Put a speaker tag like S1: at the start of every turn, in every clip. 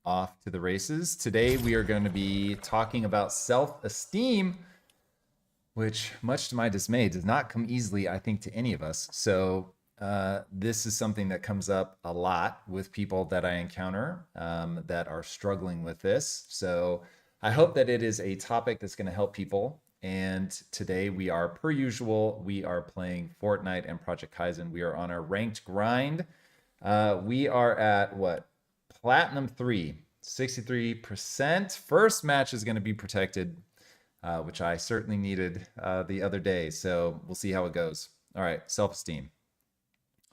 S1: off to the races. Today we are going to be talking about self-esteem, which, much to my dismay, does not come easily, I think, to any of us. So this is something that comes up a lot with people that I encounter that are struggling with this. So I hope that it is a topic that's going to help people. And today we are, per usual, we are playing Fortnite and Project Kyzen. We are on our ranked grind. We are at what? Platinum 3, 63%. First match is going to be protected, which I certainly needed the other day. So we'll see how it goes. All right, self-esteem.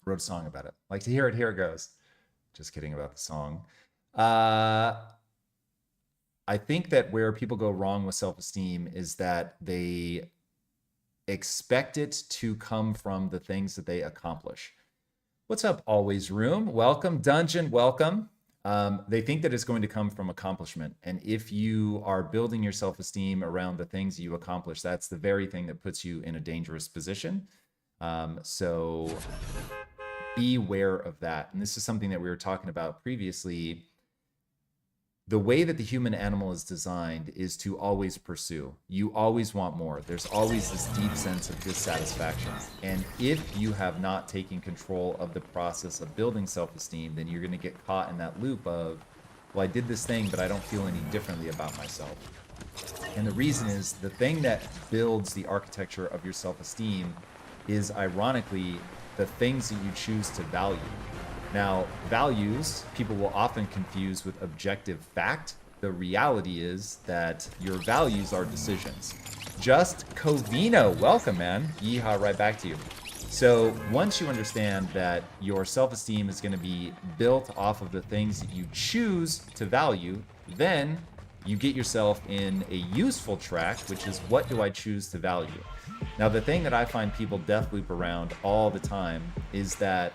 S1: Wrote a song about it. Like to hear it, here it goes. Just kidding about the song. I think that where people go wrong with self-esteem is that they expect it to come from the things that they accomplish. What's up, Always Room? Welcome, Dungeon, welcome. They think that it's going to come from accomplishment. And if you are building your self-esteem around the things you accomplish, that's the very thing that puts you in a dangerous position. So beware of that. And this is something that we were talking about previously. The way that the human animal is designed is to always pursue. You always want more. There's always this deep sense of dissatisfaction. And if you have not taken control of the process of building self-esteem, then you're going to get caught in that loop of, well, I did this thing, but I don't feel any differently about myself. And the reason is the thing that builds the architecture of your self-esteem is, ironically, the things that you choose to value. Now, values, people will often confuse with objective fact. The reality is that your values are decisions. Just Covino, welcome, man. Yeehaw, right back to you. So once you understand that your self-esteem is going to be built off of the things that you choose to value, then you get yourself in a useful track, which is, what do I choose to value? Now, the thing that I find people deathloop around all the time is that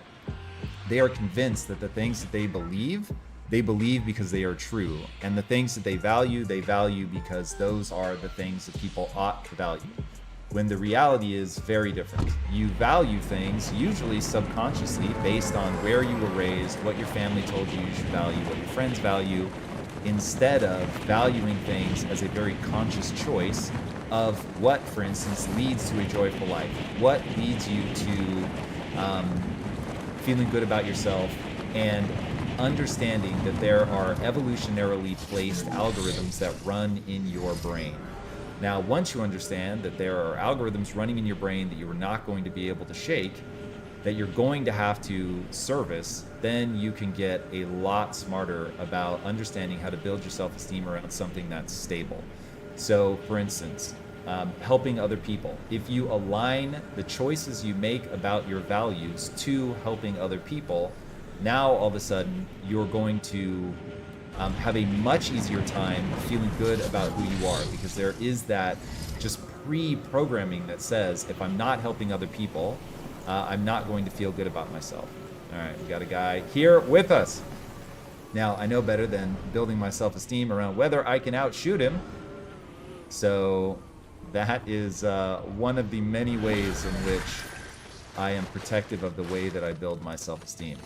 S1: they are convinced that the things that they believe because they are true. And the things that they value because those are the things that people ought to value. When the reality is very different. You value things, usually subconsciously, based on where you were raised, what your family told you you should value, what your friends value, instead of valuing things as a very conscious choice of what, for instance, leads to a joyful life. What leads you to feeling good about yourself, and understanding that there are evolutionarily placed algorithms that run in your brain. Now, once you understand that there are algorithms running in your brain that you are not going to be able to shake, that you're going to have to service, then you can get a lot smarter about understanding how to build your self-esteem around something that's stable. So, for instance, helping other people. If you align the choices you make about your values to helping other people, now all of a sudden you're going to have a much easier time feeling good about who you are, because there is that just pre-programming that says, if I'm not helping other people, I'm not going to feel good about myself. All right, we got a guy here with us. Now, I know better than building my self-esteem around whether I can outshoot him. So that is one of the many ways in which I am protective of the way that I build my self-esteem.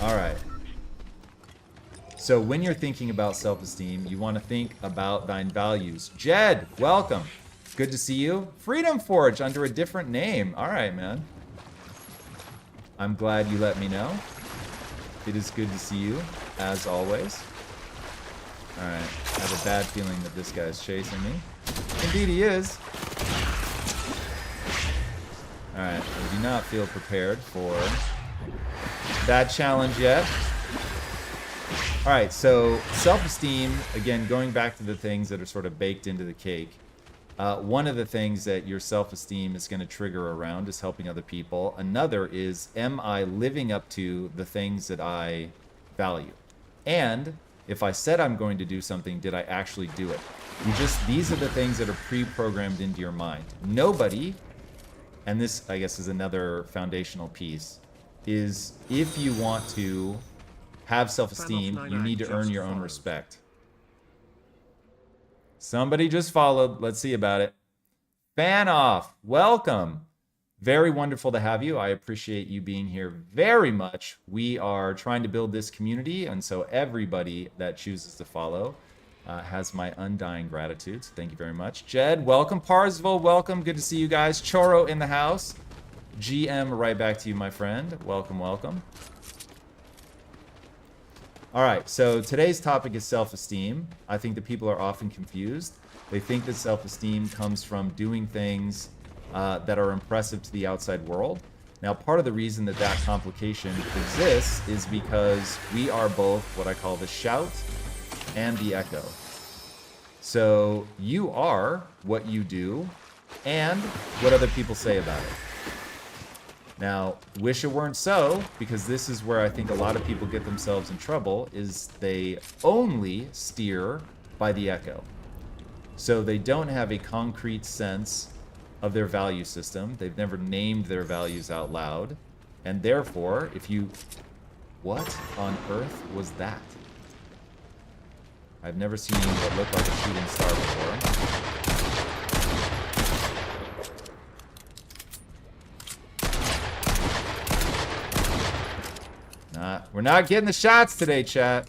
S1: All right. So when you're thinking about self-esteem, you want to think about thine values. Jed, welcome. Good to see you. Freedom Forge under a different name. All right, man. I'm glad you let me know. It is good to see you, as always. Alright, I have a bad feeling that this guy's chasing me. Indeed he is. Alright, I do not feel prepared for that challenge yet. Alright, so self-esteem, again, going back to the things that are sort of baked into the cake. One of the things that your self-esteem is going to trigger around is helping other people. Another is, am I living up to the things that I value? And if I said I'm going to do something, did I actually do it? These are the things that are pre-programmed into your mind. Nobody, and this, I guess, is another foundational piece, is if you want to have self-esteem, you need to earn your own respect. Somebody just followed. Let's see about it. Fan off. Welcome. Very wonderful to have you. I appreciate you being here very much. We are trying to build this community, and so everybody that chooses to follow has my undying gratitude. So thank you very much. Jed, welcome. Parsville, welcome. Good to see you guys. Choro in the house. GM, right back to you, my friend. Welcome, welcome. All right, so today's topic is self-esteem. I think that people are often confused. They think that self-esteem comes from doing things that are impressive to the outside world. Now, part of the reason that that complication exists is because we are both what I call the shout and the echo. So you are what you do and what other people say about it. Now, wish it weren't so, because this is where I think a lot of people get themselves in trouble, is they only steer by the echo. So they don't have a concrete sense of their value system. They've never named their values out loud. And therefore, if you... What on earth was that? I've never seen what looked like a shooting star before. We're not getting the shots today, chat.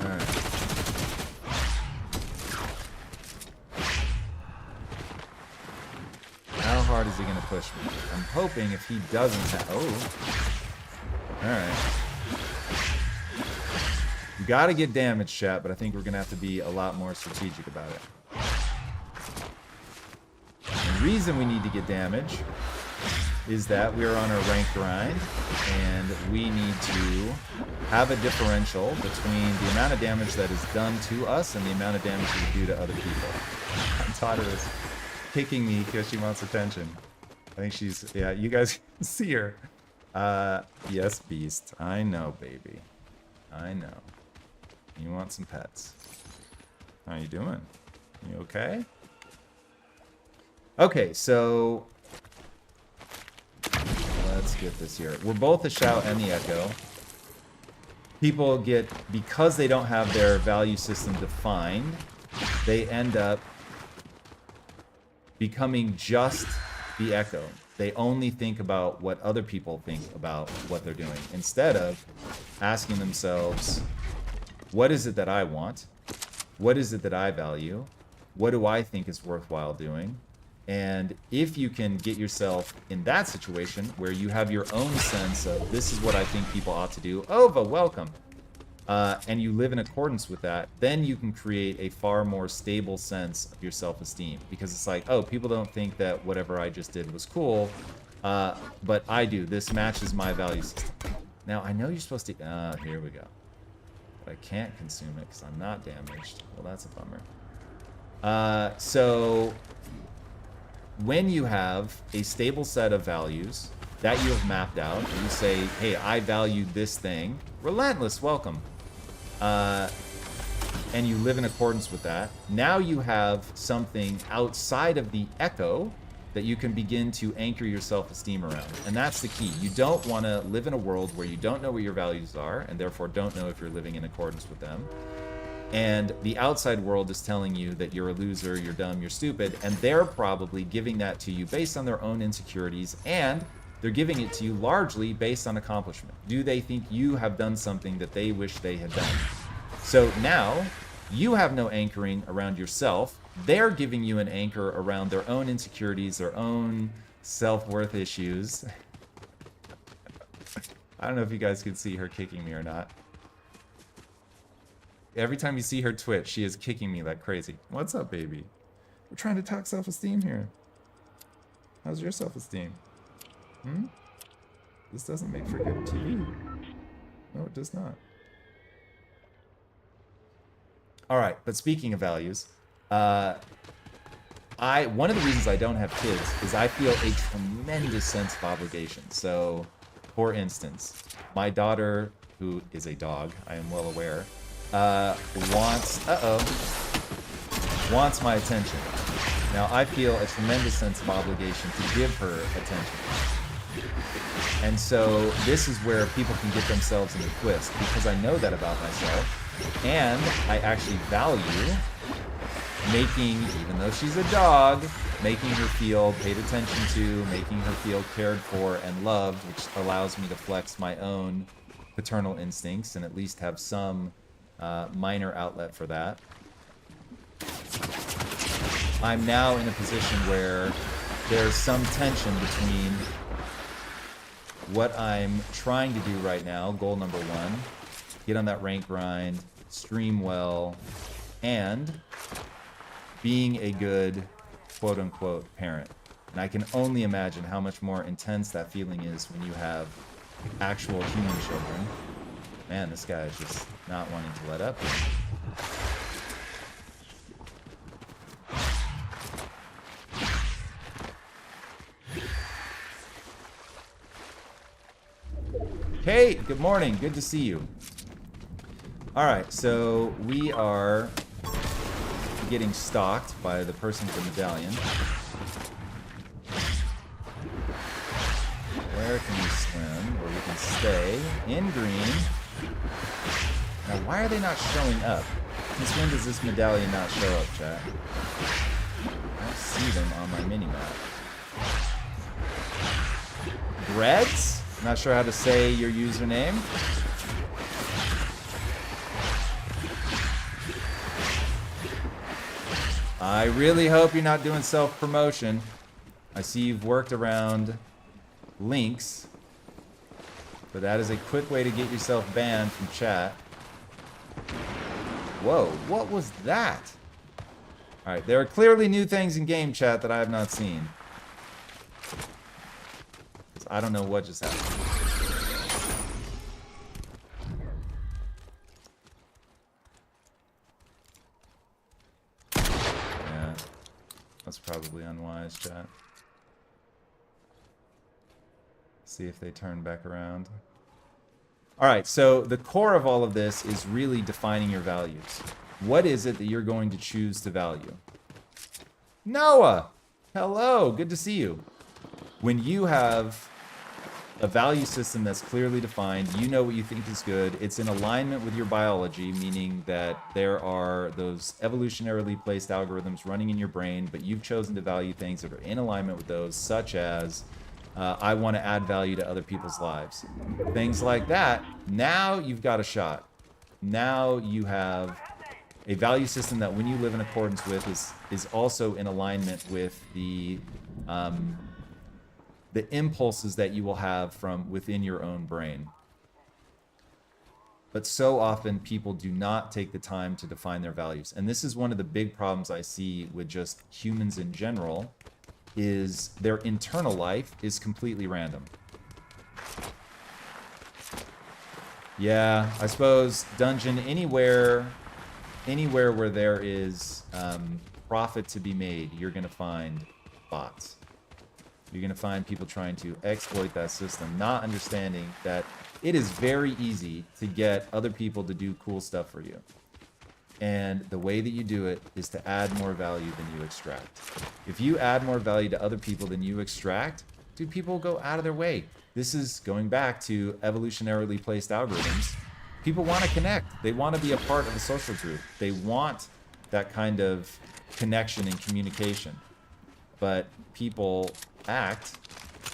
S1: All right. How hard is he going to push me? I'm hoping if he doesn't have... Oh. All right. You got to get damage, chat, but I think we're going to have to be a lot more strategic about it. The reason we need to get damage is that we're on a ranked grind, and we need to have a differential between the amount of damage that is done to us and the amount of damage we do to other people. My daughter is kicking me because she wants attention. I think she's, yeah, you guys can see her. Yes, Beast. I know, baby. I know. You want some pets. How you doing? You okay? Okay, so... Let's get this here. We're both the shout and the echo. People get, because they don't have their value system defined, they end up becoming just the echo. They only think about what other people think about what they're doing, instead of asking themselves, what is it that I want? What is it that I value? What do I think is worthwhile doing? And if you can get yourself in that situation where you have your own sense of this is what I think people ought to do, Ova, welcome, and you live in accordance with that, then you can create a far more stable sense of your self-esteem. Because it's like, oh, people don't think that whatever I just did was cool, but I do. This matches my value system. Now, I know you're supposed to... here we go. But I can't consume it because I'm not damaged. Well, that's a bummer. So... when you have a stable set of values that you have mapped out, you say, hey, I value this thing, relentless, welcome, and you live in accordance with that, now you have something outside of the echo that you can begin to anchor your self-esteem around. And that's the key. You don't want to live in a world where you don't know what your values are, and therefore don't know if you're living in accordance with them. And the outside world is telling you that you're a loser, you're dumb, you're stupid, and they're probably giving that to you based on their own insecurities, and they're giving it to you largely based on accomplishment. Do they think you have done something that they wish they had done? So now, you have no anchoring around yourself. They're giving you an anchor around their own insecurities, their own self-worth issues. I don't know if you guys can see her kicking me or not. Every time you see her twitch, she is kicking me like crazy. What's up, baby? We're trying to talk self-esteem here. How's your self-esteem? This doesn't make for good TV. No, it does not. All right, but speaking of values, one of the reasons I don't have kids is I feel a tremendous sense of obligation. So, for instance, my daughter, who is a dog, I am well aware, wants my attention. Now, I feel a tremendous sense of obligation to give her attention. And so this is where people can get themselves in a twist, because I know that about myself, and I actually value making, even though she's a dog, making her feel paid attention to, making her feel cared for and loved, which allows me to flex my own paternal instincts and at least have some minor outlet for that. I'm now in a position where there's some tension between what I'm trying to do right now, goal number 1, get on that rank grind, stream well, and being a good quote-unquote parent. And I can only imagine how much more intense that feeling is when you have actual human children. Man, this guy is just not wanting to let up. Kate, good morning. Good to see you. All right, so we are getting stalked by the person with the medallion. Where can we swim? Where we can stay in green. Now, why are they not showing up? Since when does this medallion not show up, chat? I don't see them on my mini-map. Breads? Not sure how to say your username. I really hope you're not doing self-promotion. I see you've worked around links, but that is a quick way to get yourself banned from chat. Whoa, what was that? Alright, there are clearly new things in game chat that I have not seen. I don't know what just happened. Yeah, that's probably unwise, chat. See if they turn back around. Alright, so the core of all of this is really defining your values. What is it that you're going to choose to value? Noah! Hello, good to see you. When you have a value system that's clearly defined, you know what you think is good, it's in alignment with your biology, meaning that there are those evolutionarily placed algorithms running in your brain, but you've chosen to value things that are in alignment with those, such as I want to add value to other people's lives. Things like that, now you've got a shot. Now you have a value system that when you live in accordance with is also in alignment with the impulses that you will have from within your own brain. But so often people do not take the time to define their values. And this is one of the big problems I see with just humans in general, is their internal life is completely random. Yeah, I suppose dungeon anywhere where there is profit to be made, you're gonna find bots. You're going to find people trying to exploit that system, not understanding that it is very easy to get other people to do cool stuff for you. And the way that you do it is to add more value than you extract. If you add more value to other people than you extract, dude, people go out of their way. This is going back to evolutionarily placed algorithms. People want to connect. They want to be a part of a social group. They want that kind of connection and communication. But people act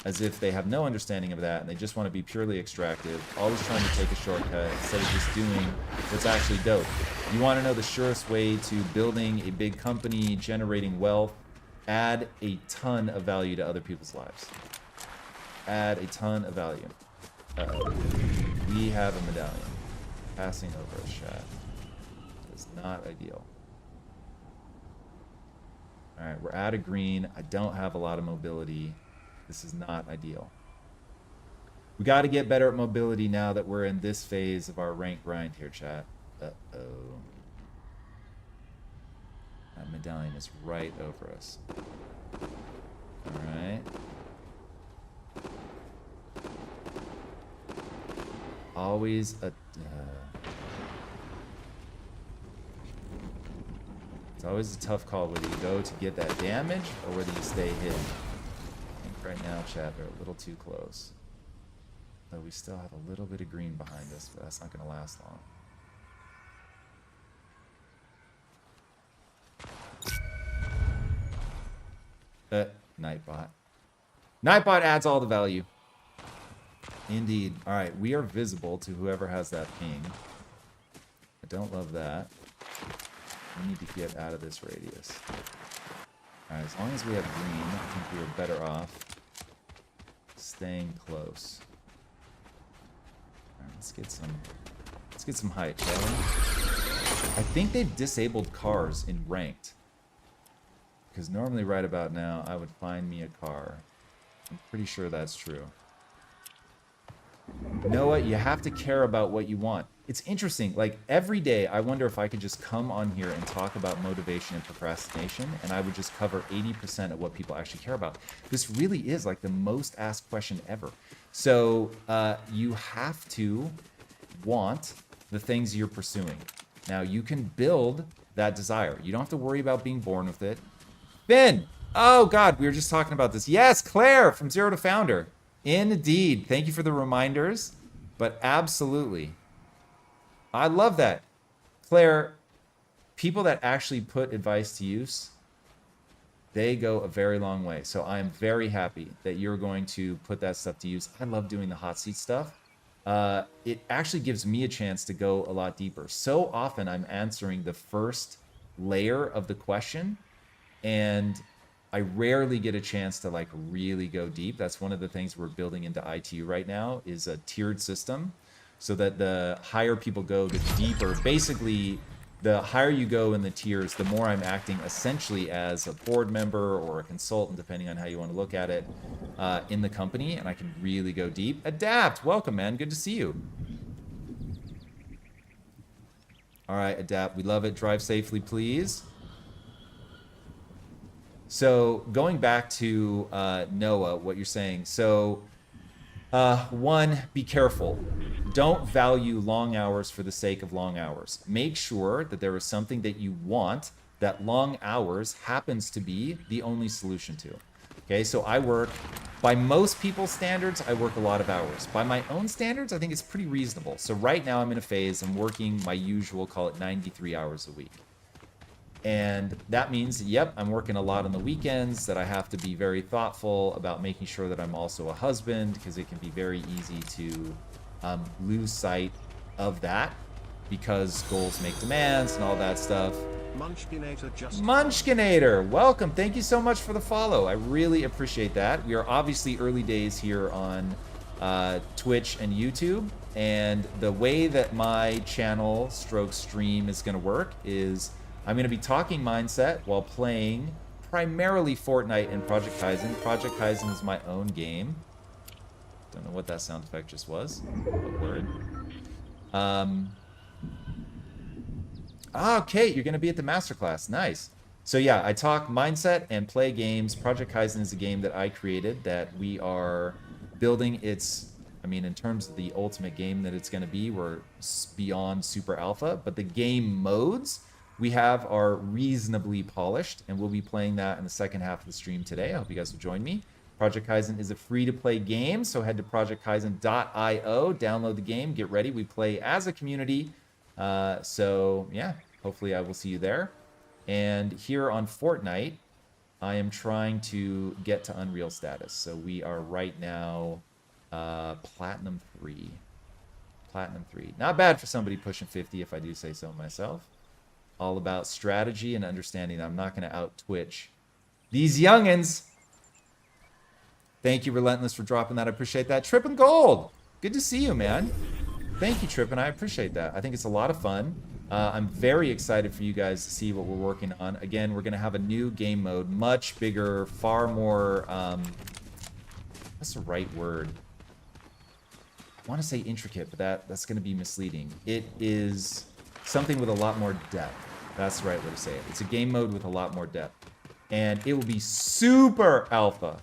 S1: as if they have no understanding of that and they just want to be purely extractive, always trying to take a shortcut instead of just doing what's actually dope. You want to know the surest way to building a big company, generating wealth? Add a ton of value to other people's lives. Add a ton of value. Uh-oh. We have a medallion. Passing over a chat. It's not ideal. Alright, we're out of green. I don't have a lot of mobility. This is not ideal. We got to get better at mobility now that we're in this phase of our rank grind here, chat. Uh-oh. That medallion is right over us. Alright. Always a... It's always a tough call whether you go to get that damage or whether you stay hidden. I think right now, chat, they're a little too close. Though we still have a little bit of green behind us, but that's not going to last long. Uh, Nightbot. Nightbot adds all the value. Indeed. All right, we are visible to whoever has that ping. I don't love that. We need to get out of this radius. All right, as long as we have green, I think we are better off staying close. All right, let's get some height, shall we? I think they've disabled cars in ranked. Because normally right about now, I would find me a car. I'm pretty sure that's true. Noah, you have to care about what you want. It's interesting. Like, every day, I wonder if I could just come on here and talk about motivation and procrastination, and I would just cover 80% of what people actually care about. This really is, like, the most asked question ever. So, you have to want the things you're pursuing. Now, you can build that desire. You don't have to worry about being born with it. Finn! Oh, God, we were just talking about this. Yes, Claire from Zero to Founder. Indeed. Thank you for the reminders. But absolutely. I love that. Claire, people that actually put advice to use, they go a very long way. So I am very happy that you're going to put that stuff to use. I love doing the hot seat stuff. It actually gives me a chance to go a lot deeper. So often I'm answering the first layer of the question, and I rarely get a chance to like really go deep. That's one of the things we're building into ITU right now is a tiered system so that the higher people go, the deeper. Basically, the higher you go in the tiers, the more I'm acting essentially as a board member or a consultant, depending on how you want to look at it, in the company, and I can really go deep. Adapt, welcome, man. Good to see you. All right, Adapt, we love it. Drive safely, please. So going back to Noah, what you're saying. So one, be careful. Don't value long hours for the sake of long hours. Make sure that there is something that you want that long hours happens to be the only solution to. Okay, so I work, by most people's standards, I work a lot of hours. By my own standards, I think it's pretty reasonable. So right now I'm in a phase, I'm working my usual, call it 93 hours a week. And that means, yep, I'm working a lot on the weekends, that I have to be very thoughtful about making sure that I'm also a husband, because it can be very easy to lose sight of that because goals make demands and all that stuff. Munchkinator, welcome. Thank you so much for the follow. I really appreciate that. We are obviously early days here on Twitch and YouTube. And the way that my channel stroke stream is going to work is I'm going to be talking mindset while playing primarily Fortnite and Project Kyzen. Project Kyzen is my own game. Don't know what that sound effect just was. What word? Okay, you're going to be at the masterclass. Nice. So yeah, I talk mindset and play games. Project Kyzen is a game that I created that we are building. It's, I mean, in terms of the ultimate game that it's going to be, we're beyond super alpha, but the game modes we have are reasonably polished, and we'll be playing that in the second half of the stream today. I hope you guys will join me. Project Kyzen is a free-to-play game, so head to projectkyzen.io, download the game, get ready. We play as a community, so yeah, hopefully I will see you there. And here on Fortnite, I am trying to get to Unreal status. So we are right now Platinum 3. Platinum 3. Not bad for somebody pushing 50, if I do say so myself. All about strategy and understanding that I'm not going to out-Twitch these youngins. Thank you, Relentless, for dropping that. I appreciate that. Trippin' Gold. Good to see you, man. Thank you, Trippin'. I appreciate that. I think it's a lot of fun. I'm very excited for you guys to see what we're working on. Again, we're going to have a new game mode, much bigger, far more, what's the right word? I want to say intricate, but that's going to be misleading. It is something with a lot more depth. That's the right way to say it. It's a game mode with a lot more depth. And it will be super alpha.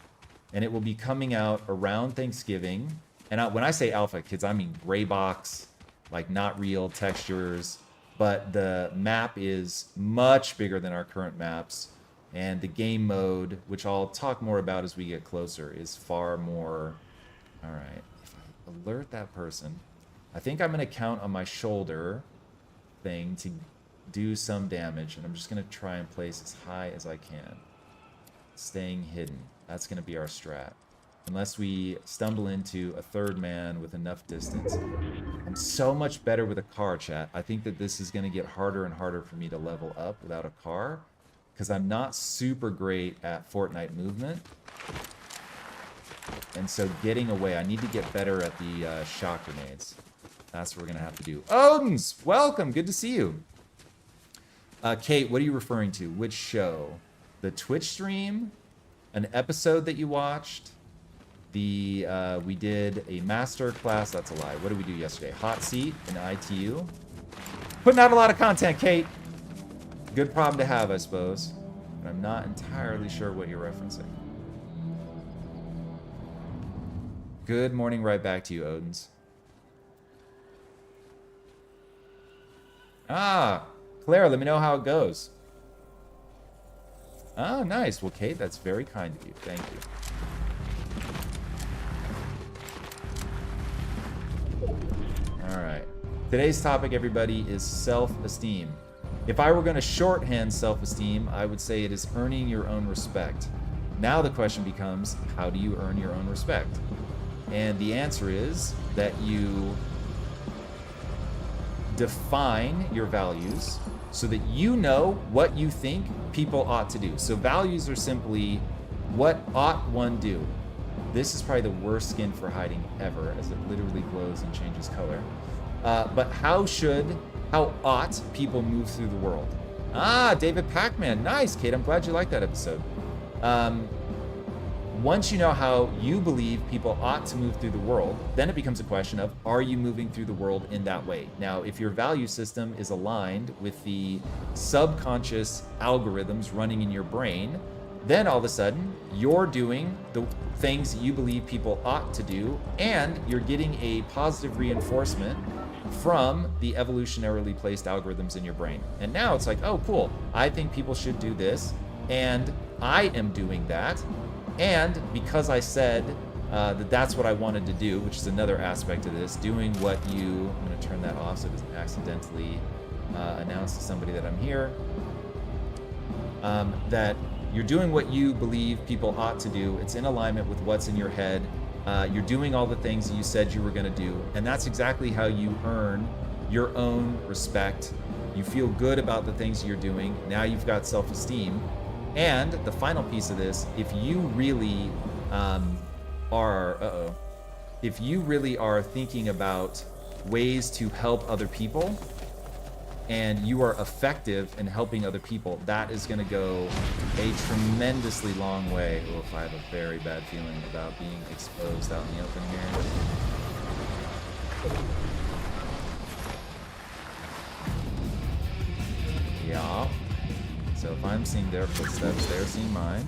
S1: And it will be coming out around Thanksgiving. And when I say alpha, kids, I mean gray box, like not real textures. But the map is much bigger than our current maps. And the game mode, which I'll talk more about as we get closer, is far more... All right. If I alert that person, I think I'm going to count on my shoulder thing to do some damage, and I'm just going to try and place as high as I can. staying hidden. That's going to be our strat. Unless we stumble into a third man with enough distance. I'm so much better with a car, chat. I think that this is going to get harder and harder for me to level up without a car. Because I'm not super great at Fortnite movement. And so getting away, I need to get better at the shock grenades. That's what we're going to have to do. Odins, welcome. Good to see you. Kate, what are you referring to? Which show? The Twitch stream? An episode that you watched? We did a master class. That's a lie. What did we do yesterday? Hot seat in ITU. Putting out a lot of content, Kate. Good problem to have, I suppose. But I'm not entirely sure what you're referencing. Good morning, right back to you, Odins. Ah, Claire, let me know how it goes. Oh, nice. Well, Kate, that's very kind of you. Thank you. All right. Today's topic, everybody, is self-esteem. If I were going to shorthand self-esteem, I would say it is earning your own respect. Now the question becomes, how do you earn your own respect? And the answer is that you define your values so that you know what you think people ought to do. So values are simply, what ought one do? This is probably the worst skin for hiding ever, as it literally glows and changes color. But how ought people move through the world? Ah, David Pacman. Nice, Kate. I'm glad you liked that episode. Once you know how you believe people ought to move through the world, then it becomes a question of, are you moving through the world in that way? Now, if your value system is aligned with the subconscious algorithms running in your brain, then all of a sudden, you're doing the things that you believe people ought to do, and you're getting a positive reinforcement from the evolutionarily placed algorithms in your brain. And now it's like, oh, cool. I think people should do this, and I am doing that. And because I said that that's what I wanted to do, which is another aspect of this, doing what you... I'm going to turn that off so it doesn't accidentally announce to somebody that I'm here. That you're doing what you believe people ought to do. It's in alignment with what's in your head. You're doing all the things that you said you were going to do. And that's exactly how you earn your own respect. You feel good about the things you're doing. Now you've got self-esteem. And the final piece of this, if you really if you really are thinking about ways to help other people, and you are effective in helping other people, that is going to go a tremendously long way. Oh, if I have a very bad feeling about being exposed out in the open here. Yeah. So if I'm seeing their footsteps, they're seeing mine.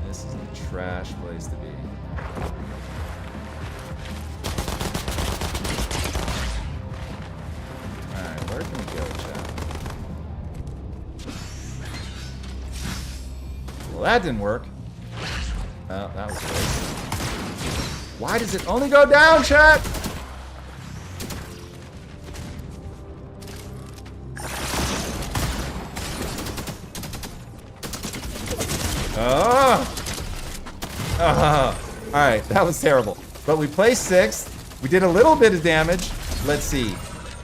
S1: This is a trash place to be. Alright, where can we go, chat? Well, that didn't work. Oh, that was great. Why does it only go down, chat? All right, that was terrible. But we placed 6th. We did a little bit of damage. Let's see.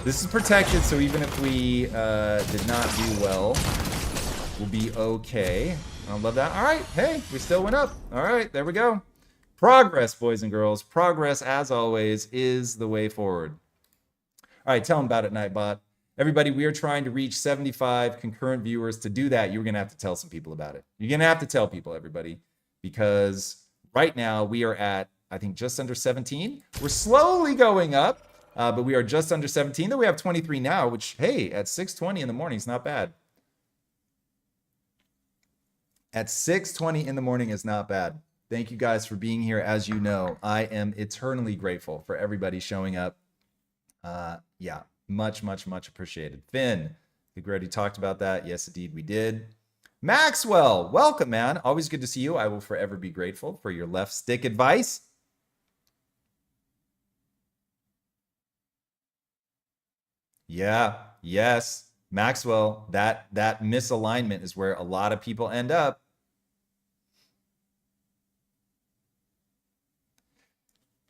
S1: This is protected, so even if we did not do well, we'll be okay. I love that. All right, hey, we still went up. All right, there we go. Progress, boys and girls. Progress, as always, is the way forward. All right, tell them about it, Nightbot. Everybody, we are trying to reach 75 concurrent viewers. To do that, you're going to have to tell some people about it. You're going to have to tell people, everybody, because right now we are at, I think, just under 17. We're slowly going up, but we are just under 17. Though we have 23 now, which, hey, at 6:20 in the morning is not bad. At 6:20 in the morning is not bad. Thank you guys for being here. As you know, I am eternally grateful for everybody showing up. Yeah, much, much, much appreciated. Finn, I think we already talked about that. Yes, indeed, we did. Maxwell, welcome, man. Always good to see you. I will forever be grateful for your left stick advice. Yeah, yes, Maxwell, that misalignment is where a lot of people end up.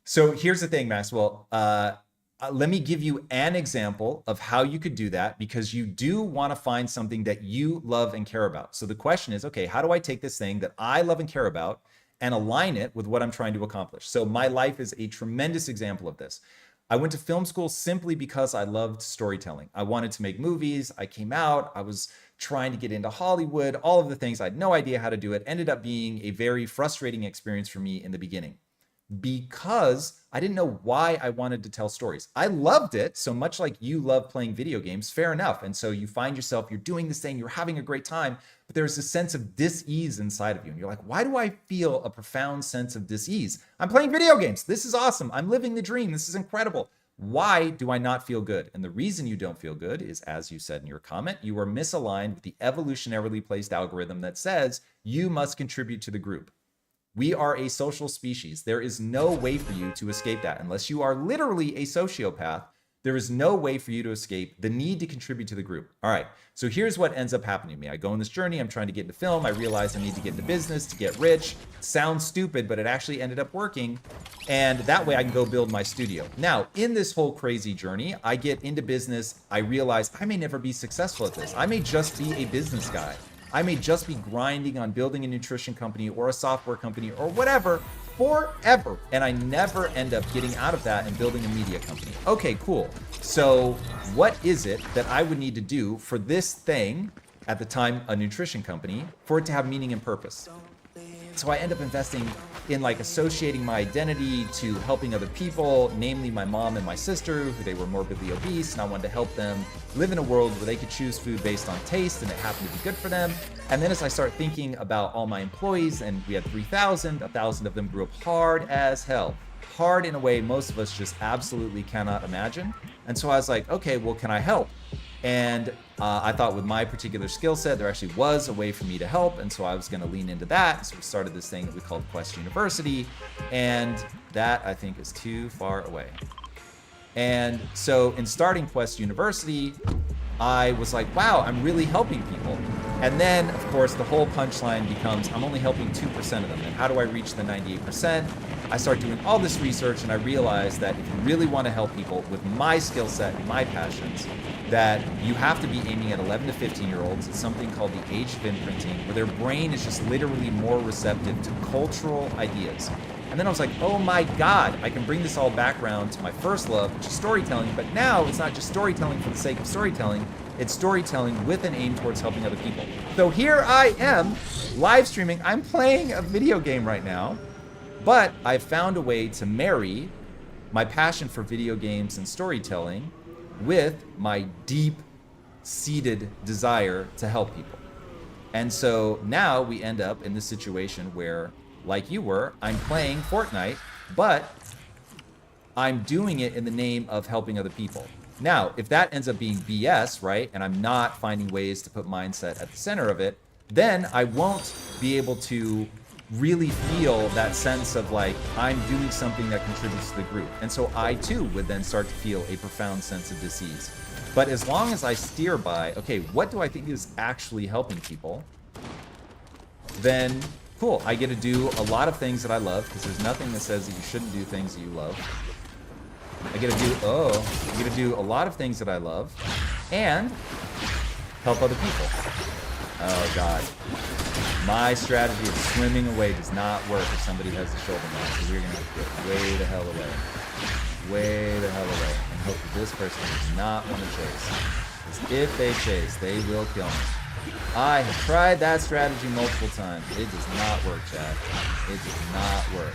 S1: So here's the thing, Maxwell. Let me give you an example of how you could do that, because you do want to find something that you love and care about. So the question is, okay, how do I take this thing that I love and care about and align it with what I'm trying to accomplish? So my life is a tremendous example of this. I went to film school simply because I loved storytelling. I wanted to make movies. I came out, I was trying to get into Hollywood, all of the things. I had no idea how to do it. Ended up being a very frustrating experience for me in the beginning, because I didn't know why I wanted to tell stories. I loved it so much, like you love playing video games, fair enough. And so you find yourself, you're doing this thing, you're having a great time, but there's a sense of dis-ease inside of you. And you're like, why do I feel a profound sense of dis-ease? I'm playing video games. This is awesome. I'm living the dream. This is incredible. Why do I not feel good? And the reason you don't feel good is, as you said in your comment, you are misaligned with the evolutionarily placed algorithm that says you must contribute to the group. We are a social species. There is no way for you to escape that. Unless you are literally a sociopath, there is no way for you to escape the need to contribute to the group. All right, so here's what ends up happening to me. I go on this journey. I'm trying to get into film. I realize I need to get into business to get rich. Sounds stupid, but it actually ended up working. And that way I can go build my studio. Now, in this whole crazy journey, I get into business. I realize I may never be successful at this. I may just be a business guy. I may just be grinding on building a nutrition company or a software company or whatever forever. And I never end up getting out of that and building a media company. Okay, cool. So what is it that I would need to do for this thing, at the time a nutrition company, for it to have meaning and purpose? So I end up investing in like associating my identity to helping other people, namely my mom and my sister, who they were morbidly obese, and I wanted to help them live in a world where they could choose food based on taste and it happened to be good for them. And then as I start thinking about all my employees, and we had 3,000, 1,000 of them grew up hard as hell. Hard in a way most of us just absolutely cannot imagine. And so I was like, okay, well, can I help? And I thought with my particular skill set, there actually was a way for me to help. And so I was going to lean into that. So we started this thing that we called Quest University. And that, I think, is too far away. And so in starting Quest University, I was like, wow, I'm really helping people. And then, of course, the whole punchline becomes, I'm only helping 2% of them. And how do I reach the 98%? I start doing all this research, and I realize that if you really want to help people with my skill set and my passions, that you have to be aiming at 11 to 15-year-olds. It's something called the age of imprinting, where their brain is just literally more receptive to cultural ideas. And then I was like, oh my God, I can bring this all back around to my first love, which is storytelling. But now it's not just storytelling for the sake of storytelling. It's storytelling with an aim towards helping other people. So here I am, live streaming. I'm playing a video game right now, but I've found a way to marry my passion for video games and storytelling with my deep-seated desire to help people. And so now we end up in this situation where, like you were, I'm playing Fortnite, but I'm doing it in the name of helping other people. Now, if that ends up being BS, right, and I'm not finding ways to put mindset at the center of it, then I won't be able to really feel that sense of like, I'm doing something that contributes to the group. And so I too would then start to feel a profound sense of dis-ease. But as long as I steer by, okay, what do I think is actually helping people? Then cool, I get to do a lot of things that I love, because there's nothing that says that you shouldn't do things that you love. I get to do a lot of things that I love and help other people. Oh God. My strategy of swimming away does not work if somebody has the shoulder knot, so we're gonna have to get way the hell away. Way the hell away. And hope that this person does not want to chase. Because if they chase, they will kill me. I have tried that strategy multiple times. It does not work, Chad. It does not work.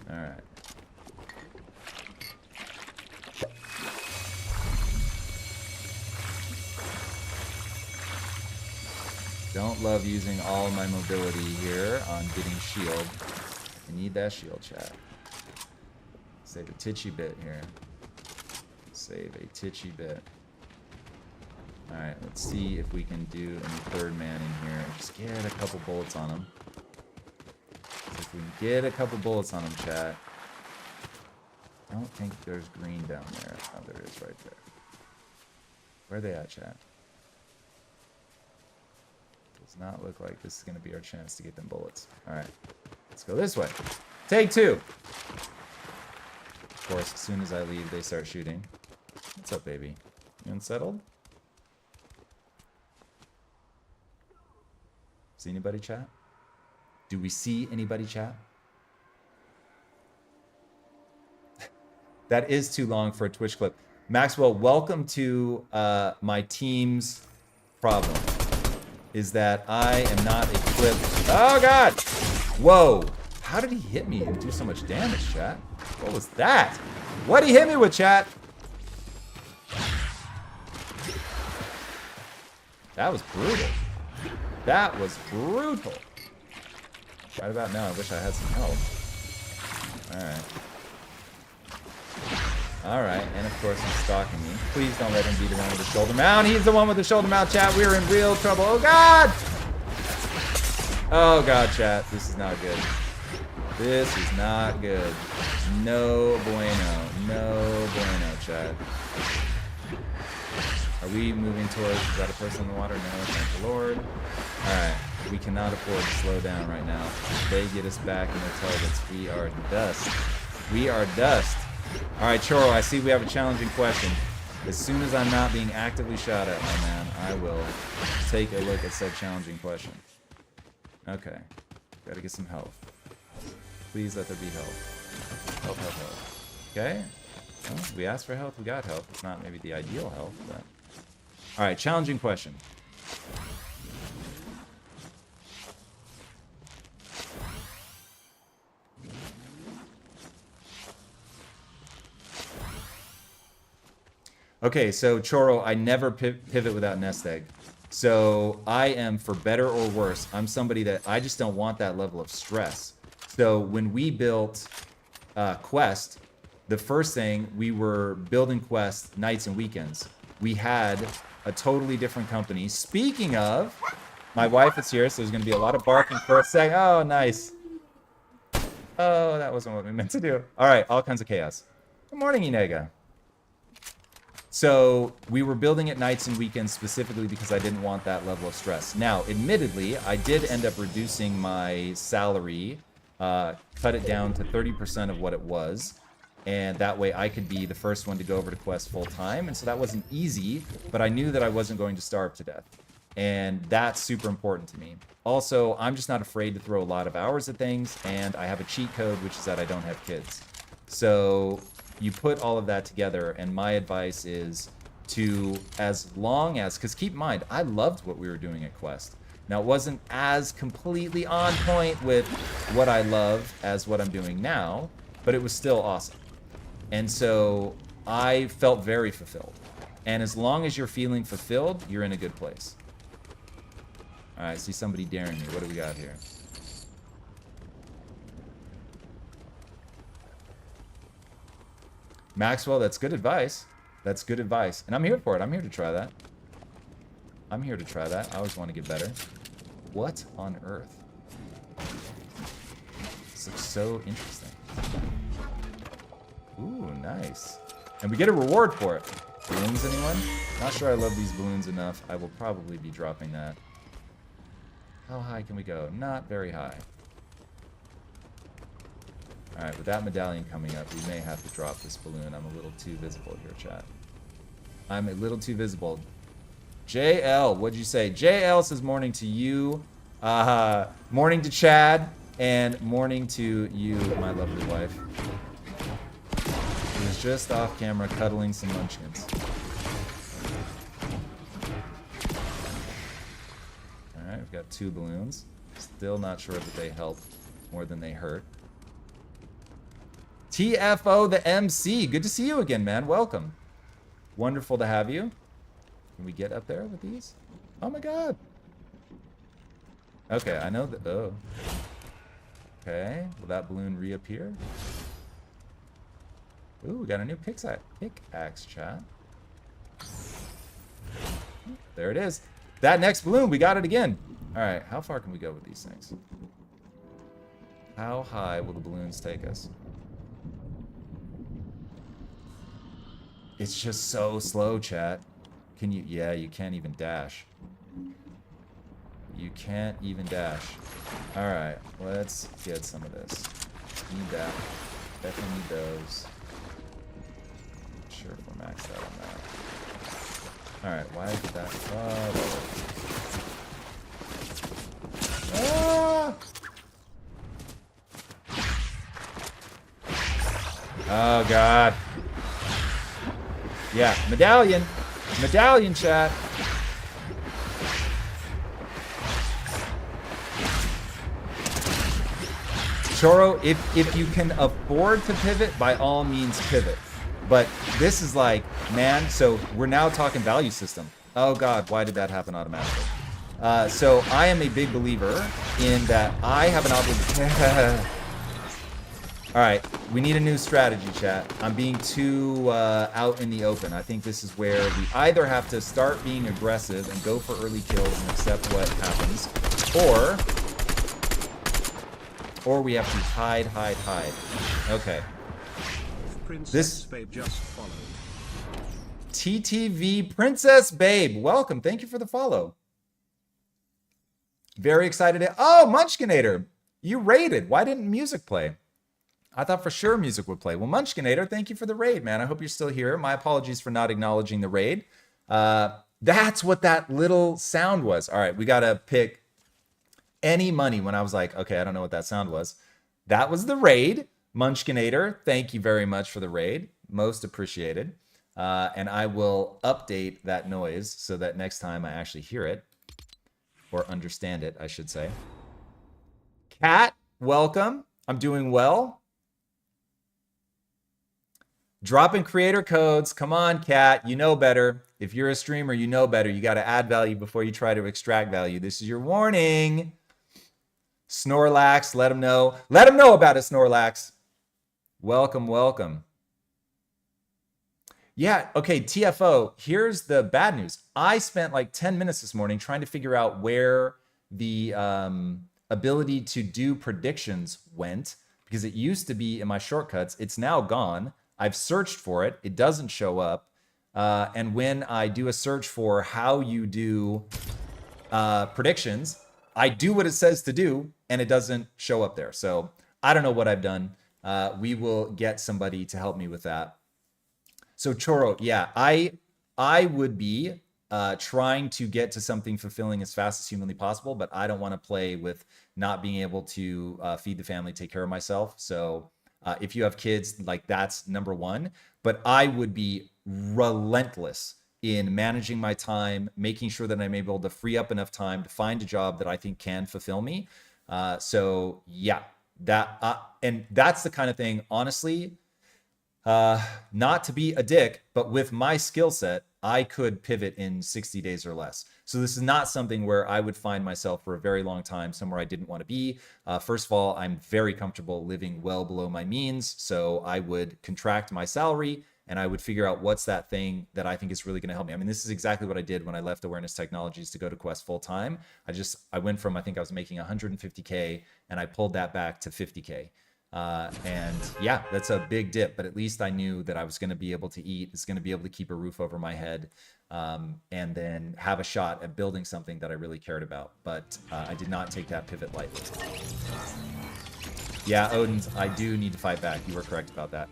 S1: Alright. Don't love using all my mobility here on getting shield. I need that shield, chat. Save a titchy bit here. Save a titchy bit. Alright, let's see if we can do any third man in here. Just get a couple bullets on him. So if we can get a couple bullets on him, chat. I don't think there's green down there. Oh, there it is right there. Where are they at, chat? Does not look like this is going to be our chance to get them bullets. All right. Let's go this way. Take two. Of course, as soon as I leave, they start shooting. What's up, baby? You unsettled? See anybody, chat? Do we see anybody, chat? That is too long for a Twitch clip. Maxwell, welcome to my team's problem. Is that I am not equipped. Oh, God! Whoa. How did he hit me and do so much damage, chat? What was that? What did he hit me with, chat? That was brutal. That was brutal. Right about now, I wish I had some help. Alright. Alright, and of course he's stalking me. Please don't let him be the one with the shoulder mount. He's the one with the shoulder mount, chat. We're in real trouble. Oh, God! Oh, God, chat. This is not good. This is not good. No bueno. No bueno, chat. Are we moving towards, is that a person in the water? No, thank the Lord. Alright, we cannot afford to slow down right now. If they get us back in their targets, we are dust. We are dust. Alright, Choro, I see we have a challenging question. As soon as I'm not being actively shot at, my man, I will take a look at said challenging question. Okay, gotta get some help. Please let there be help. Help, help, help. Okay, well, we asked for help, we got help. It's not maybe the ideal help, but... Alright, challenging question. Okay, so Choro, I never pivot without nest egg. So I am, for better or worse, I'm somebody that I just don't want that level of stress. So when we built Quest, the first thing, we were building Quest nights and weekends. We had a totally different company. Speaking of, my wife is here, so there's going to be a lot of barking for a sec. Oh, nice. Oh, that wasn't what we meant to do. All right, all kinds of chaos. Good morning, Inega. So we were building it nights and weekends specifically because I didn't want that level of stress. Now, admittedly, I did end up reducing my salary, cut it down to 30% of what it was. And that way I could be the first one to go over to Quest full time. And so that wasn't easy, but I knew that I wasn't going to starve to death. And that's super important to me. Also, I'm just not afraid to throw a lot of hours at things. And I have a cheat code, which is that I don't have kids. So you put all of that together. And my advice is to, as long as, because keep in mind, I loved what we were doing at Quest. Now, it wasn't as completely on point with what I love as what I'm doing now, but it was still awesome. And so I felt very fulfilled. And as long as you're feeling fulfilled, you're in a good place. All right, I see somebody daring me. What do we got here? Maxwell, that's good advice. That's good advice. And I'm here for it. I'm here to try that. I'm here to try that. I always want to get better. What on earth? This looks so interesting. Ooh, nice. And we get a reward for it. Balloons, anyone? Not sure I love these balloons enough. I will probably be dropping that. How high can we go? Not very high. Alright, with that medallion coming up, we may have to drop this balloon. I'm a little too visible here, chat. I'm a little too visible. JL, what'd you say? JL says morning to you. Morning to Chad. And morning to you, my lovely wife. He was just off camera cuddling some munchkins. Alright, we've got 2 balloons. Still not sure that they help more than they hurt. TFO the MC. Good to see you again, man. Welcome. Wonderful to have you. Can we get up there with these? Oh my god. Okay, I know that. Oh. Okay, will that balloon reappear? Ooh, we got a new pickaxe, chat. There it is. That next balloon, we got it again. All right, how far can we go with these things? How high will the balloons take us? It's just so slow, chat. Can you? Yeah, you can't even dash. You can't even dash. All right, let's get some of this. Need that. Definitely need those. Not sure if we're maxed out on that. All right, why did that? Oh God. Yeah, medallion. Medallion, chat. Choro, if you can afford to pivot, by all means pivot. But this is like, man, so we're now talking value system. Oh God, why did that happen automatically? So I am a big believer in that I have an obligation. All right, we need a new strategy, chat. I'm being too out in the open. I think this is where we either have to start being aggressive and go for early kills and accept what happens, or we have to hide. Okay.
S2: Princess Babe just followed.
S1: TTV Princess Babe, welcome. Thank you for the follow. Very excited. Oh, Munchkinator, you raided. Why didn't music play? I thought for sure music would play. Well, Munchkinator, thank you for the raid, man. I hope you're still here. My apologies for not acknowledging the raid. That's what that little sound was. All right, we got to pick any money when I was like, okay, I don't know what that sound was. That was the raid. Munchkinator, thank you very much for the raid. Most appreciated. And I will update that noise so that next time I actually hear it, or understand it, I should say. Kat, welcome. I'm doing well. Dropping creator codes. Come on, Kat. You know better. If you're a streamer, you know better. You got to add value before you try to extract value. This is your warning. Snorlax, let him know. Let him know about it, Snorlax. Welcome, welcome. Yeah, okay, TFO, here's the bad news. I spent like 10 minutes this morning trying to figure out where the ability to do predictions went, because it used to be in my shortcuts. It's now gone. I've searched for it. It doesn't show up. And when I do a search for how you do predictions, I do what it says to do, and it doesn't show up there. So I don't know what I've done. We will get somebody to help me with that. So Choro, yeah, I would be trying to get to something fulfilling as fast as humanly possible, but I don't want to play with not being able to feed the family, take care of myself. So if you have kids, like that's number one. But I would be relentless in managing my time, making sure that I'm able to free up enough time to find a job that I think can fulfill me. So yeah, and that's the kind of thing, honestly, not to be a dick, but with my skill set, I could pivot in 60 days or less. So this is not something where I would find myself for a very long time somewhere I didn't want to be. First of all, I'm very comfortable living well below my means. So I would contract my salary and I would figure out what's that thing that I think is really going to help me. I mean, this is exactly what I did when I left Awareness Technologies to go to Quest full time. I went from, I think I was making 150K and I pulled that back to 50K. And yeah, that's a big dip, but at least I knew that I was going to be able to eat, is going to be able to keep a roof over my head, and then have a shot at building something that I really cared about. But I did not take that pivot lightly. Yeah, Odin's, I do need to fight back. You were correct about that.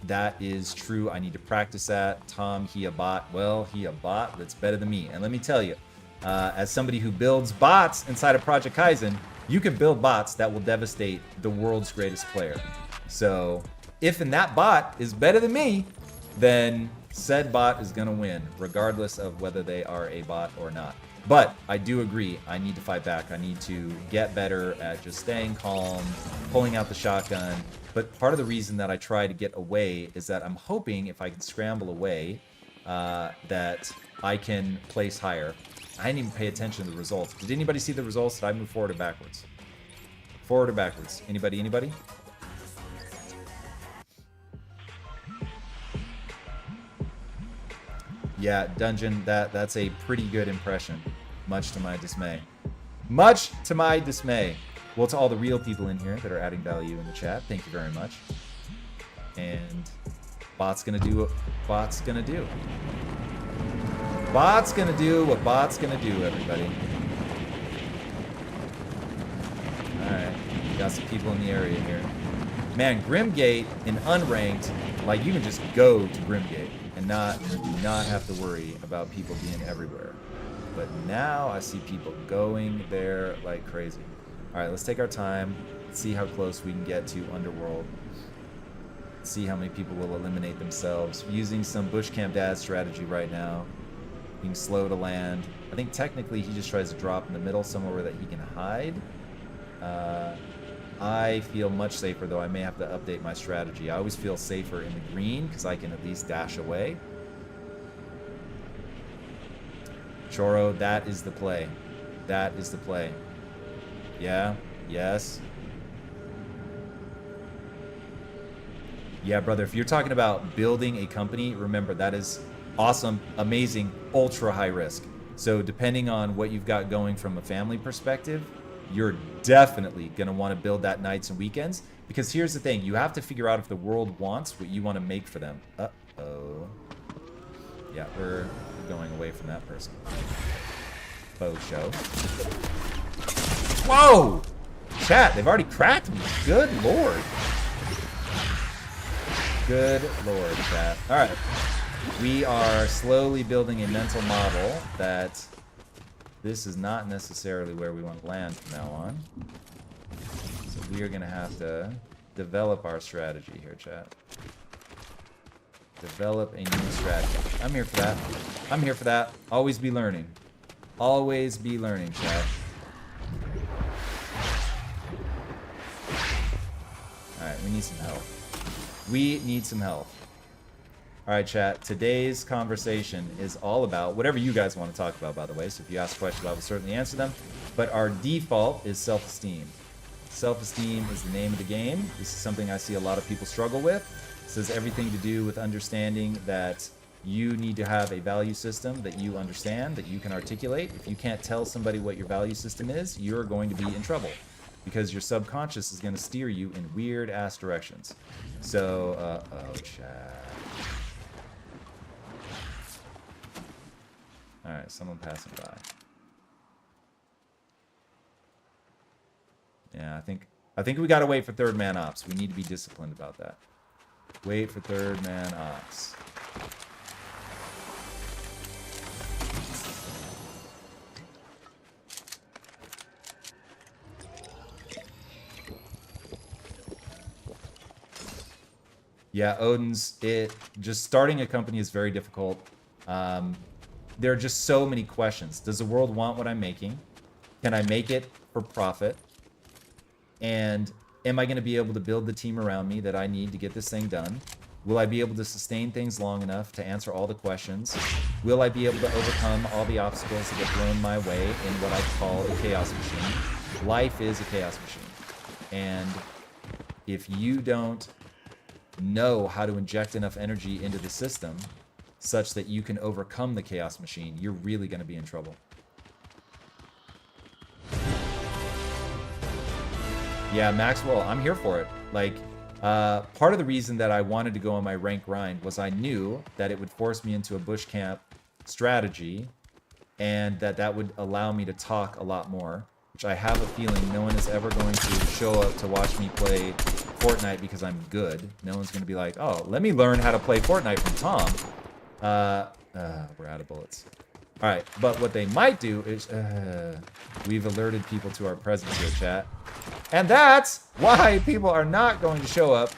S1: That is true. I need to practice that. Tom, he a bot. Well, he a bot that's better than me. And let me tell you, as somebody who builds bots inside of Project Kyzen, you can build bots that will devastate the world's greatest player. So if that bot is better than me, then said bot is gonna win, regardless of whether they are a bot or not. But I do agree, I need to fight back. I need to get better at just staying calm, pulling out the shotgun. But part of the reason that I try to get away is that I'm hoping if I can scramble away, that I can place higher. I didn't even pay attention to the results. Did anybody see the results? Did I move forward or backwards? Forward or backwards? Anybody? Anybody? Yeah, Dungeon, that's a pretty good impression. Much to my dismay. Much to my dismay. Well, to all the real people in here that are adding value in the chat, thank you very much. And Bot's gonna do what bot's gonna do. Bot's gonna do what bot's gonna do, everybody. Alright, got some people in the area here. Man, Grimgate in unranked, like you can just go to Grimgate and do not have to worry about people being everywhere. But now I see people going there like crazy. Alright, let's take our time. Let's see how close we can get to Underworld. See how many people will eliminate themselves. Using some Bush Camp Dad strategy right now. Being slow to land. I think technically he just tries to drop in the middle somewhere that he can hide. I feel much safer, though. I may have to update my strategy. I always feel safer in the green because I can at least dash away. Choro, that is the play. That is the play. Yeah. Yes. Yeah, brother, if you're talking about building a company, remember that is awesome, amazing, ultra high risk. So depending on what you've got going from a family perspective, you're definitely going to want to build that nights and weekends. Because here's the thing, you have to figure out if the world wants what you want to make for them. Uh-oh. Yeah, we're going away from that person. Faux show. Whoa! Chat, they've already cracked me. Good lord. Good lord, chat. Alright. We are slowly building a mental model that this is not necessarily where we want to land from now on. So we are going to have to develop our strategy here, chat. Develop a new strategy. I'm here for that. I'm here for that. Always be learning. Always be learning, chat. Alright, we need some help. We need some help. Alright, chat. Today's conversation is all about whatever you guys want to talk about, by the way. So if you ask questions, I will certainly answer them. But our default is self-esteem. Self-esteem is the name of the game. This is something I see a lot of people struggle with. This has everything to do with understanding that you need to have a value system that you understand, that you can articulate. If you can't tell somebody what your value system is, you're going to be in trouble. Because your subconscious is going to steer you in weird-ass directions. So, oh, chat. Alright, someone passing by. Yeah, I think we gotta wait for third man ops. We need to be disciplined about that. Wait for third man ops. Yeah, Odin's, just starting a company is very difficult. There are just so many questions. Does the world want what I'm making? Can I make it for profit? And am I going to be able to build the team around me that I need to get this thing done? Will I be able to sustain things long enough to answer all the questions? Will I be able to overcome all the obstacles that get thrown my way in what I call a chaos machine? Life is a chaos machine. And if you don't know how to inject enough energy into the system such that you can overcome the chaos machine, you're really going to be in trouble. Yeah, Maxwell, I'm here for it. Like, part of the reason that I wanted to go on my rank grind was I knew that it would force me into a bush camp strategy and that would allow me to talk a lot more, which I have a feeling no one is ever going to show up to watch me play Fortnite because I'm good. No one's going to be like, oh, let me learn how to play Fortnite from Tom. We're out of bullets. All right, but what they might do is, we've alerted people to our presence here, chat. And that's why people are not going to show up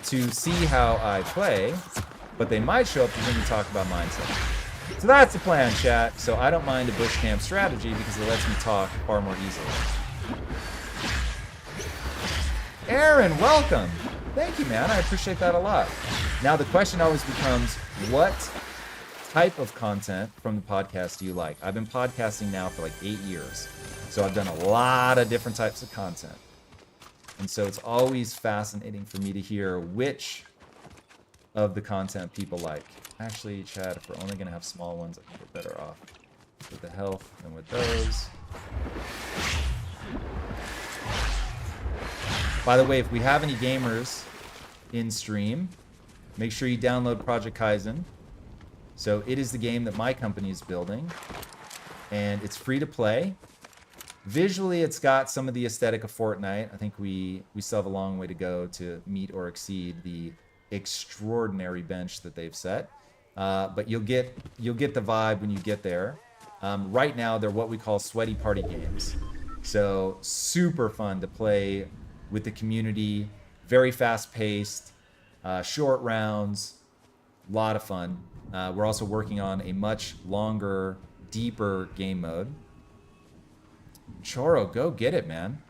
S1: to see how I play, but they might show up to hear me talk about mindset. So that's the plan, chat. So I don't mind a bush camp strategy because it lets me talk far more easily. Aaron, welcome. Thank you, man. I appreciate that a lot. Now the question always becomes, what type of content from the podcast do you like? I've been podcasting now for like 8 years. So I've done a lot of different types of content. And so it's always fascinating for me to hear which of the content people like. Actually, Chad, if we're only going to have small ones, I think we're better off with the health than with those. By the way, if we have any gamers in stream, make sure you download Project Kyzen. So it is the game that my company is building, and it's free to play. Visually, it's got some of the aesthetic of Fortnite. I think we still have a long way to go to meet or exceed the extraordinary bench that they've set. But you'll get the vibe when you get there. Right now, they're what we call sweaty party games. So super fun to play with the community. Very fast paced, short rounds, a lot of fun. We're also working on a much longer, deeper game mode. Choro, go get it, man.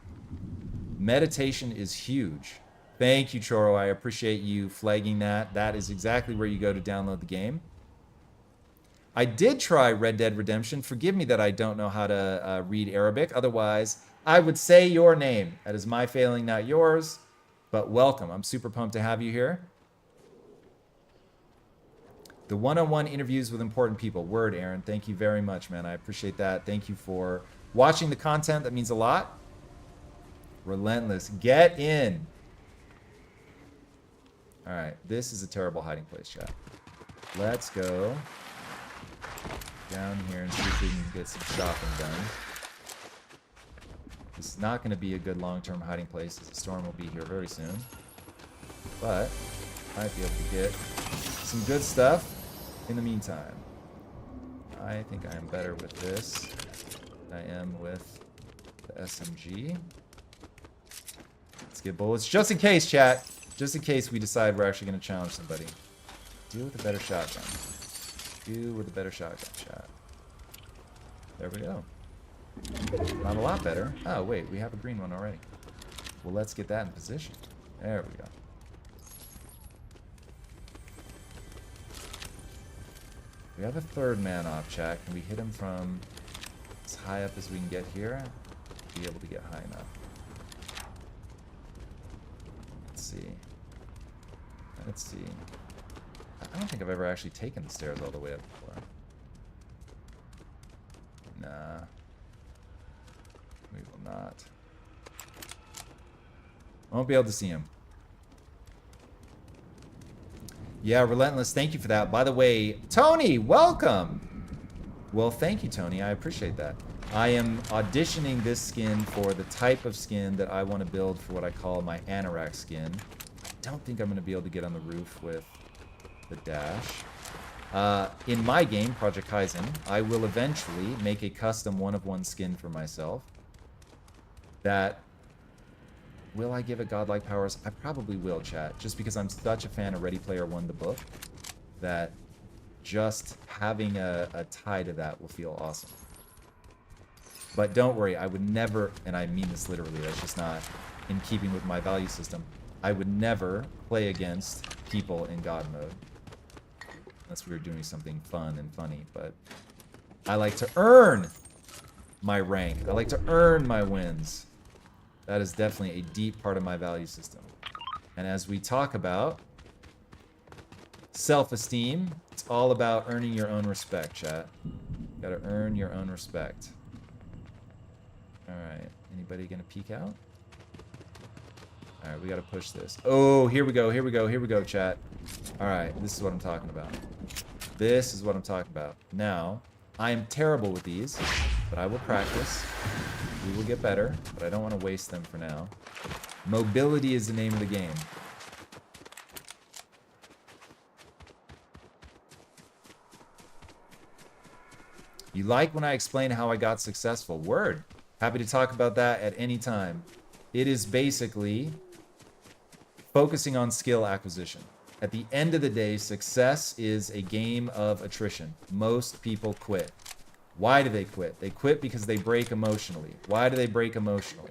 S1: Meditation is huge. Thank you, Choro. I appreciate you flagging that. That is exactly where you go to download the game. I did try Red Dead Redemption. Forgive me that I don't know how to read Arabic. Otherwise, I would say your name. That is my failing, not yours. But welcome. I'm super pumped to have you here. The one-on-one interviews with important people. Word, Aaron. Thank you very much, man. I appreciate that. Thank you for watching the content. That means a lot. Relentless. Get in. All right. This is a terrible hiding place, chat. Let's go down here and see if we can get some shopping done. This is not going to be a good long-term hiding place, as the storm will be here very soon. But might be able to get some good stuff in the meantime. I think I am better with this than I am with the SMG. Let's get bullets, just in case, chat. Just in case we decide we're actually going to challenge somebody. Do with a better shotgun. Do with a better shotgun, chat. There we go. Not a lot better. Oh, wait, we have a green one already. Well, let's get that in position. There we go. We have a third man off, chat. Can we hit him from as high up as we can get here? Be able to get high enough. Let's see. Let's see. I don't think I've ever actually taken the stairs all the way up before. Nah. We will not. Won't be able to see him. Yeah, Relentless, thank you for that. By the way, Tony, welcome! Well, thank you, Tony. I appreciate that. I am auditioning this skin for the type of skin that I want to build for what I call my anorak skin. I don't think I'm going to be able to get on the roof with the dash. In my game, Project Kyzen, I will eventually make a custom one-of-one skin for myself. That... Will I give it godlike powers? I probably will, chat. Just because I'm such a fan of Ready Player One, the book, that just having a tie to that will feel awesome. But don't worry, I would never, and I mean this literally, that's just not in keeping with my value system, I would never play against people in God mode. Unless we were doing something fun and funny, but I like to earn my rank. I like to earn my wins. That is definitely a deep part of my value system. And as we talk about self-esteem, it's all about earning your own respect, chat. You gotta earn your own respect. Alright, anybody gonna peek out? Alright, we gotta push this. Oh, here we go, here we go, here we go, chat. Alright, this is what I'm talking about. This is what I'm talking about. Now, I am terrible with these, but I will practice. We will get better, but I don't want to waste them for now. Mobility is the name of the game. You like when I explain how I got successful? Word. Happy to talk about that at any time. It is basically focusing on skill acquisition. At the end of the day, success is a game of attrition. Most people quit. Why do they quit? They quit because they break emotionally. Why do they break emotionally?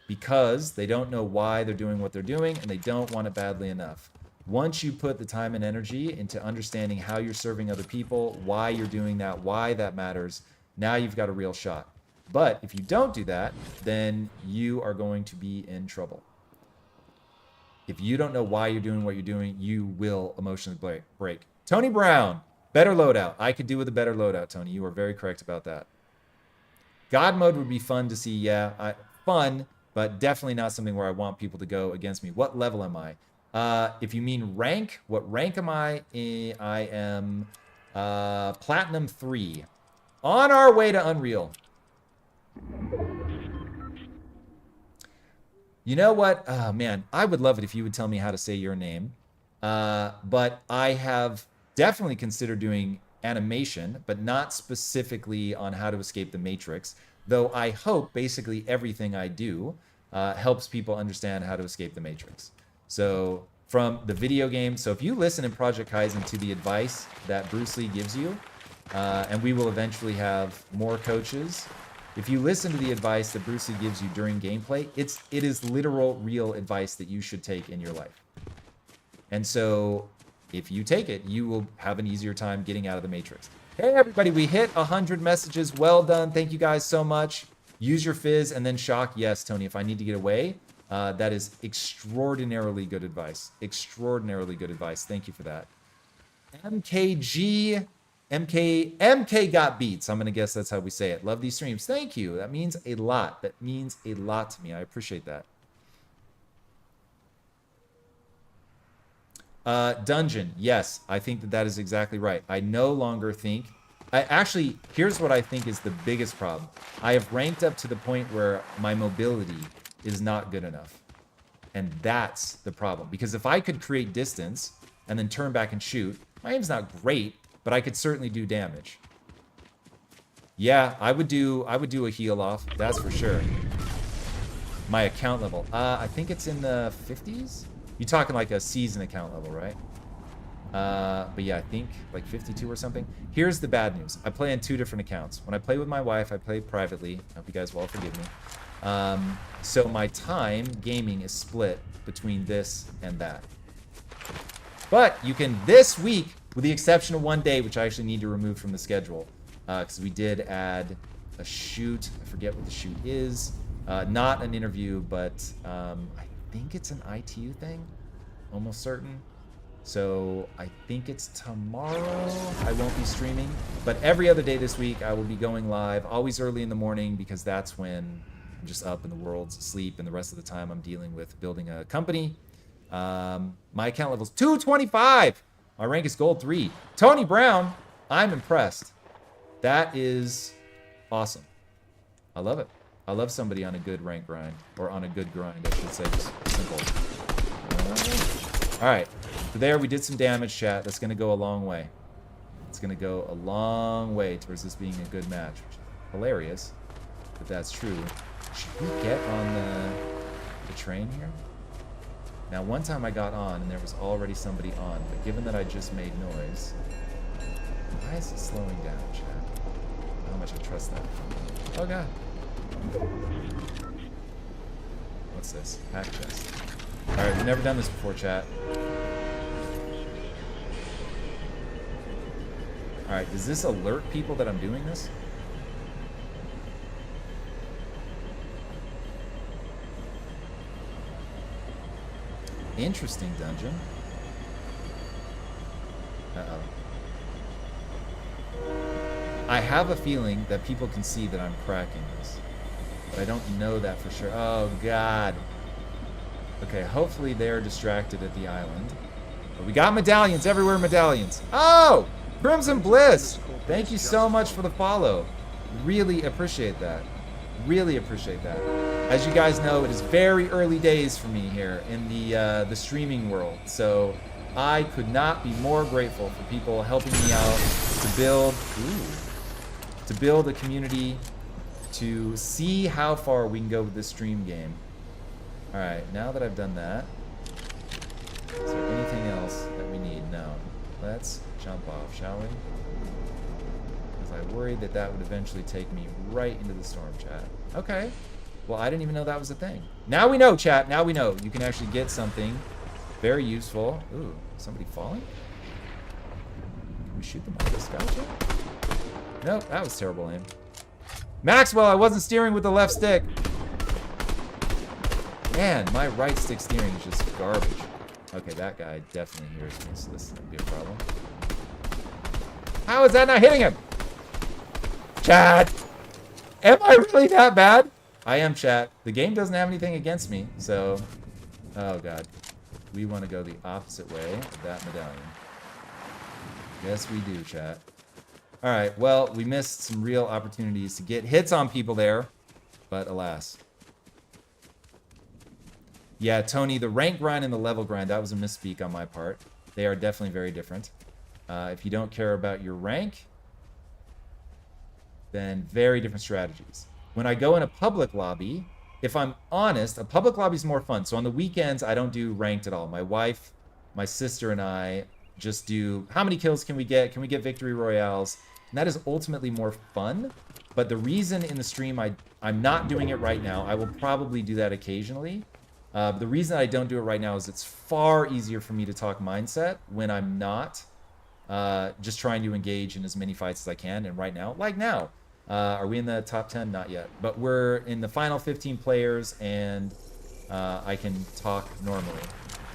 S1: Because they don't know why they're doing what they're doing and they don't want it badly enough. Once you put the time and energy into understanding how you're serving other people, why you're doing that, why that matters, now you've got a real shot. But if you don't do that, then you are going to be in trouble. If you don't know why you're doing what you're doing, you will emotionally break. Tony Brown. Better loadout. I could do with a better loadout, Tony. You are very correct about that. God mode would be fun to see, yeah. Fun, but definitely not something where I want people to go against me. What level am I? If you mean rank, what rank am I in? I am Platinum 3. On our way to Unreal. You know what? Oh, man, I would love it if you would tell me how to say your name. But I have definitely considered doing animation, but not specifically on how to escape the Matrix. Though I hope basically everything I do helps people understand how to escape the Matrix. So from the video game, so if you listen in Project Kyzen to the advice that Bruce Lee gives you, and we will eventually have more coaches. If you listen to the advice that Bruce Lee gives you during gameplay, it is literal, real advice that you should take in your life. And so if you take it, you will have an easier time getting out of the Matrix. Hey, everybody, we hit 100 messages. Well done. Thank you guys so much. Use your fizz and then shock. Yes, Tony, if I need to get away, that is extraordinarily good advice. Extraordinarily good advice. Thank you for that. MK got beats. I'm going to guess that's how we say it. Love these streams. Thank you. That means a lot. That means a lot to me. I appreciate that. Dungeon. Yes, I think that is exactly right. I no longer think... Actually, here's what I think is the biggest problem. I have ranked up to the point where my mobility is not good enough. And that's the problem. Because if I could create distance and then turn back and shoot, my aim's not great, but I could certainly do damage. Yeah, I would do a heal off, that's for sure. My account level. I think it's in the 50s? You're talking like a season account level, right? But yeah, I think like 52 or something. Here's the bad news. I play on 2 different accounts. When I play with my wife, I play privately. I hope you guys will all forgive me. So my time gaming is split between this and that. But you can, this week, with the exception of one day, which I actually need to remove from the schedule, because we did add a shoot. I forget what the shoot is. Not an interview, but I think it's an ITU thing. Almost certain. So I think it's tomorrow. I won't be streaming. But every other day this week, I will be going live, always early in the morning, because that's when I'm just up and the world's asleep, and the rest of the time I'm dealing with building a company. My account level's 225. My rank is gold 3. Tony Brown, I'm impressed. That is awesome. I love it. I love somebody on a good rank grind, or on a good grind, I should say, just simple. All right, so there we did some damage, chat. That's gonna go a long way. It's gonna go a long way towards this being a good match, which is hilarious, if that's true. Should we get on the train here? Now, one time I got on and there was already somebody on, but given that I just made noise, why is it slowing down, chat? How much I trust that. Oh god. What's this? Hack chest. Alright, we've never done this before, chat. Alright, does this alert people that I'm doing this? Interesting dungeon. Uh-oh. I have a feeling that people can see that I'm cracking this. But I don't know that for sure. Oh, God. Okay, hopefully they're distracted at the island. But we got medallions everywhere, medallions. Oh! Crimson Bliss! Thank you so much for the follow. Really appreciate that. Really appreciate that. As you guys know, it is very early days for me here in the streaming world. So I could not be more grateful for people helping me out to build a community, to see how far we can go with this stream game. All right, now that I've done that, is there anything else that we need? No. Let's jump off, shall we? Because I worried that that would eventually take me right into the storm, chat. Okay. Well, I didn't even know that was a thing. Now we know, chat. Now we know. You can actually get something very useful. Ooh, somebody falling? Can we shoot them out of the sky, chat? Nope, that was terrible aim. Maxwell, I wasn't steering with the left stick. Man, my right stick steering is just garbage. Okay, that guy definitely hears me, so this is gonna be a problem. How is that not hitting him? Chat! Am I really that bad? I am, chat. The game doesn't have anything against me, so... Oh, God. We want to go the opposite way of that medallion. Yes, we do, chat. All right, well, we missed some real opportunities to get hits on people there, but alas. Yeah, Tony, the rank grind and the level grind, that was a misspeak on my part. They are definitely very different. If you don't care about your rank, then very different strategies. When I go in a public lobby, if I'm honest, a public lobby is more fun. So on the weekends, I don't do ranked at all. My wife, my sister, and I just do how many kills can we get? Can we get victory royales? And that is ultimately more fun. But the reason in the stream I'm not doing it right now, I will probably do that occasionally. The reason I don't do it right now is it's far easier for me to talk mindset when I'm not just trying to engage in as many fights as I can. And right now, like now, are we in the top 10? Not yet. But we're in the final 15 players, and I can talk normally.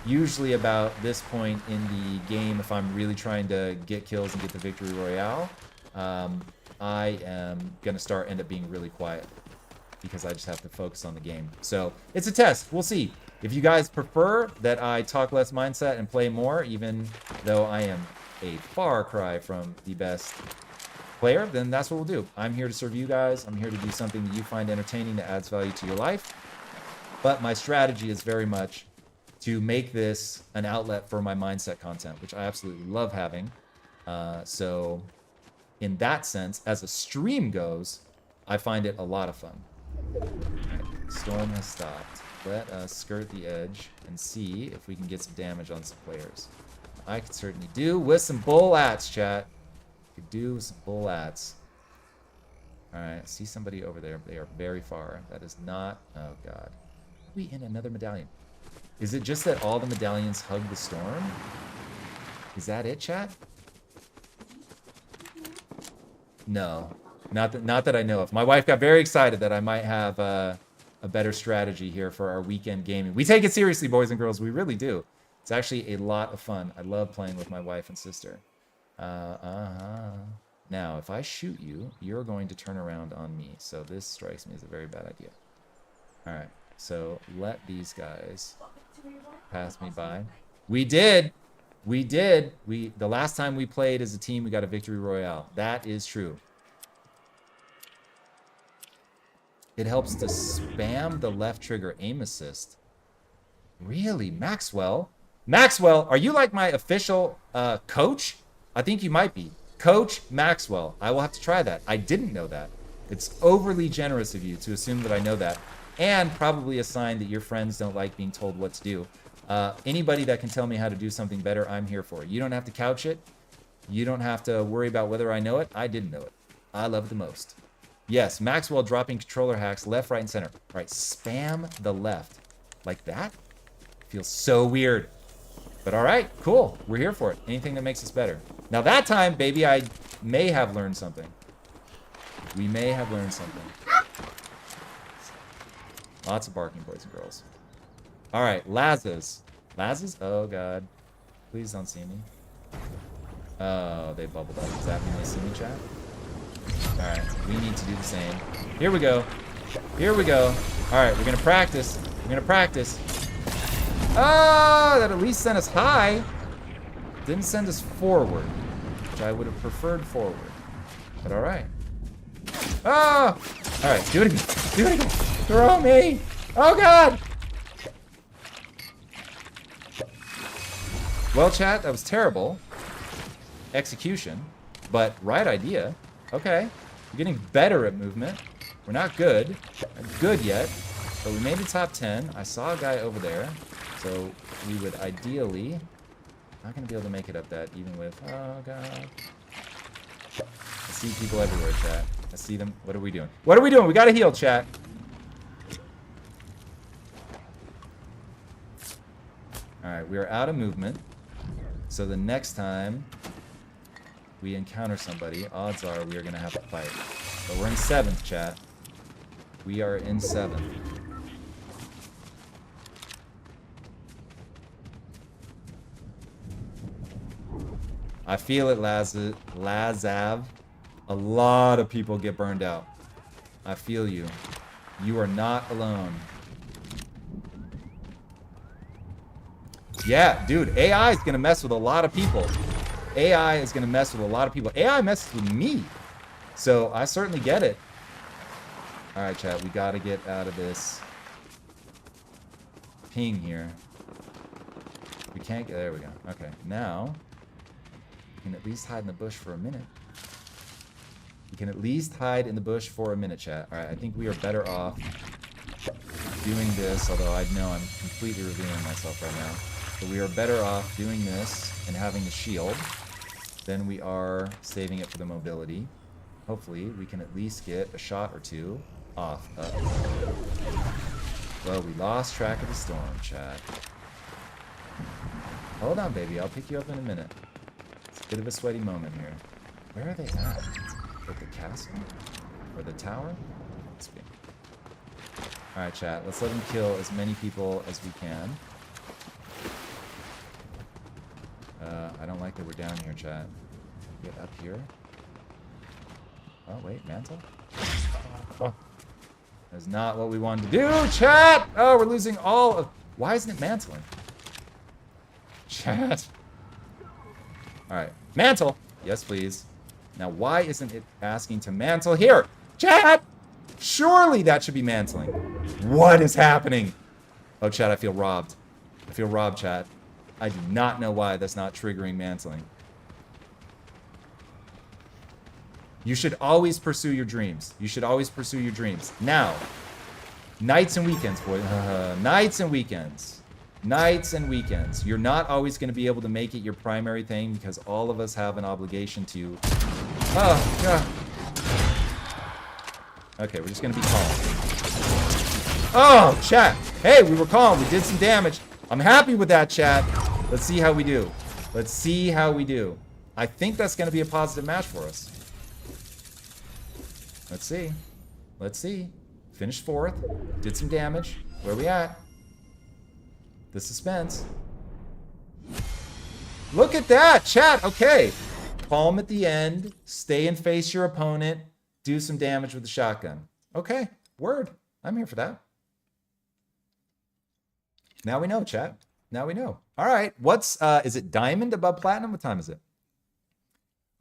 S1: Usually about this point in the game, if I'm really trying to get kills and get the victory royale, I am going to end up being really quiet because I just have to focus on the game. So it's a test. We'll see. If you guys prefer that I talk less mindset and play more, even though I am a far cry from the best player, then that's what we'll do. I'm here to serve you guys. I'm here to do something that you find entertaining that adds value to your life. But my strategy is very much to make this an outlet for my mindset content, which I absolutely love having. So in that sense, as a stream goes, I find it a lot of fun. Right, storm has stopped. Let us skirt the edge and see if we can get some damage on some players. I could certainly do with some bull-ats, chat. Could do with some bull-ats. Alright, I see somebody over there. They are very far. That is not... Oh, God. We in another medallion. Is it just that all the medallions hug the storm? Is that it, chat? No. Not that I know of. My wife got very excited that I might have a better strategy here for our weekend gaming. We take it seriously, boys and girls. We really do. It's actually a lot of fun. I love playing with my wife and sister. Now, if I shoot you, you're going to turn around on me. So this strikes me as a very bad idea. All right. So let these guys pass me by. We did. We did. The last time we played as a team, we got a victory royale. That is true. It helps to spam the left trigger aim assist. Really? Maxwell? Maxwell, are you like my official coach? I think you might be. Coach Maxwell. I will have to try that. I didn't know that. It's overly generous of you to assume that I know that. And probably a sign that your friends don't like being told what to do. Anybody that can tell me how to do something better, I'm here for. You don't have to couch it. You don't have to worry about whether I know it. I didn't know it. I love it the most. Yes, Maxwell dropping controller hacks left, right, and center. All right, spam the left. Like that? Feels so weird. But all right, cool. We're here for it. Anything that makes us better. Now that time, baby, I may have learned something. We may have learned something. Lots of barking, boys and girls. All right, Lazas. Lazas? Oh, God. Please don't see me. Oh, they bubbled up. Does that mean they see me, chat? All right, we need to do the same. Here we go. Here we go. All right, we're going to practice. We're going to practice. Oh, that at least sent us high. Didn't send us forward, which I would have preferred forward. But all right. Oh! All right, do it again. Do it again. Throw me. Oh, God. Well, chat, that was terrible execution, but right idea. Okay. We're getting better at movement. We're not good. Not good yet, but we made the top 10. I saw a guy over there, so we would ideally... Not going to be able to make it up that, even with... Oh, God. I see people everywhere, chat. I see them. What are we doing? What are we doing? We got to heal, chat. All right, we are out of movement. So the next time we encounter somebody, odds are we are going to have a fight. But we're in 7th, chat. We are in 7th. I feel it, Lazav. A lot of people get burned out. I feel you. You are not alone. Yeah, dude, AI is going to mess with a lot of people. AI is going to mess with a lot of people. AI messes with me. So I certainly get it. All right, chat, we got to get out of this ping here. We can't get, there we go. Okay, now we can at least hide in the bush for a minute. We can at least hide in the bush for a minute, chat. All right, I think we are better off doing this, although I know I'm completely revealing myself right now. But we are better off doing this and having the shield than we are saving it for the mobility. Hopefully, we can at least get a shot or two off. Well, we lost track of the storm, chat. Hold on, baby. I'll pick you up in a minute. It's a bit of a sweaty moment here. Where are they at? At the castle? Or the tower? Let's be. Alright, chat. Let's let them kill as many people as we can. I don't like that we're down here, chat. Get up here. Oh, wait. Mantle? Oh. That's not what we wanted to do, chat! Oh, we're losing all of... Why isn't it mantling? Chat. Alright. Mantle! Yes, please. Now, why isn't it asking to mantle here? Chat! Surely that should be mantling. What is happening? Oh, chat, I feel robbed. I feel robbed, chat. I do not know why that's not triggering mantling. You should always pursue your dreams. You should always pursue your dreams. Now, nights and weekends, boys. Nights and weekends. Nights and weekends. You're not always going to be able to make it your primary thing because all of us have an obligation to... Oh, God. Okay, we're just going to be calm. Oh, chat. Hey, we were calm. We did some damage. I'm happy with that, chat. Let's see how we do. Let's see how we do. I think that's going to be a positive match for us. Let's see. Let's see. Finished 4th. Did some damage. Where are we at? The suspense. Look at that, chat. Okay. Calm at the end. Stay and face your opponent. Do some damage with the shotgun. Okay. Word. I'm here for that. Now we know, chat. Now we know. All right. What's, is it diamond above platinum? What time is it?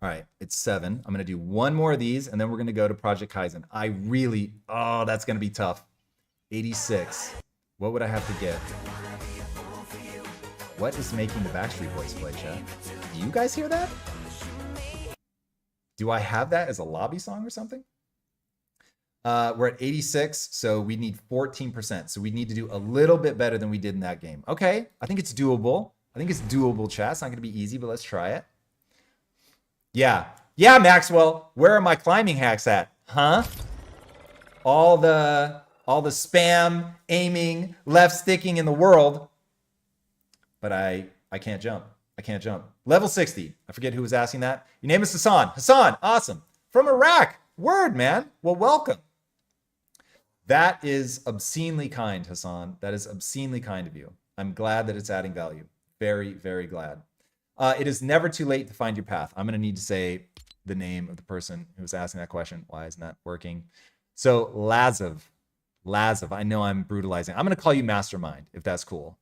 S1: All right. It's 7. I'm going to do one more of these, and then we're going to go to Project Kyzen. I really, oh, that's going to be tough. 86. What would I have to get? What is making the Backstreet Boys play, chat? Do you guys hear that? Do I have that as a lobby song or something? We're at 86, so we need 14%. So we need to do a little bit better than we did in that game. Okay, I think it's doable. I think it's doable, chat. It's not going to be easy, but let's try it. Yeah. Yeah, Maxwell. Where are my climbing hacks at? Huh? All the spam, aiming, left sticking in the world. But I can't jump. I can't jump. Level 60. I forget who was asking that. Your name is Hassan. Hassan, awesome. From Iraq. Word, man. Well, welcome. That is obscenely kind, Hassan. That is obscenely kind of you. I'm glad that it's adding value. Very, very glad. It is never too late to find your path. I'm going to need to say the name of the person who was asking that question. Why isn't that working? So Lazov. I know I'm brutalizing. I'm going to call you Mastermind, if that's cool.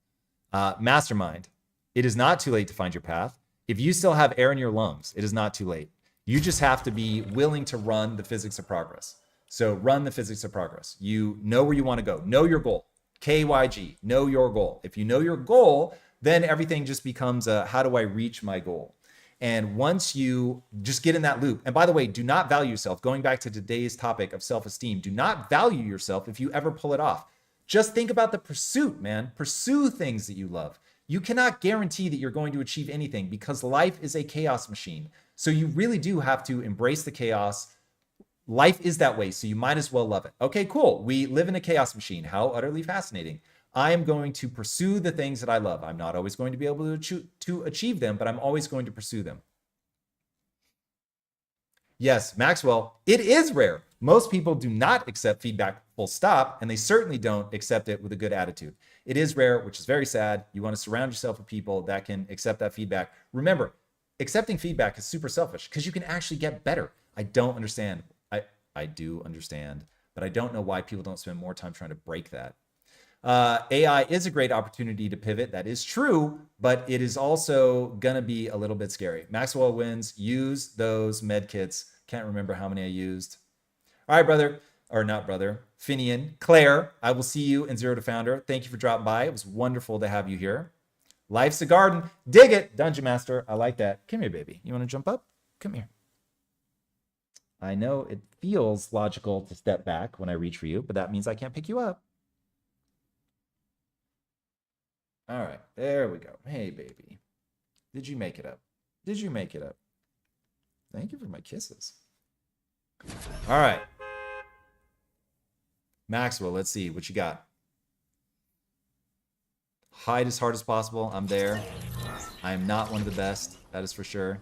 S1: Mastermind. It is not too late to find your path. If you still have air in your lungs, it is not too late. You just have to be willing to run the physics of progress. So run the physics of progress. You know where you want to go. Know your goal. KYG. Know your goal. If you know your goal, then everything just becomes a, how do I reach my goal? And once you just get in that loop, and by the way, do not value yourself. Going back to today's topic of self-esteem, do not value yourself if you ever pull it off. Just think about the pursuit, man. Pursue things that you love. You cannot guarantee that you're going to achieve anything because life is a chaos machine. So you really do have to embrace the chaos. Life is that way, so you might as well love it. Okay, cool. We live in a chaos machine. How utterly fascinating. I am going to pursue the things that I love. I'm not always going to be able to achieve them, but I'm always going to pursue them. Yes, Maxwell, it is rare. Most people do not accept feedback full stop, and they certainly don't accept it with a good attitude. It is rare, which is very sad. You want to surround yourself with people that can accept that feedback. Remember, accepting feedback is super selfish because you can actually get better. I don't understand. I do understand, but I don't know why people don't spend more time trying to break that. AI is a great opportunity to pivot. That is true, but it is also going to be a little bit scary. Maxwell wins. Use those med kits. Can't remember how many I used. All right, brother. Or not brother. Finian. Claire, I will see you in Zero to Founder. Thank you for dropping by. It was wonderful to have you here. Life's a garden. Dig it. Dungeon Master. I like that. Come here, baby. You want to jump up? Come here. I know it feels logical to step back when I reach for you, but that means I can't pick you up. All right, there we go. Hey, baby. Did you make it up? Did you make it up? Thank you for my kisses. All right. Maxwell, let's see what you got. Hide as hard as possible. I'm there. I am not one of the best. That is for sure.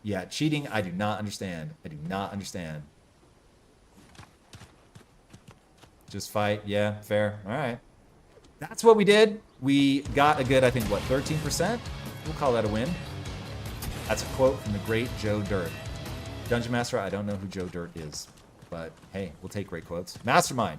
S1: Yeah, cheating, I do not understand. I do not understand. Just fight. Yeah, fair. All right. That's what we did. We got a good, I think, what, 13%? We'll call that a win. That's a quote from the great Joe Dirt. Dungeon Master, I don't know who Joe Dirt is, but hey, we'll take great quotes. Mastermind.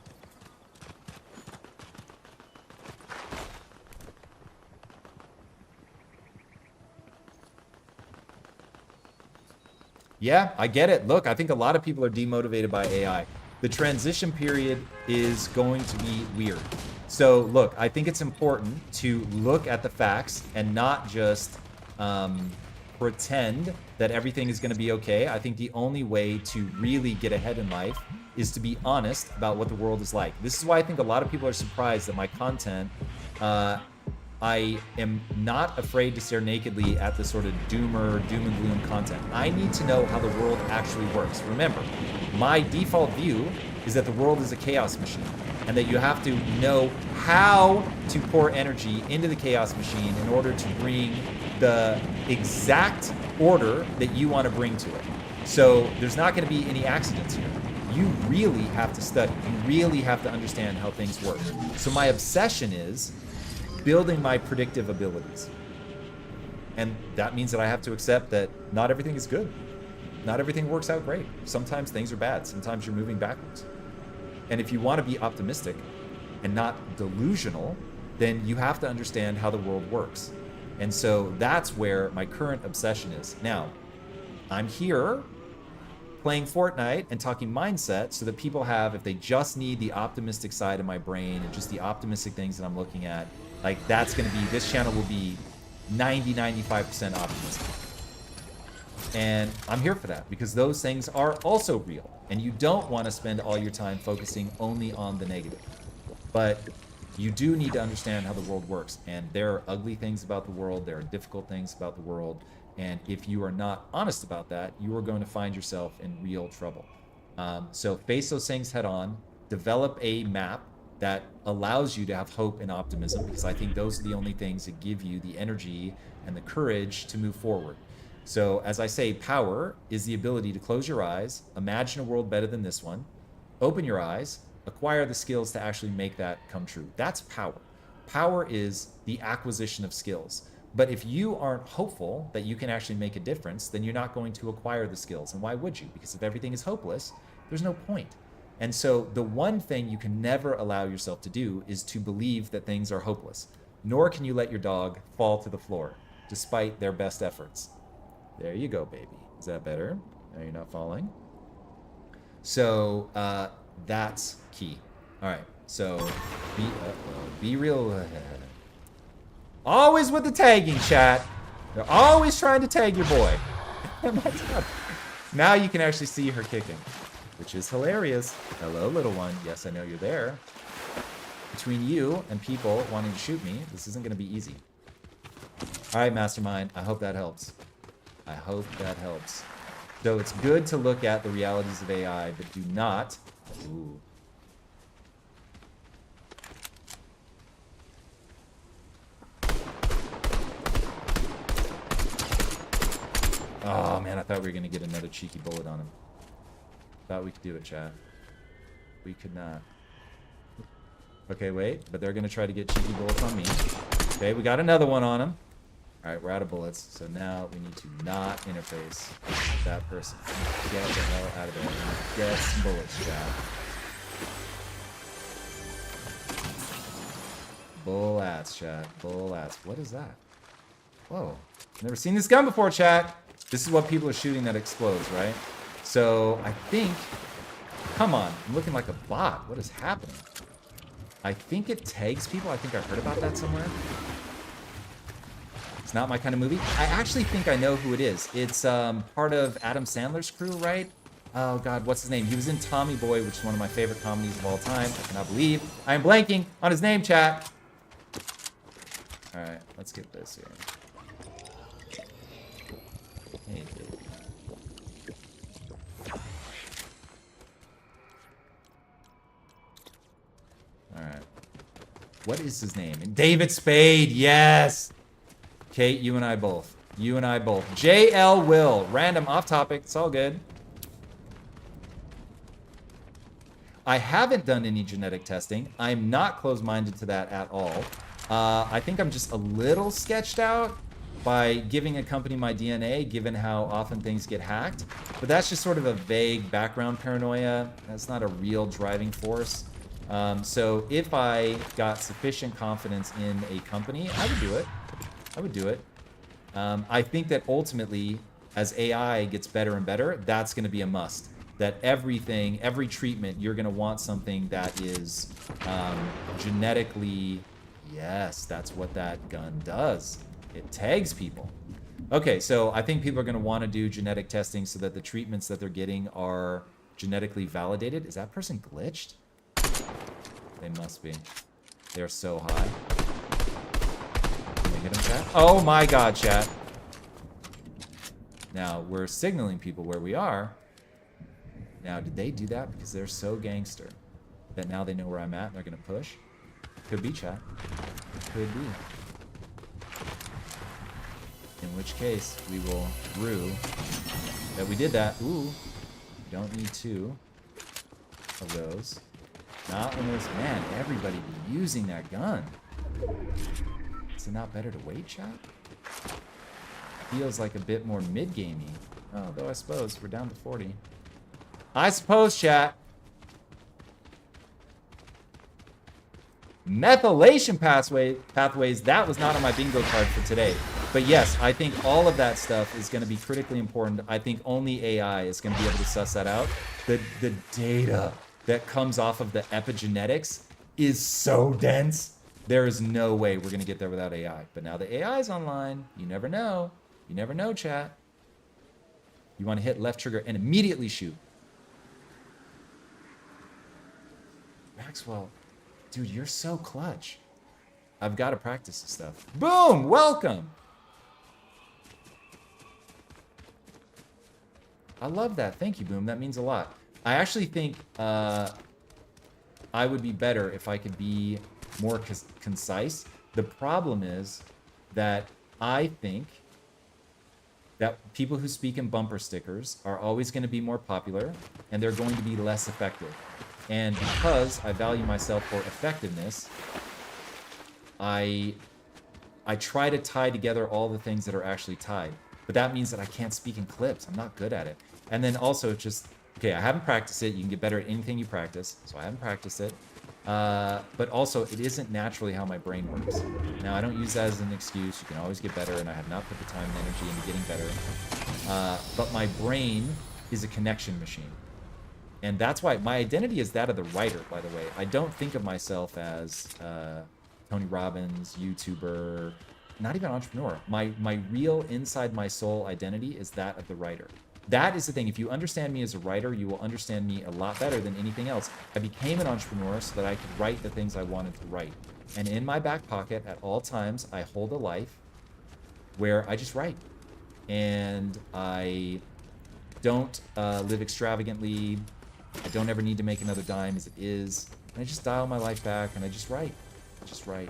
S1: Yeah, I get it. Look, I think a lot of people are demotivated by AI. The transition period is going to be weird. So look, I think it's important to look at the facts and not just pretend that everything is going to be okay. I think the only way to really get ahead in life is to be honest about what the world is like. This is why I think a lot of people are surprised that my content, I am not afraid to stare nakedly at the sort of doom and gloom content. I need to know how the world actually works. Remember, my default view is that the world is a chaos machine and that you have to know how to pour energy into the chaos machine in order to bring the exact order that you want to bring to it. So there's not going to be any accidents here. You really have to study. You really have to understand how things work. So my obsession is building my predictive abilities. And that means that I have to accept that not everything is good. Not everything works out great. Sometimes things are bad. Sometimes you're moving backwards. And if you want to be optimistic and not delusional, then you have to understand how the world works. And so that's where my current obsession is. Now, I'm here playing Fortnite and talking mindset so that people have, if they just need the optimistic side of my brain and just the optimistic things that I'm looking at, like that's going to be, this channel will be 90-95% optimistic. And I'm here for that because those things are also real. And you don't want to spend all your time focusing only on the negative. But you do need to understand how the world works. And there are ugly things about the world. There are difficult things about the world. And if you are not honest about that, you are going to find yourself in real trouble. So face those things head on. Develop a map that allows you to have hope and optimism, because I think those are the only things that give you the energy and the courage to move forward. So as I say, power is the ability to close your eyes, imagine a world better than this one, open your eyes, acquire the skills to actually make that come true. That's power. Power is the acquisition of skills. But if you aren't hopeful that you can actually make a difference, then you're not going to acquire the skills. And why would you? Because if everything is hopeless, there's no point. And so the one thing you can never allow yourself to do is to believe that things are hopeless. Nor can you let your dog fall to the floor, despite their best efforts. There you go, baby. Is that better? Now you're not falling. So that's key. All right. So be real. Always with the tagging, chat. They're always trying to tag your boy. Now you can actually see her kicking, which is hilarious. Hello, little one. Yes, I know you're there. Between you and people wanting to shoot me, this isn't going to be easy. All right, Mastermind. I hope that helps. I hope that helps. So it's good to look at the realities of AI, but do not... Ooh. Oh, man, I thought we were going to get another cheeky bullet on him. Thought we could do it, chat. We could not. Okay, wait. But they're going to try to get cheeky bullets on me. Okay, we got another one on him. All right, we're out of bullets. So now we need to not interface. that person. Get the hell out of there. Get some bullets, chat. Bull ass, chat. Bull ass. What is that? Whoa. Never seen this gun before, chat. This is what people are shooting that explodes, right? So I think... Come on. I'm looking like a bot. What is happening? I think it tags people. I think I heard about that somewhere. It's not my kind of movie. I actually think I know who it is. It's part of Adam Sandler's crew, right? Oh, God, what's his name? He was in Tommy Boy, which is one of my favorite comedies of all time. I cannot believe I am blanking on his name, chat. All right, let's get this here. Hey, baby. All right. What is his name? David Spade, yes! Kate, you and I both. You and I both. JL Will. Random, off topic. It's all good. I haven't done any genetic testing. I'm not closed-minded to that at all. I think I'm just a little sketched out by giving a company my DNA, given how often things get hacked. But that's just sort of a vague background paranoia. That's not a real driving force. So if I got sufficient confidence in a company, I would do it. I would do it. I think that ultimately, as AI gets better and better, that's going to be a must. That everything, every treatment, you're going to want something that is genetically... Yes, that's what that gun does. It tags people. Okay, so I think people are going to want to do genetic testing so that the treatments that they're getting are genetically validated. Is that person glitched? They must be. They're so high. Can we hit them, chat? Oh my god, chat. Now, we're signaling people where we are. Now, did they do that because they're so gangster that now they know where I'm at and they're going to push? Could be, chat. Could be. In which case, we will rue that we did that. Ooh. Don't need two of those. Not when there's... Man, everybody be using that gun. Is it not better to wait, chat? Feels like a bit more mid-gamey. Oh, though I suppose we're down to 40. I suppose, chat. Methylation pathways, that was not on my bingo card for today. But yes, I think all of that stuff is going to be critically important. I think only AI is going to be able to suss that out. The data that comes off of the epigenetics is so dense. There is no way we're going to get there without AI. But now the AI is online. You never know. You never know, chat. You want to hit left trigger and immediately shoot. Maxwell... Dude, you're so clutch. I've got to practice this stuff. Boom! Welcome! I love that. Thank you, Boom. That means a lot. I actually think I would be better if I could be more concise. The problem is that I think that people who speak in bumper stickers are always going to be more popular, and they're going to be less effective. And because I value myself for effectiveness, I try to tie together all the things that are actually tied. But that means that I can't speak in clips. I'm not good at it. And then also just, okay, I haven't practiced it. You can get better at anything you practice. So I haven't practiced it. But also, it isn't naturally how my brain works. Now, I don't use that as an excuse. You can always get better, and I have not put the time and energy into getting better. But my brain is a connection machine. And that's why my identity is that of the writer, by the way. I don't think of myself as Tony Robbins, YouTuber, not even entrepreneur. My real inside my soul identity is that of the writer. That is the thing. If you understand me as a writer, you will understand me a lot better than anything else. I became an entrepreneur so that I could write the things I wanted to write. And in my back pocket at all times, I hold a life where I just write. And I don't live extravagantly. I don't ever need to make another dime as it is. And I just dial my life back and I just write. Just write.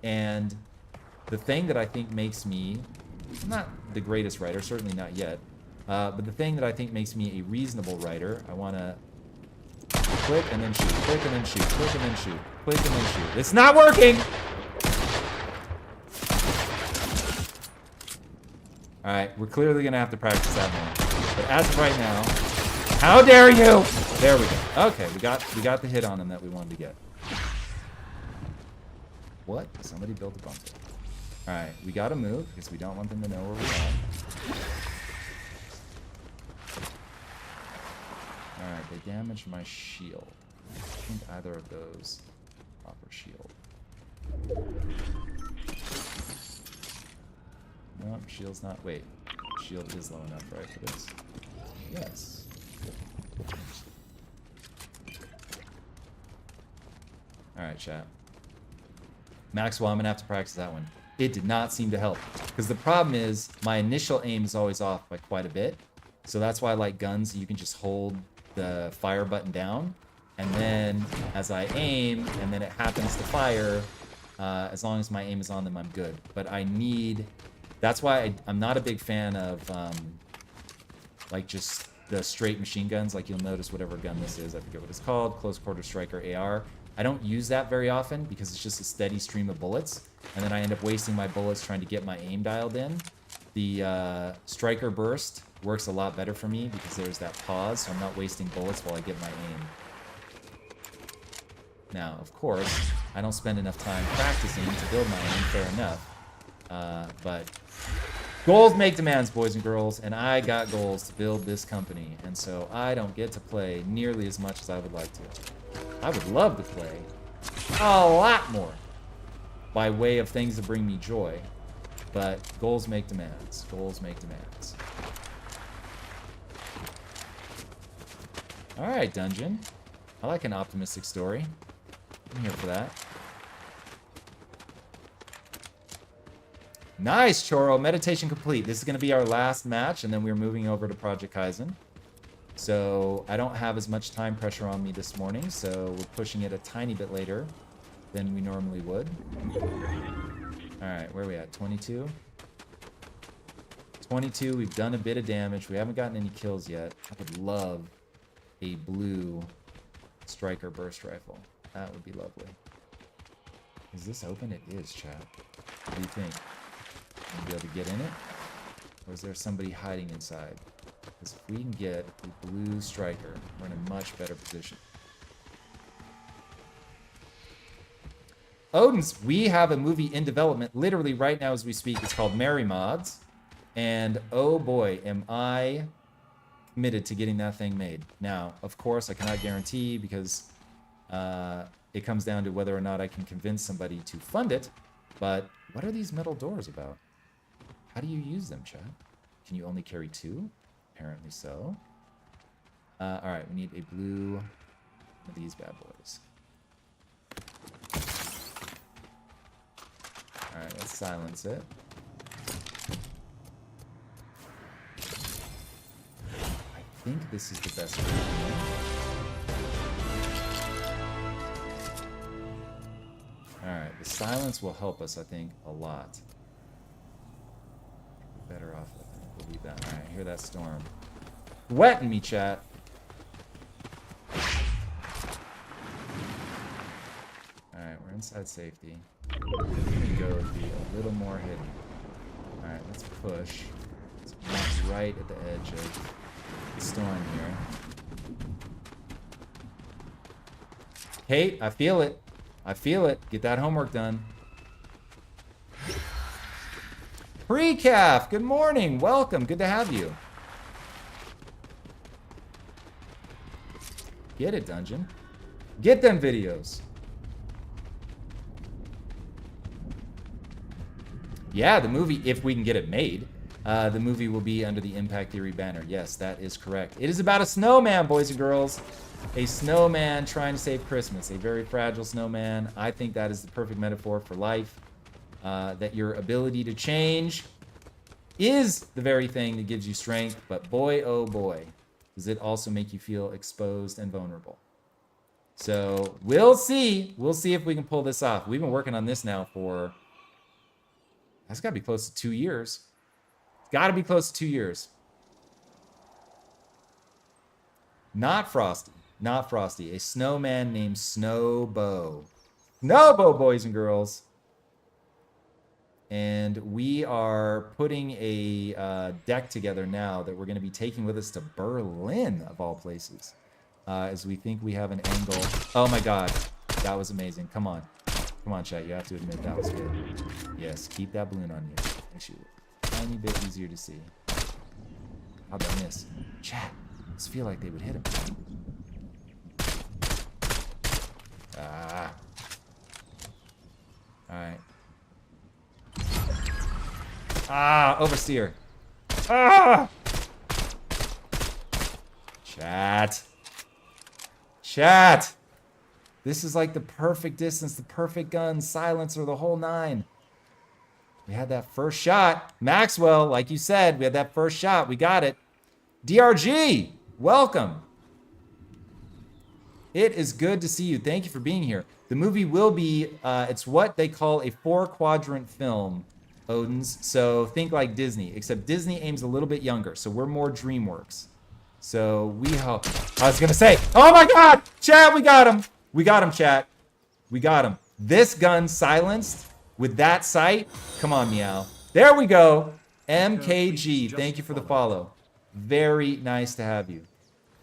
S1: And the thing that I think makes me, I'm not the greatest writer, certainly not yet, but the thing that I think makes me a reasonable writer, I want to click and then shoot, click and then shoot, click and then shoot, click and then shoot. It's not working! All right, we're clearly gonna have to practice that more. But as of right now, how dare you? There we go. Okay, we got the hit on him that we wanted to get. What? Somebody built a bunker. All right, we gotta move because we don't want them to know where we are. All right, they damaged my shield. I think either of those offer shield. Nope, shield's not. Wait, shield is low enough, right, for this? Yes. Alright, chat. Maxwell, I'm gonna have to practice that one. It did not seem to help. Because the problem is, my initial aim is always off by quite a bit. So that's why I like guns, you can just hold the fire button down. And then, as I aim, and then it happens to fire, as long as my aim is on them, I'm good. But I need... That's why I'm not a big fan of, like, just the straight machine guns. Like, you'll notice whatever gun this is. I forget what it's called. Close Quarter Striker AR. I don't use that very often because it's just a steady stream of bullets. And then I end up wasting my bullets trying to get my aim dialed in. The Striker Burst works a lot better for me because there's that pause, so I'm not wasting bullets while I get my aim. Now, of course, I don't spend enough time practicing to build my aim, fair enough. But goals make demands, boys and girls, and I got goals to build this company, and so I don't get to play nearly as much as I would like to. I would love to play a lot more by way of things that bring me joy, but goals make demands. Goals make demands. All right, dungeon. I like an optimistic story. I'm here for that. Nice, Choro. Meditation complete. This is going to be our last match, and then we're moving over to Project Kyzen. So I don't have as much time pressure on me this morning, so we're pushing it a tiny bit later than we normally would. All right, where are we at? 22? 22, we've done a bit of damage. We haven't gotten any kills yet. I would love a blue Striker Burst Rifle. That would be lovely. Is this open? It is, chat. What do you think? Gonna be able to get in it? Or is there somebody hiding inside? Because if we can get a blue Striker, we're in a much better position. Odin's, we have a movie in development literally right now as we speak. It's called Mary Mods. And oh boy, am I committed to getting that thing made. Now, of course, I cannot guarantee because it comes down to whether or not I can convince somebody to fund it. But what are these metal doors about? How do you use them, Chad? Can you only carry 2? Apparently so. All right, we need a blue one of these bad boys. All right, let's silence it. I think this is the best way. All right, the silence will help us, I think, a lot. Better off, I think. We'll leave that. All right, I hear that storm. Wetting me, chat. All right, we're inside safety. We're gonna go be a little more hidden. All right, let's push. Let's not right at the edge of the storm here. Kate, I feel it. I feel it. Get that homework done. Precaf, good morning. Welcome. Good to have you. Get it, Dungeon. Get them videos. Yeah, the movie, if we can get it made, the movie will be under the Impact Theory banner. Yes, that is correct. It is about a snowman, boys and girls. A snowman trying to save Christmas. A very fragile snowman. I think that is the perfect metaphor for life. That your ability to change is the very thing that gives you strength, but boy, oh boy, does it also make you feel exposed and vulnerable. So we'll see. We'll see if we can pull this off. We've been working on this now for, that's got to be close to 2 years. It's got to be close to 2 years. Not Frosty. Not Frosty. A snowman named Snowbo. Snowbo, boys and girls. And we are putting a deck together now that we're going to be taking with us to Berlin, of all places, as we think we have an angle. Oh my God, that was amazing. Come on. Come on, chat. You have to admit that was good. Yes, keep that balloon on you. Makes you a tiny bit easier to see. How'd that miss? Chat, I just feel like they would hit him. Ah. All right. Ah, oversteer. Ah! Chat. Chat. This is like the perfect distance, the perfect gun, silencer, the whole nine. We had that first shot. Maxwell, like you said, we had that first shot. We got it. DRG, welcome. It is good to see you. Thank you for being here. The movie will be, it's what they call a 4-quadrant film, Odins. So think like Disney, except Disney aims a little bit younger. So we're more DreamWorks. So we hope. I was going to say, oh my God, chat, we got him. We got him, chat. We got him. This gun silenced with that sight. Come on, Meow. There we go. MKG, thank you for the follow. Very nice to have you.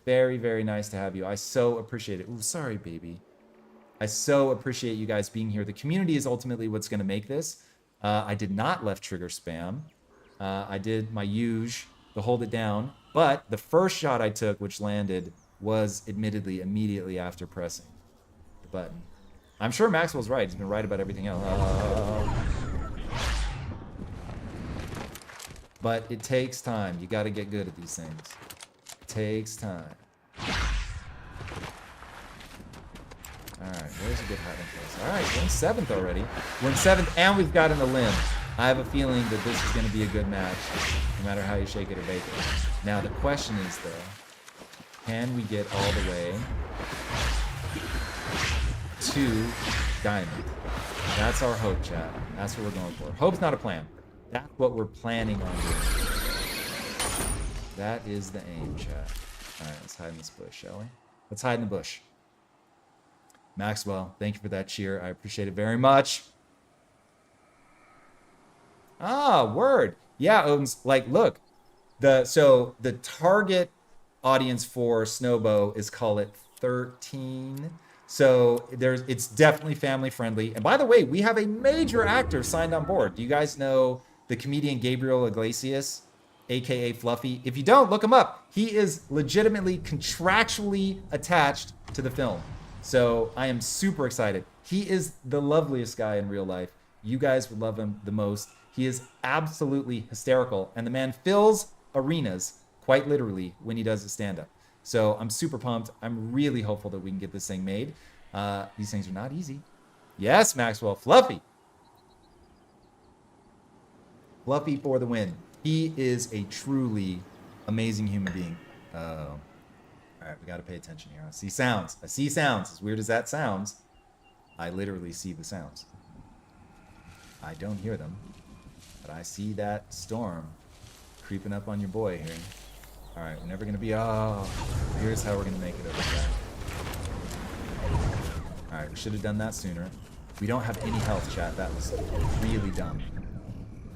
S1: Very, very nice to have you. I so appreciate it. Ooh, sorry, baby. I so appreciate you guys being here. The community is ultimately what's going to make this. I did not left trigger spam. I did my usual, the hold it down. But the first shot I took, which landed, was admittedly immediately after pressing the button. I'm sure Maxwell's right. He's been right about everything else. But it takes time. You got to get good at these things. It takes time. Alright, where's a good hiding place? Alright, we're in 7th already. We're in 7th, and we've got a limb. I have a feeling that this is going to be a good match, no matter how you shake it or bake it. Now, the question is, though, can we get all the way to Diamond? That's our hope, chat. That's what we're going for. Hope's not a plan. That's what we're planning on doing. That is the aim, chat. Alright, let's hide in this bush, shall we? Let's hide in the bush. Maxwell, thank you for that cheer. I appreciate it very much. Ah, word. Yeah, Odin's like, look. So the target audience for Snowbow is, call it 13. So it's definitely family friendly. And by the way, we have a major actor signed on board. Do you guys know the comedian Gabriel Iglesias, aka Fluffy? If you don't, look him up. He is legitimately contractually attached to the film. So I am super excited. He is the loveliest guy in real life. You guys would love him the most. He is absolutely hysterical. And the man fills arenas, quite literally, when he does his stand-up. So I'm super pumped. I'm really hopeful that we can get this thing made. These things are not easy. Yes, Maxwell. Fluffy. Fluffy for the win. He is a truly amazing human being. All right, we got to pay attention here. I see sounds. I see sounds. As weird as that sounds, I literally see the sounds. I don't hear them, but I see that storm creeping up on your boy here. All right, we're never going to be... Oh, here's how we're going to make it over there. All right, we should have done that sooner. We don't have any health, chat. That was really dumb.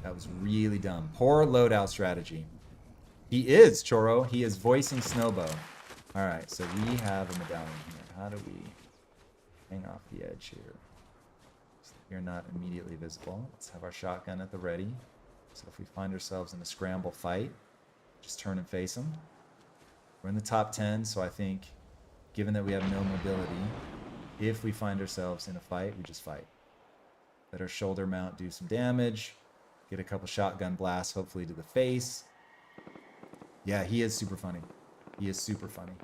S1: That was really dumb. Poor loadout strategy. He is, Choro. He is voicing Snowbow. All right, so we have a medallion here. How do we hang off the edge here? So you're not immediately visible. Let's have our shotgun at the ready. So if we find ourselves in a scramble fight, just turn and face them. We're in the top 10, so I think, given that we have no mobility, if we find ourselves in a fight, we just fight. Let our shoulder mount do some damage. Get a couple shotgun blasts, hopefully to the face. Yeah, he is super funny. He is super funny.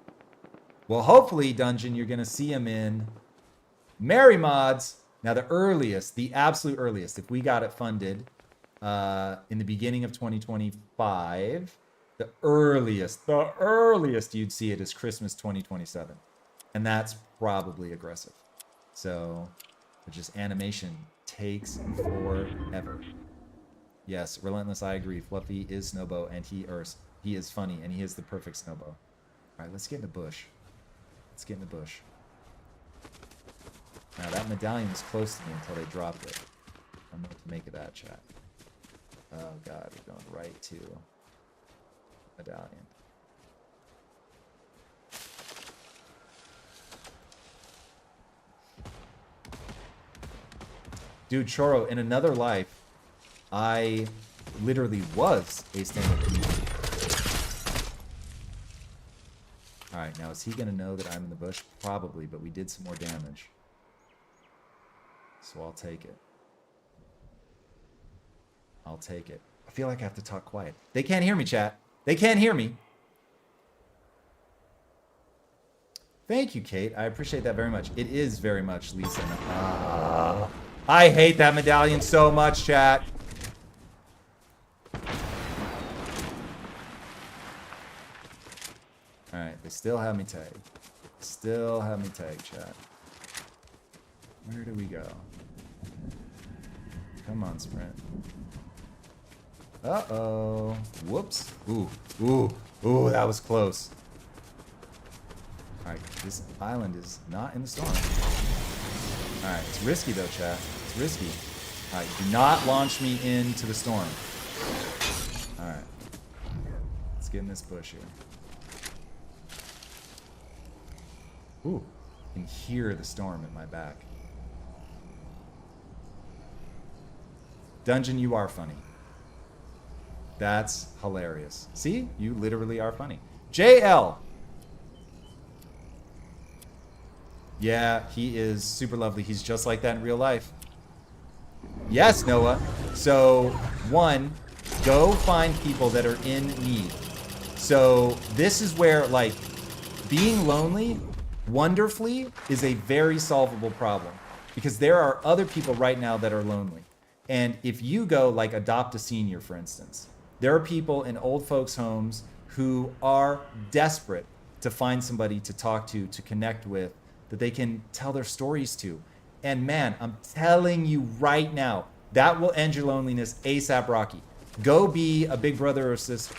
S1: Well, hopefully, Dungeon, you're going to see him in Merry Mods. Now, the earliest, the absolute earliest, if we got it funded in the beginning of 2025, the earliest you'd see it is Christmas 2027. And that's probably aggressive. So, just animation takes forever. Yes, Relentless, I agree. Fluffy is Snowbow, and he is funny, and he is the perfect Snowbow. All right, let's get in the bush. Let's get in the bush. Now, that medallion was close to me until they dropped it. I don't know what to make of that, chat. Oh god, we're going right to medallion. Dude, Choro, in another life, I literally was a stand-up comedian. Alright, now is he going to know that I'm in the bush? Probably, but we did some more damage. So I'll take it. I'll take it. I feel like I have to talk quiet. They can't hear me, chat. They can't hear me. Thank you, Kate. I appreciate that very much. It is very much Lisa. I hate that medallion so much, chat. Alright, they still have me tagged. Still have me tagged, chat. Where do we go? Come on, sprint. Uh-oh. Whoops. Ooh. Ooh. Ooh, that was close. Alright, this island is not in the storm. Alright, it's risky though, chat. It's risky. Alright, do not launch me into the storm. Alright. Let's get in this bush here. Ooh. I can hear the storm at my back. Dungeon, you are funny. That's hilarious. See? You literally are funny. JL. Yeah, he is super lovely. He's just like that in real life. Yes, Noah. So, one, go find people that are in need. So, this is where, like, being lonely, wonderfully, is a very solvable problem. Because there are other people right now that are lonely. And if you go, like, adopt a senior, for instance, there are people in old folks' homes who are desperate to find somebody to talk to connect with, that they can tell their stories to. And man, I'm telling you right now, that will end your loneliness ASAP Rocky. Go be a big brother or sister.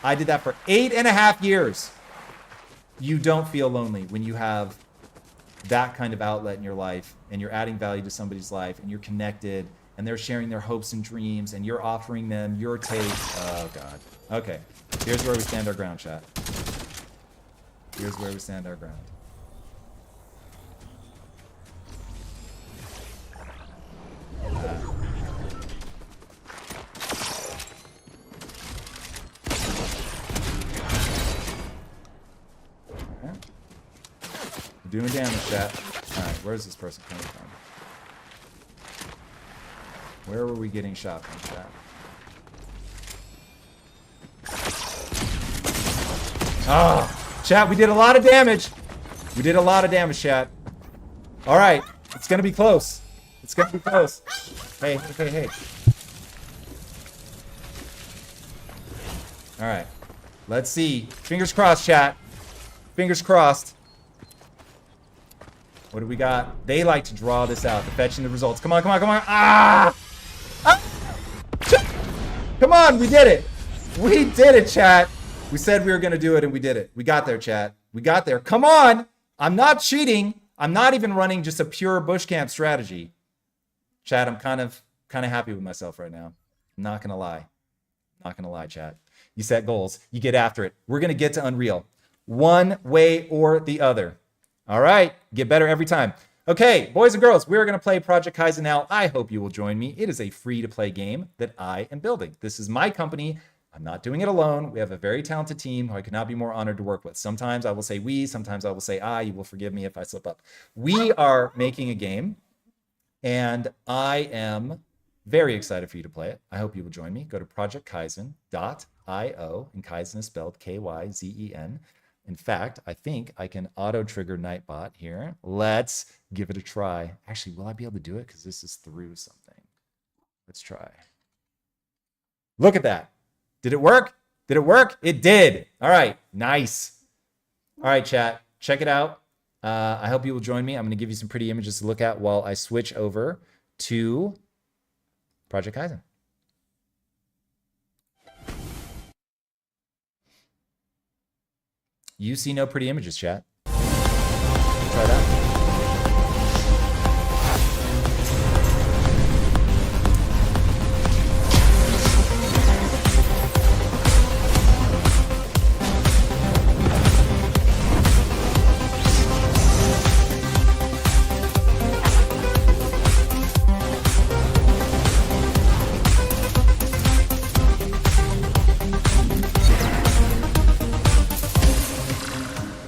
S1: I did that for 8.5 years. You don't feel lonely when you have that kind of outlet in your life and you're adding value to somebody's life and you're connected and they're sharing their hopes and dreams and you're offering them your take. Oh God. Okay, here's where we stand our ground, chat. Here's where we stand our ground. Doing damage, chat. Alright, where's this person coming from? Where were we getting shot from, chat? Oh, chat, we did a lot of damage. We did a lot of damage, chat. Alright, it's gonna be close. It's gonna be close. Hey, hey, hey. Alright. Let's see. Fingers crossed, chat. Fingers crossed. What do we got? They like to draw this out. The fetching the results. Come on, come on, come on. Ah! Ah! Come on, we did it. We did it, chat. We said we were going to do it, and we did it. We got there, chat. We got there. Come on. I'm not cheating. I'm not even running just a pure bush camp strategy. Chat, I'm kind of happy with myself right now. I'm not going to lie. Not going to lie, chat. You set goals. You get after it. We're going to get to Unreal. One way or the other. All right, get better every time. Okay, boys and girls, we're going to play Project Kyzen now. I hope you will join me. It is a free-to-play game that I am building. This is my company. I'm not doing it alone. We have a very talented team who I could not be more honored to work with. Sometimes I will say we, sometimes I will say I. You will forgive me if I slip up. We are making a game, and I am very excited for you to play it. I hope you will join me. Go to projectkyzen.io, and Kyzen is spelled Kyzen. In fact, I think I can auto-trigger Nightbot here. Let's give it a try. Actually, will I be able to do it? Because this is through something. Let's try. Look at that. Did it work? Did it work? It did. All right. Nice. All right, chat. Check it out. I hope you will join me. I'm going to give you some pretty images to look at while I switch over to Project Kyzen. You see no pretty images, chat. Try that.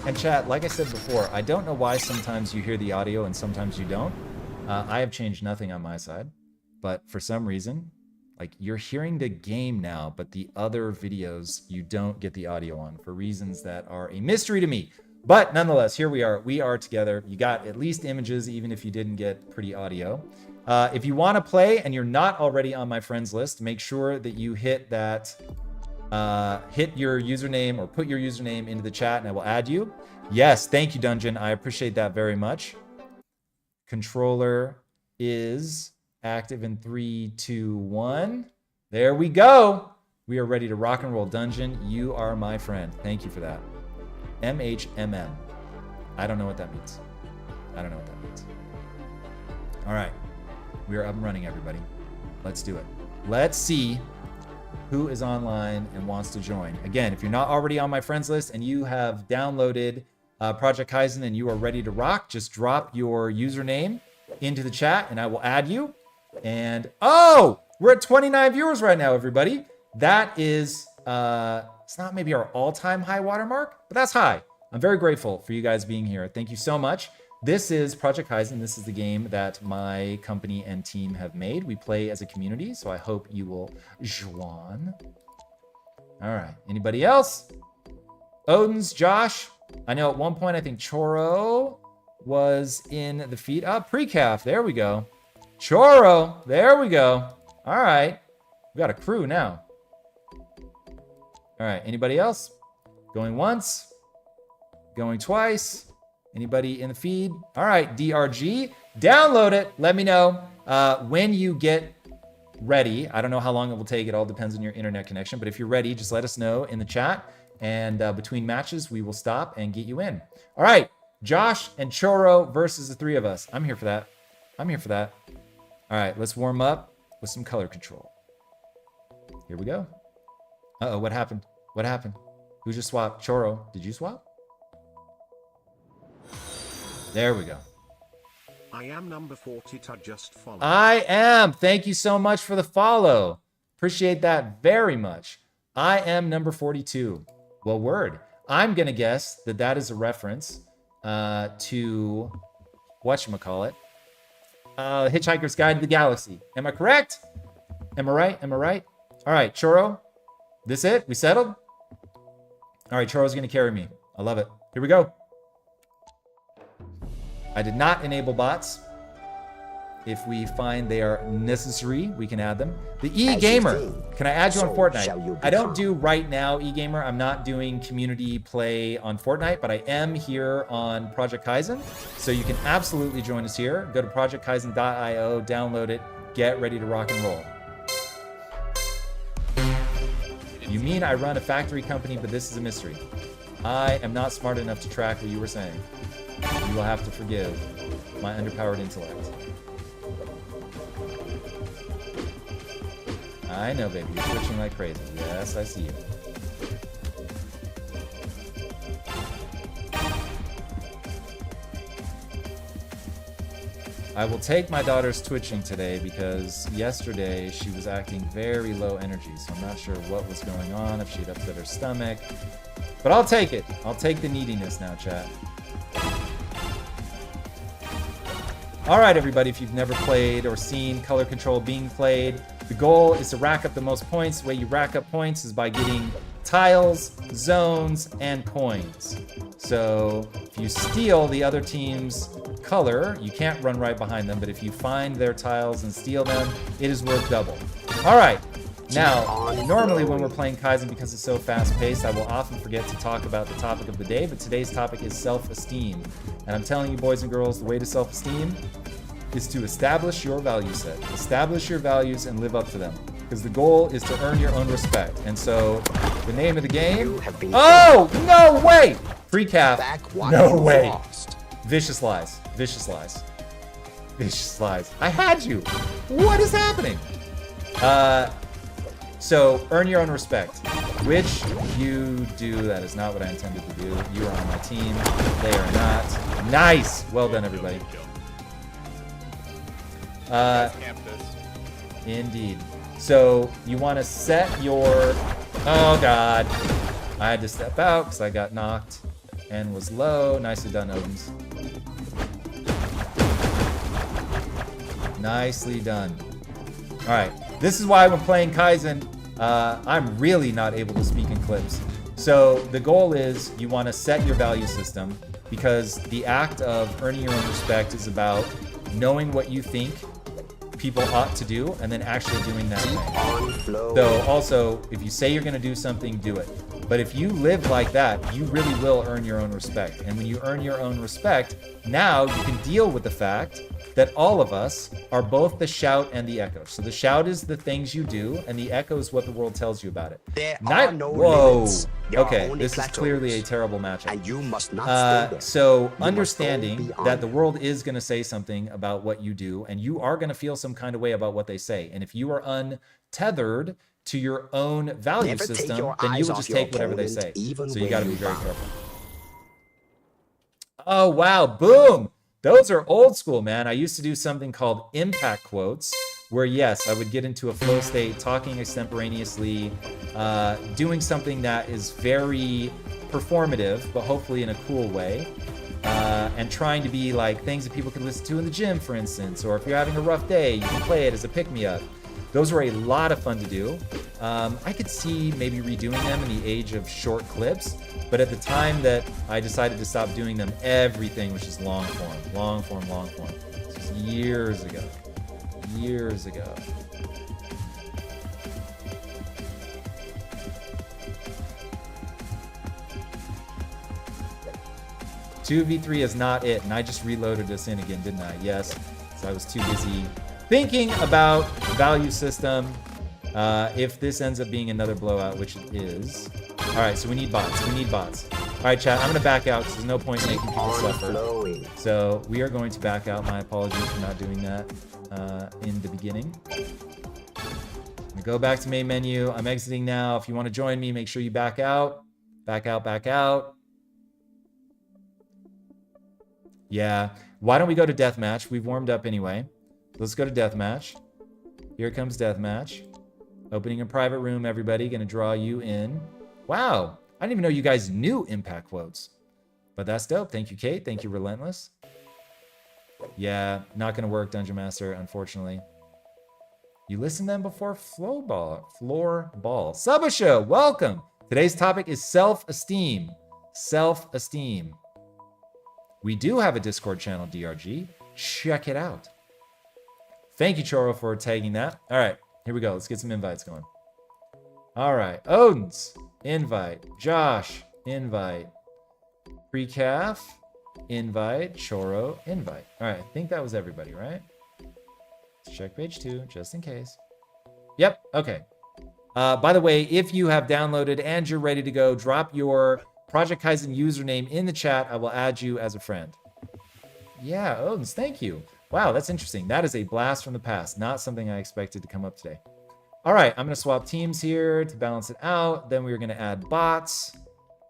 S1: And chat, like I said before, I don't know why sometimes you hear the audio and sometimes you don't. I have changed nothing on my side, but for some reason, like you're hearing the game now, but the other videos you don't get the audio on for reasons that are a mystery to me. But nonetheless, here we are. We are together. You got at least images, even if you didn't get pretty audio. If you want to play and you're not already on my friends list, make sure that you hit that, hit your username or put your username into the chat and I will add you. Yes, thank you, Dungeon. I appreciate that very much. Controller is active in 3, 2, 1. There we go. We are ready to rock and roll. Dungeon, you are my friend. Thank you for that. MHMM. I don't know what that means. I don't know what that means. All right. We are up and running, everybody. Let's do it. Let's see who is online and wants to join. Again, if you're not already on my friends list and you have downloaded Project Kyzen and you are ready to rock, just drop your username into the chat and I will add you. And oh, we're at 29 viewers right now, everybody. That is, it's not maybe our all-time high watermark, but that's high. I'm very grateful for you guys being here. Thank you so much. This is Project Kyzen. This is the game that my company and team have made. We play as a community, so I hope you will join. All right, anybody else? Odin's, Josh. I know at one point, I think Choro was in the feed. Oh, pre-calf, there we go. Choro, there we go. All right, we got a crew now. All right, anybody else? Going once, going twice. Anybody in the feed? All right, DRG, download it. Let me know when you get ready. I don't know how long it will take. It all depends on your internet connection. But if you're ready, just let us know in the chat. And between matches, we will stop and get you in. All right, Josh and Choro versus the three of us. I'm here for that. I'm here for that. All right, let's warm up with some color control. Here we go. Uh-oh, what happened? What happened? Who just swapped? Choro, did you swap? There we go.
S2: I am number 40 to just follow.
S1: I am. Thank you so much for the follow. Appreciate that very much. I am number 42. Well, word. I'm going to guess that that is a reference to whatchamacallit, Hitchhiker's Guide to the Galaxy. Am I correct? Am I right? Am I right? All right, Choro. This it? We settled? All right, Choro's going to carry me. I love it. Here we go. I did not enable bots. If we find they are necessary, we can add them. The E-Gamer, can I add you on Fortnite? I don't do right now, E-Gamer. I'm not doing community play on Fortnite, but I am here on Project Kyzen. So you can absolutely join us here. Go to projectkyzen.io, download it, get ready to rock and roll. You mean I run a factory company, but this is a mystery. I am not smart enough to track what you were saying. You will have to forgive my underpowered intellect. I know, baby. You're twitching like crazy. Yes, I see you. I will take my daughter's twitching today because yesterday she was acting very low energy, so I'm not sure what was going on, if she'd upset her stomach. But I'll take it. I'll take the neediness now, chat. All right, everybody, if you've never played or seen Color Control being played, the goal is to rack up the most points. The way you rack up points is by getting tiles, zones, and coins. So if you steal the other team's color, you can't run right behind them, but if you find their tiles and steal them, it is worth double. All right. Now, normally when we're playing Kyzen, because it's so fast-paced, I will often forget to talk about the topic of the day, but today's topic is self-esteem. And I'm telling you, boys and girls, the way to self-esteem is to establish your value set. Establish your values and live up to them. Because the goal is to earn your own respect. And so, the name of the game... Oh! No way! Free calf. No way. Lost. Vicious lies. Vicious lies. Vicious lies. I had you! What is happening? So, earn your own respect, which you do. That is not what I intended to do. You are on my team. They are not. Nice! Well done, everybody. Indeed. So, you want to set your... Oh, God. I had to step out because I got knocked. and was low. Nicely done, Odins. Nicely done. All right. This is why when playing Kyzen, I'm really not able to speak in clips. So the goal is you want to set your value system, because the act of earning your own respect is about knowing what you think people ought to do and then actually doing that thing. So also, if you say you're going to do something, do it. But if you live like that, you really will earn your own respect. And when you earn your own respect, now you can deal with the fact that all of us are both the shout and the echo. So the shout is the things you do, and the echo is what the world tells you about it.
S3: There are no
S1: Whoa.
S3: limits. There
S1: Okay,
S3: are only
S1: this is
S3: plateaus.
S1: clearly a terrible matchup.
S3: And you must not stay there.
S1: So
S3: You must
S1: understanding
S3: go beyond
S1: that the world is going to say something about what you do, and you are going to feel some kind of way about what they say. And if you are untethered to your own value
S3: Never take
S1: system,
S3: your
S1: then you
S3: eyes
S1: will
S3: off
S1: just
S3: your
S1: take whatever they
S3: opponent,
S1: say.
S3: even
S1: So you
S3: when
S1: got to be
S3: you
S1: very
S3: bow.
S1: careful. Oh, wow. Boom. Those are old school, man. I used to do something called impact quotes, where yes, I would get into a flow state, talking extemporaneously, doing something that is very performative, but hopefully in a cool way, and trying to be like things that people can listen to in the gym, for instance, or if you're having a rough day, you can play it as a pick-me-up. Those were a lot of fun to do. I could see maybe redoing them in the age of short clips, but at the time that I decided to stop doing them, everything was just long form, long form, long form. This was years ago. Years ago. Two v3 is not it, and I just reloaded us in again, didn't I? Yes, so I was too busy thinking about value system. If this ends up being another blowout, which it is. All right, so we need bots. We need bots. All right, chat, I'm going to back out because there's no point in making people suffer. So we are going to back out. My apologies for not doing that in the beginning. I'm going to go back to main menu. I'm exiting now. If you want to join me, make sure you back out. Back out, back out. Yeah. Why don't we go to deathmatch? We've warmed up anyway. Let's go to deathmatch. Here comes deathmatch. Opening a private room, everybody. Gonna draw you in. Wow. I didn't even know you guys knew impact quotes. But that's dope. Thank you, Kate. Thank you, Relentless. Yeah, not gonna work, Dungeon Master, unfortunately. You listened to them before? Floor ball. Subasha, welcome. Today's topic is self-esteem. Self-esteem. We do have a Discord channel, DRG. Check it out. Thank you, Choro, for tagging that. All right, here we go. Let's get some invites going. All right, Odin's invite. Josh, invite. Precaf, invite. Choro, invite. All right, I think that was everybody, right? Let's check page 2, just in case. Yep, okay. By the way, if you have downloaded and you're ready to go, drop your Project Kyzen username in the chat. I will add you as a friend. Yeah, Odin's, thank you. Wow, that's interesting. That is a blast from the past. Not something I expected to come up today. All right, I'm going to swap teams here to balance it out. Then we're going to add bots.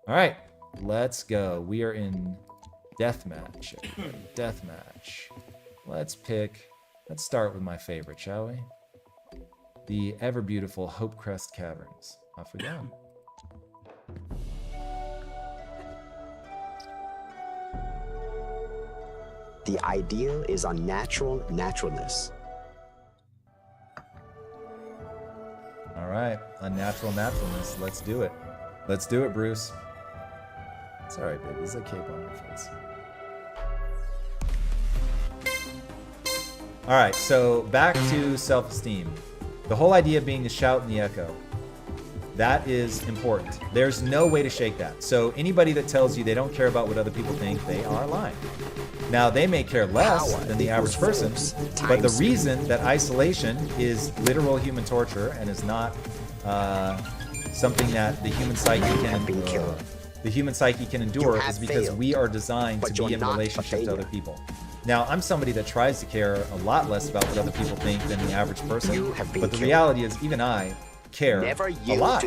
S1: All right, let's go. We are in deathmatch. Deathmatch. Let's start with my favorite, shall we? The ever beautiful Hope Crest Caverns. Off we go.
S3: The ideal is unnatural naturalness.
S1: All right, unnatural naturalness. Let's do it. Let's do it, Bruce. It's all right, baby. There's a cape on your face. All right, so back to self-esteem. The whole idea of being the shout and the echo. That is important. There's no way to shake that. So anybody that tells you they don't care about what other people think, they are lying. Now, they may care less than the average person, but the reason that isolation is literal human torture and is not something that the human psyche can endure is because we are designed to be in relationship to other people. Now, I'm somebody that tries to care a lot less about what other people think than the average person, but the reality is even I care a lot.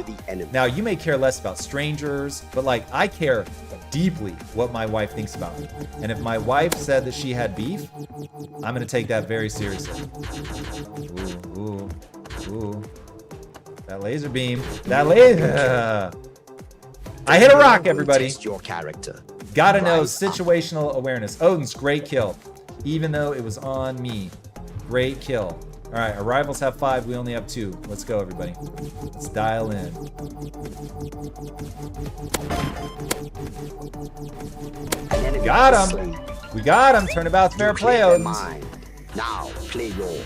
S1: Now, you may care less about strangers, but like I care deeply what my wife thinks about me. And if my wife said that she had beef, I'm gonna take that very seriously. Ooh, ooh, ooh. That laser beam. That laser. I hit a rock, everybody.
S3: Your character.
S1: Gotta know
S3: Rise up.
S1: situational awareness. Odin's great kill, even though it was on me. Great kill. All right, our rivals have 5. We only have 2. Let's go, everybody. Let's dial in.
S3: An enemy
S1: Got
S3: is
S1: him.
S3: slain.
S1: We got him. Turnabout's fair
S3: You
S1: play,
S3: cleared their
S1: Odins.
S3: mind. Now play yours.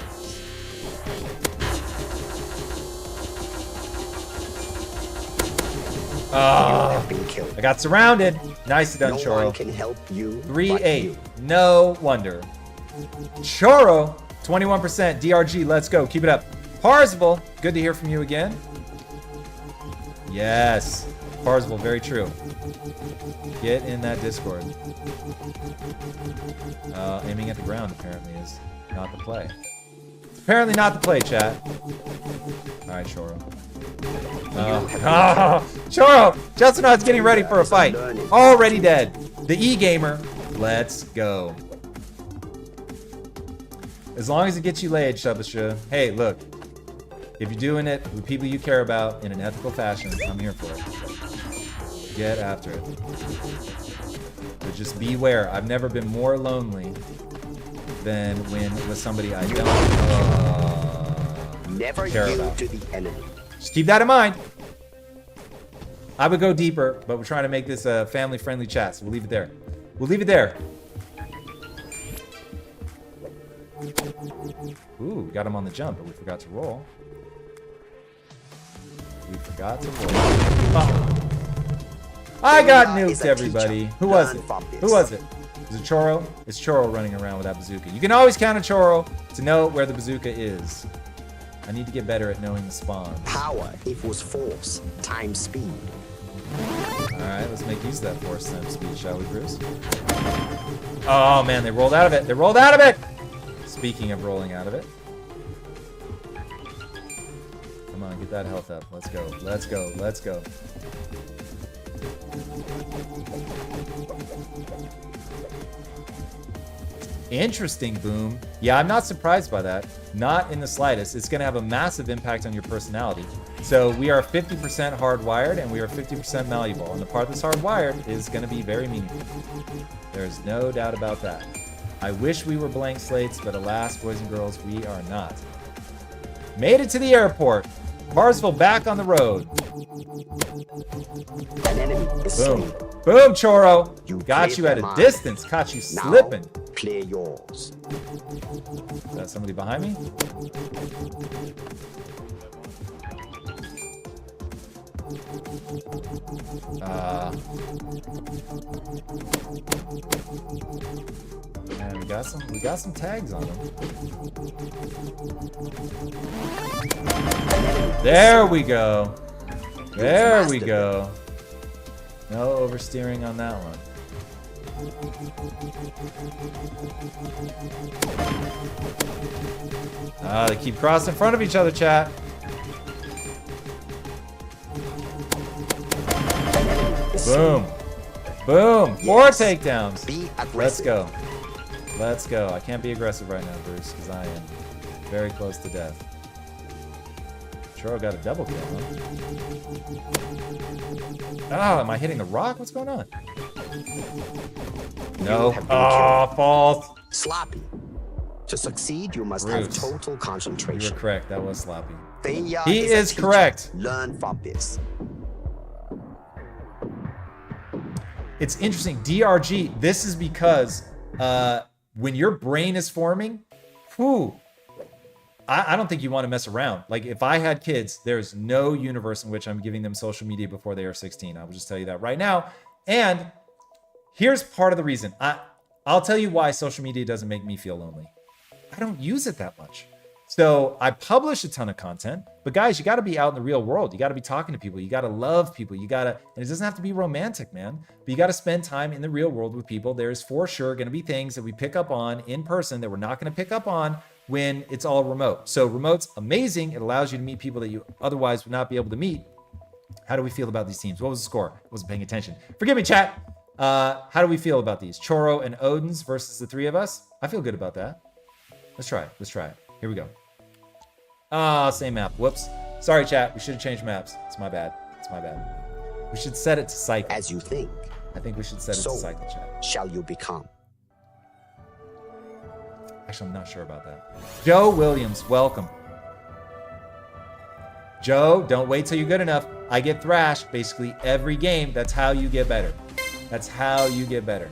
S1: Oh,
S3: Have been killed.
S1: I got surrounded. Nicely done,
S3: No
S1: Choro.
S3: one can help you.
S1: 3-8.
S3: You.
S1: No wonder. Choro, 21%. DRG, let's go. Keep it up. Parzival, good to hear from you again. Yes. Parzival, very true. Get in that Discord. Aiming at the ground apparently is not the play. It's apparently not the play, chat. All right, Choro. Choro! Justinot's getting ready for a fight. Already dead. The E-gamer. Let's go. As long as it gets you laid, Shubasha. Hey, look. If you're doing it with people you care about in an ethical fashion, I'm here for it. Get after it. But just beware. I've never been more lonely than when with somebody I don't
S3: Never
S1: care
S3: yield
S1: about.
S3: to the enemy.
S1: Just keep that in mind. I would go deeper, but we're trying to make this a family-friendly chat, so we'll leave it there. We'll leave it there. Ooh, got him on the jump, but we forgot to roll. We forgot to roll. Oh. I got nuked, everybody. Who was it? Who was it? Was it Choro? It's Choro running around with that bazooka. You can always count on Choro to know where the bazooka is. I need to get better at knowing the spawn.
S3: Power equals force times speed.
S1: Alright, let's make use of that force times speed, shall we, Bruce? Oh man, they rolled out of it. They rolled out of it! Speaking of rolling out of it. Come on, get that health up. Let's go. Let's go. Let's go. Interesting, Boom. Yeah, I'm not surprised by that. Not in the slightest. It's going to have a massive impact on your personality. So we are 50% hardwired and we are 50% malleable. And the part that's hardwired is going to be very meaningful. There's no doubt about that. I wish we were blank slates, but alas, boys and girls, we are not. Made it to the airport. Parsifal back on the road.
S3: An enemy is
S1: Boom.
S3: slain.
S1: Boom, Choro.
S3: You
S1: Got
S3: cleared
S1: you at
S3: their
S1: a
S3: mind.
S1: distance. Caught you
S3: Now
S1: slipping.
S3: play yours.
S1: Is that somebody behind me? Man, we got some tags on them. There we go. There we go. No oversteering on that one. They keep crossing in front of each other, chat. Boom. Boom.
S3: Yes.
S1: 4 takedowns.
S3: Be aggressive.
S1: Let's go. Let's go. I can't be aggressive right now, Bruce, because I am very close to death. Choro got a double kill, huh? Oh, am I hitting the rock? What's going on? No.
S3: have been
S1: Oh, false.
S3: Sloppy. To succeed, you must
S1: Bruce,
S3: have total
S1: You
S3: concentration.
S1: were correct. That was sloppy.
S3: Failure
S1: He
S3: a
S1: is
S3: teacher.
S1: correct.
S3: Learn from this.
S1: It's interesting. DRG, this is because when your brain is forming, whew, I don't think you want to mess around. Like, if I had kids, there's no universe in which I'm giving them social media before they are 16. I will just tell you that right now. And here's part of the reason. I'll tell you why social media doesn't make me feel lonely. I don't use it that much. So I publish a ton of content, but guys, you got to be out in the real world. You got to be talking to people. You got to love people. You got to, and it doesn't have to be romantic, man, but you got to spend time in the real world with people. There's for sure going to be things that we pick up on in person that we're not going to pick up on when it's all remote. So remote's amazing. It allows you to meet people that you otherwise would not be able to meet. How do we feel about these teams? What was the score? I wasn't paying attention. Forgive me, chat. How do we feel about these? Choro and Odin's versus the 3 of us? I feel good about that. Let's try it. Let's try it. Here we go. Same map. Whoops. Sorry, chat. We should have changed maps. It's my bad. It's my bad. We should set it to cycle.
S3: As you think.
S1: I think we should set it to
S3: So
S1: cycle chat.
S3: shall you become.
S1: Actually, I'm not sure about that. Joe Williams, welcome. Joe, don't wait till you're good enough. I get thrashed basically every game. That's how you get better. That's how you get better.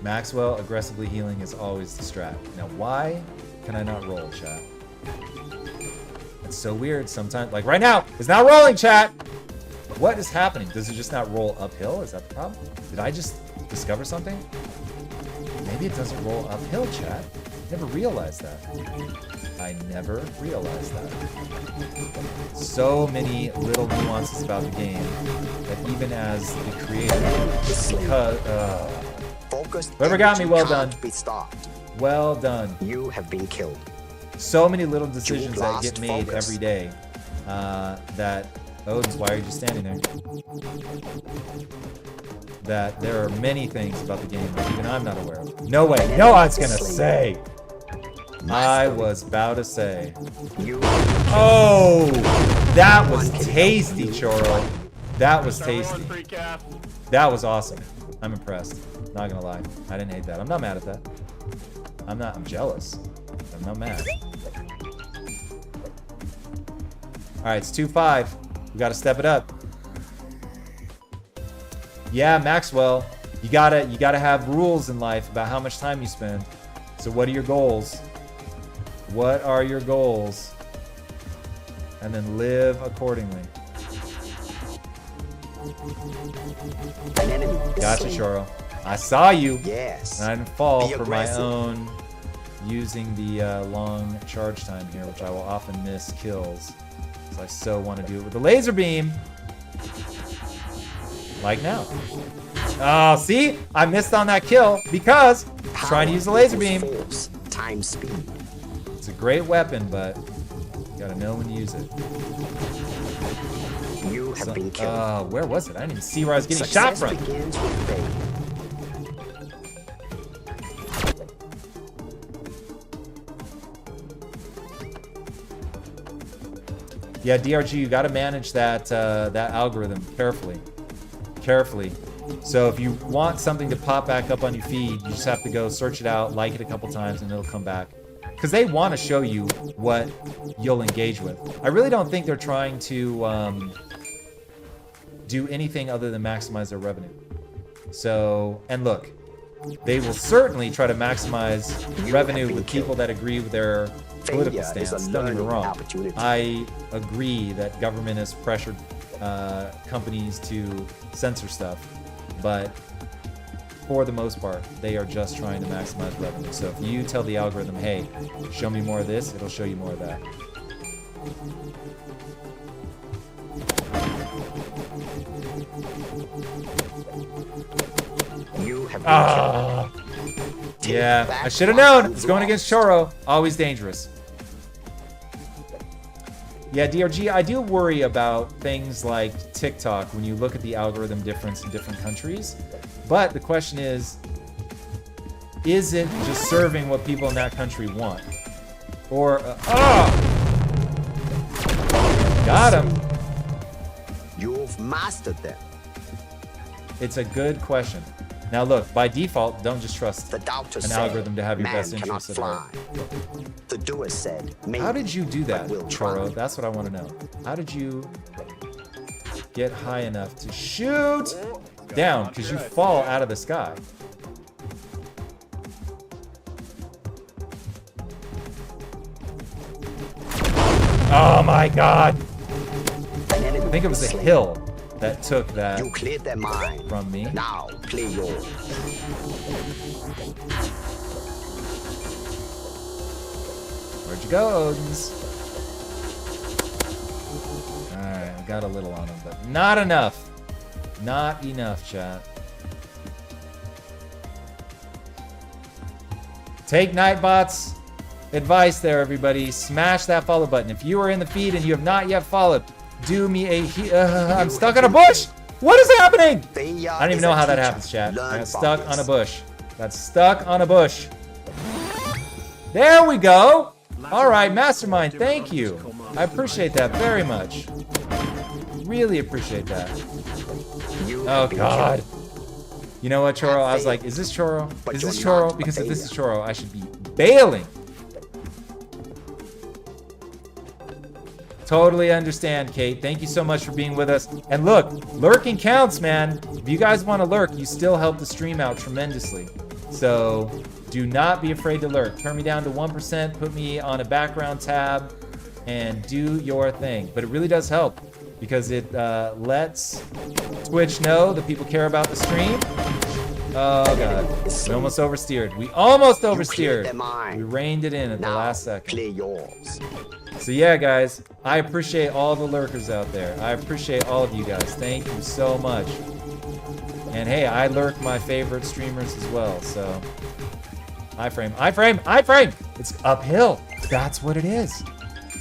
S1: Maxwell aggressively healing is always the strat. Now, why can I not roll, chat? It's so weird sometimes. Like right now, it's not rolling, chat. What is happening? Does it just not roll uphill? Is that the problem? Did I just discover something? Maybe it doesn't roll uphill, chat. Never realized that. I never realized that. So many little nuances about the game that even as the creator, because
S3: Focused
S1: whoever got me,
S3: energy
S1: well
S3: can't
S1: done.
S3: Be stopped.
S1: Well done.
S3: You have been killed.
S1: So many little decisions that
S3: lost
S1: get made
S3: focus.
S1: every day. That Odin's, why are you just standing there? That there are many things about the game that even I'm not aware of. No way. No, I was gonna say. I was about to say.
S3: You
S1: Oh, that was tasty, Choro. That was tasty. That was awesome. I'm impressed. Not gonna lie. I didn't hate that. I'm not mad at that. I'm jealous. I'm not mad. Alright, it's 2-5. We gotta step it up. Yeah, Maxwell. You gotta have rules in life about how much time you spend. So what are your goals? What are your goals? And then live accordingly.
S3: an enemy. is
S1: Gotcha,
S3: slain.
S1: Choro. I saw you.
S3: Yes.
S1: And I didn't fall
S3: Be
S1: for my
S3: aggressive.
S1: own using the long charge time here, which I will often miss kills. Because I so want to do it with the laser beam. Like now. Oh, see? I missed on that kill because I'm trying to use the laser beam.
S3: Force times speed.
S1: It's a great weapon, but you gotta know when to use it.
S3: You have been killed.
S1: Where was it? I didn't even see where I was getting shot
S3: Success
S1: from.
S3: begins with faith.
S1: Yeah, DRG, you gotta manage that that algorithm carefully. Carefully. So if you want something to pop back up on your feed, you just have to go search it out, like it a couple times, and it'll come back. Because they want to show you what you'll engage with. I really don't think they're trying to do anything other than maximize their revenue. So, and look, they will certainly try to maximize revenue with people that agree with their political
S3: Failure is a
S1: stance. Don't get me
S3: learning
S1: wrong.
S3: opportunity.
S1: I agree that government has pressured companies to censor stuff, but for the most part, they are just trying to maximize revenue. So if you tell the algorithm, hey, show me more of this, it'll show you more of that.
S3: You have been killed.
S1: Yeah,
S3: back
S1: I should have
S3: what
S1: known.
S3: you've
S1: It's going against Choro. Always dangerous. Yeah, DRG, I do worry about things like TikTok when you look at the algorithm difference in different countries. But the question is it just serving what people in that country want? Or, got him.
S3: You've mastered them.
S1: It's a good question. Now look, by default, don't just trust
S3: The doubter
S1: an
S3: said,
S1: algorithm to have your
S3: man
S1: best
S3: cannot
S1: interests at heart.
S3: fly. The doer said, maybe,
S1: How did you do that,
S3: but we'll try.
S1: Choro? That's what I want to know. How did you get high enough to shoot down? Because you fall out of the sky. Oh my god!
S3: An enemy
S1: I think it was
S3: is
S1: a
S3: slain.
S1: hill that took that
S3: You cleared their mind.
S1: from me.
S3: Now play yours.
S1: Where'd you go, Odins? Alright, I got a little on him, but not enough. Not enough, chat. Take Nightbot's advice there, everybody. Smash that follow button. If you are in the feed and you have not yet followed, do me a... I'm stuck on a bush! What is happening?
S3: Failure
S1: I don't even
S3: is
S1: know
S3: a
S1: how that
S3: teacher.
S1: happens, chat.
S3: Learn
S1: I got
S3: from
S1: stuck
S3: this.
S1: on a bush. Got stuck on a bush. There we go. All right, Mastermind, thank you. I appreciate that very much. Really appreciate that. Oh,
S3: have been
S1: God.
S3: killed.
S1: You know what, Choro? I was
S3: failed.
S1: like, is this Choro?
S3: But
S1: Is
S3: you're
S1: this
S3: not
S1: Choro?
S3: a
S1: Because if this is
S3: failure.
S1: Choro, I should be bailing. Totally understand, Kate. Thank you so much for being with us. And look, lurking counts, man. If you guys want to lurk, you still help the stream out tremendously. So do not be afraid to lurk. Turn me down to 1%, put me on a background tab, and do your thing. But it really does help because it lets Twitch know that people care about the stream. Oh, God. We almost oversteered. We almost oversteered.
S3: their mind.
S1: We reined it in at the
S3: Now,
S1: last second.
S3: clear yours.
S1: So yeah, guys, I appreciate all the lurkers out there. I appreciate all of you guys. Thank you so much. And hey, I lurk my favorite streamers as well, so. iframe, iframe, iframe! It's uphill. That's what it is.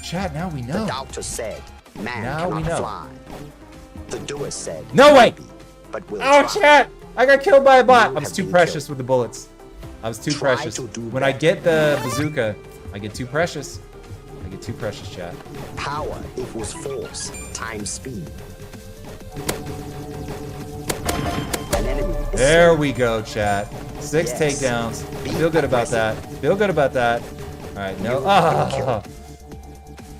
S1: Chat, now we know.
S3: The doubter said, man
S1: Now we
S3: cannot
S1: know.
S3: fly. The doer said,
S1: No way!
S3: maybe, but we'll
S1: Oh,
S3: try.
S1: chat! I got killed by a bot.
S3: You
S1: I was
S3: have
S1: too
S3: been
S1: precious
S3: killed.
S1: with the bullets. I was too
S3: Try
S1: precious.
S3: to do
S1: When I
S3: better.
S1: get the bazooka, I get too precious. I get too precious, chat.
S3: Power equals force times speed. An enemy is
S1: There we go, chat. 6
S3: Yes.
S1: takedowns.
S3: Be
S1: Feel good about that.
S3: aggressive.
S1: Feel good about that. All right, no.
S3: You have been
S1: Ah,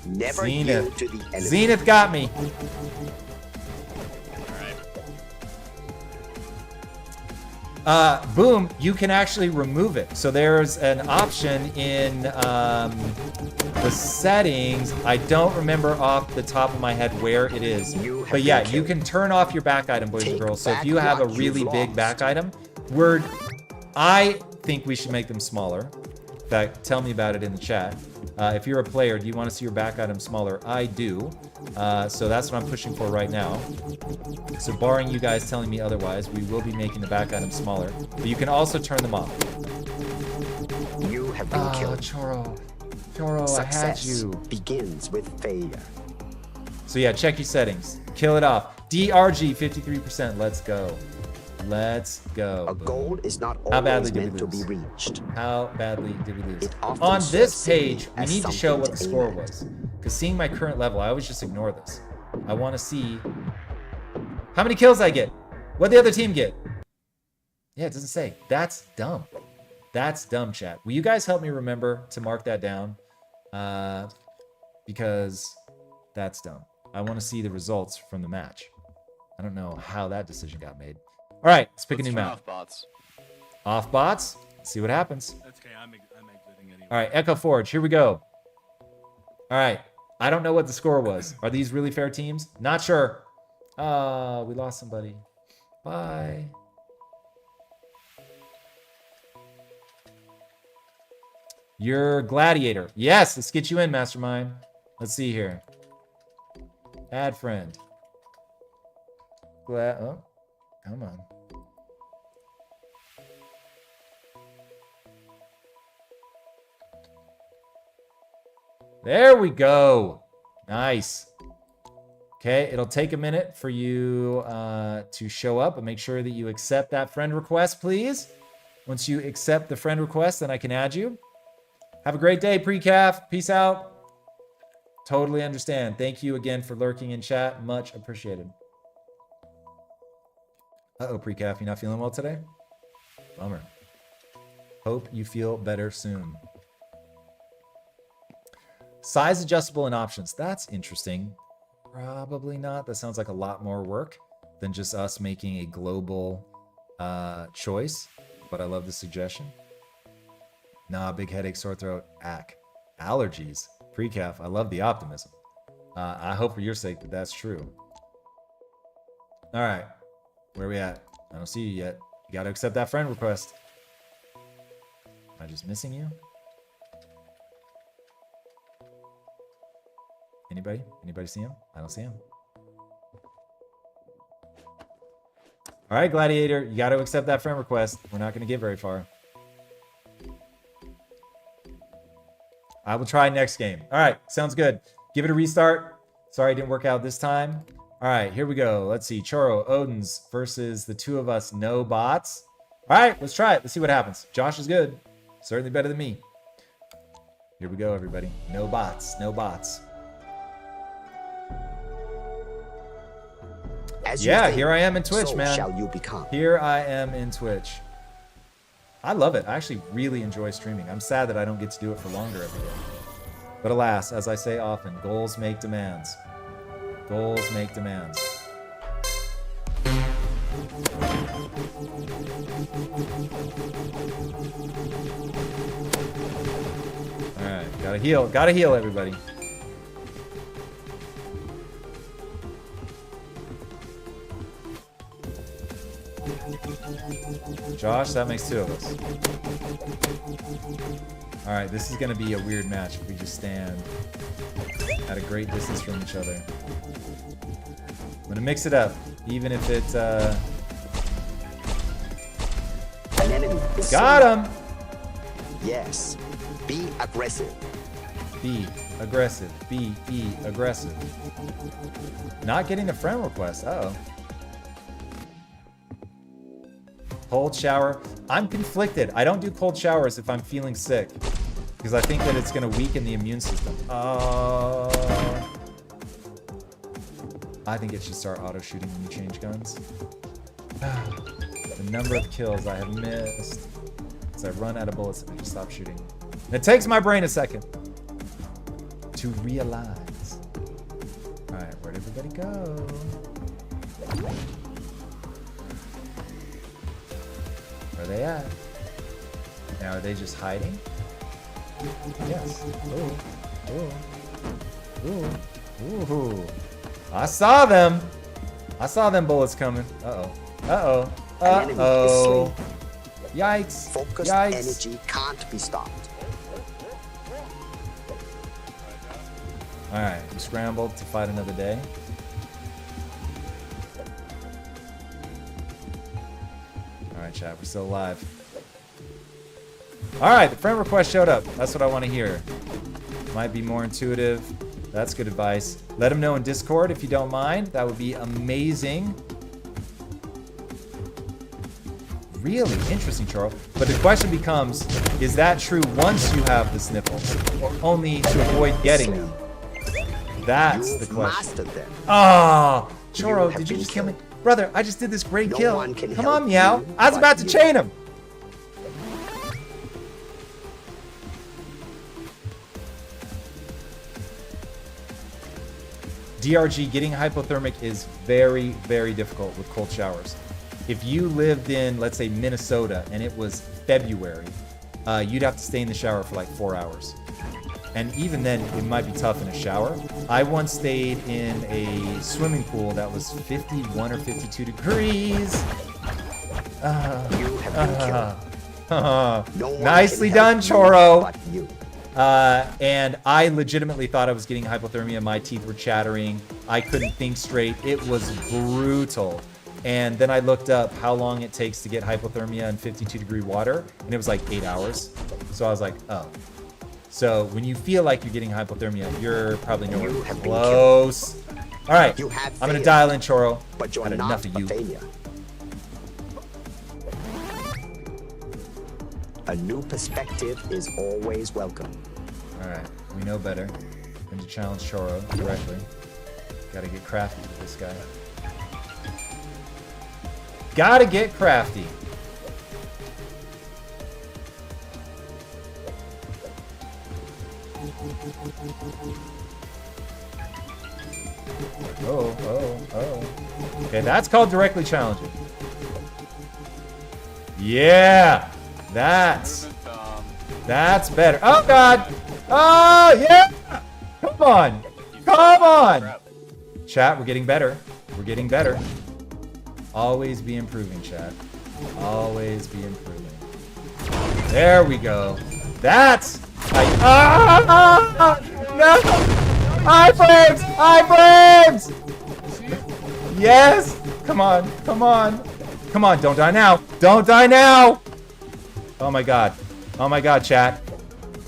S3: never
S1: Zenith.
S3: yield to the enemy.
S1: Zenith got me. Boom, you can actually remove it. So there's an option in the settings. I don't remember off the top of my head where it is.
S3: You have
S1: But yeah,
S3: been
S1: you
S3: killed.
S1: can turn off your back item, boys and
S3: Take
S1: girls. So if
S3: back
S1: you have a
S3: what
S1: really
S3: you've
S1: big
S3: lost.
S1: back item, I think we should make them smaller. In fact, tell me about it in the chat. If you're a player, do you want to see your back item smaller? I do. So that's what I'm pushing for right now. So barring you guys telling me otherwise, we will be making the back item smaller. But you can also turn them off.
S3: You have been killed.
S1: Choro. Choro, I had
S3: Success
S1: you.
S3: begins with failure.
S1: So yeah, check your settings. Kill it off. DRG 53%. Let's go. Let's go.
S3: A goal is not
S1: How badly
S3: always
S1: did we
S3: meant to
S1: lose?
S3: be reached.
S1: How badly did we lose?
S3: It often
S1: On this
S3: serves
S1: page, we
S3: as
S1: need to show
S3: something
S1: what the
S3: to
S1: score
S3: aim at.
S1: was. Because seeing my current level, I always just ignore this. I want to see how many kills I get. What the other team get? Yeah, it doesn't say. That's dumb. That's dumb, chat. Will you guys help me remember to mark that down? Because that's dumb. I want to see the results from the match. I don't know how that decision got made. All right, let's pick a new
S4: turn
S1: map.
S4: off bots.
S1: Off bots. Let's see what happens.
S4: That's okay. I'm exiting anyway.
S1: All right, Echo Forge, here we go. All right, I don't know what the score was. Are these really fair teams? Not sure. We lost somebody. Bye. You're Gladiator. Yes, let's get you in, Mastermind. Let's see here. Add friend. Oh, come on. There we go. Nice. Okay, it'll take a minute for you to show up, but make sure that you accept that friend request, please. Once you accept the friend request, then I can add you. Have a great day, Precaf. Peace out. Totally understand. Thank you again for lurking in chat. Much appreciated. Uh-oh, Precaf, you not feeling well today? Bummer. Hope you feel better soon. Size adjustable and options. That's interesting. Probably not. That sounds like a lot more work than just us making a global choice. But I love the suggestion. Nah, big headache, sore throat, allergies, pre-calf. I love the optimism. I hope for your sake that that's true. All right, where are we at? I don't see you yet. You got to accept that friend request. Am I just missing you? Anybody? Anybody see him? I don't see him. All right, Gladiator, you got to accept that friend request. We're not going to get very far. I will try next game. All right, sounds good. Give it a restart. Sorry it didn't work out this time. All right, here we go. Let's see. Choro, Odin's versus the two of us, no bots. All right, let's try it. Let's see what happens. Josh is good. Certainly better than me. Here we go, everybody. No bots, no bots.
S3: As you
S1: Yeah,
S3: think,
S1: here I am in Twitch,
S3: so
S1: man.
S3: shall you become.
S1: Here I am in Twitch. I love it. I actually really enjoy streaming. I'm sad that I don't get to do it for longer every day. But alas, as I say often, goals make demands. Goals make demands. Alright, gotta heal everybody. Josh, that makes 2 of us. Alright, this is gonna be a weird match if we just stand at a great distance from each other. I'm gonna mix it up, even if it,
S3: An enemy is
S1: Got him!
S3: Yes. Be aggressive.
S1: B, aggressive. B, E, aggressive. Not getting a friend request, uh-oh. Cold shower. I'm conflicted. I don't do cold showers if I'm feeling sick, because I think that it's gonna weaken the immune system. I think it should start auto-shooting when you change guns. The number of kills I have missed as I run out of bullets and I just stop shooting. And it takes my brain a second to realize. Alright, where'd everybody go? Where are they at? Now, are they just hiding? Yes. Ooh. Ooh. I saw them. I saw them bullets coming. Uh-oh. Yikes.
S3: Focused
S1: Yikes.
S3: energy can't be stopped.
S1: Alright, we scrambled to fight another day. Alright, chat, we're still alive. Alright, the friend request showed up. That's what I want to hear. Might be more intuitive. That's good advice. Let them know in Discord if you don't mind. That would be amazing. Really interesting, Charles. But the question becomes, is that true once you have the sniffles, or only to avoid getting them? That's the
S3: You've
S1: question.
S3: mastered them.
S1: Oh, Choro,
S3: have
S1: did you
S3: been
S1: just kill me?
S3: killed.
S1: Brother, I just did this great
S3: No
S1: kill.
S3: one can
S1: Come
S3: help
S1: on, Meow.
S3: you
S1: I was
S3: but
S1: about to
S3: you.
S1: chain him. DRG, getting hypothermic is very, very difficult with cold showers. If you lived in, let's say, Minnesota, and it was February, you'd have to stay in the shower for like 4 hours. And even then, it might be tough in a shower. I once stayed in a swimming pool that was 51 or 52 degrees.
S3: You have been killed. No one
S1: Nicely
S3: can
S1: done,
S3: help you
S1: Choro.
S3: but you.
S1: And I legitimately thought I was getting hypothermia. My teeth were chattering. I couldn't think straight. It was brutal. And then I looked up how long it takes to get hypothermia in 52-degree water, and it was like 8 hours. So I was like, oh. So when you feel like you're getting hypothermia, you're probably nowhere
S3: You have been
S1: close. All right,
S3: You have
S1: I'm gonna
S3: failed,
S1: dial in, Choro.
S3: But you're
S1: Had
S3: not
S1: enough
S3: a
S1: of you.
S3: failure. A new perspective is always welcome.
S1: All right, we know better than to challenge Choro directly. Gotta get crafty with this guy. Gotta get crafty. Oh. Okay, that's called directly challenging. Yeah, that's better. Oh God. Oh yeah. Come on. Chat, we're getting better. We're getting better. Always be improving, chat. Always be improving. There we go. That's like, no! High flames! Yes! Come on. Don't die now. Oh my God, chat.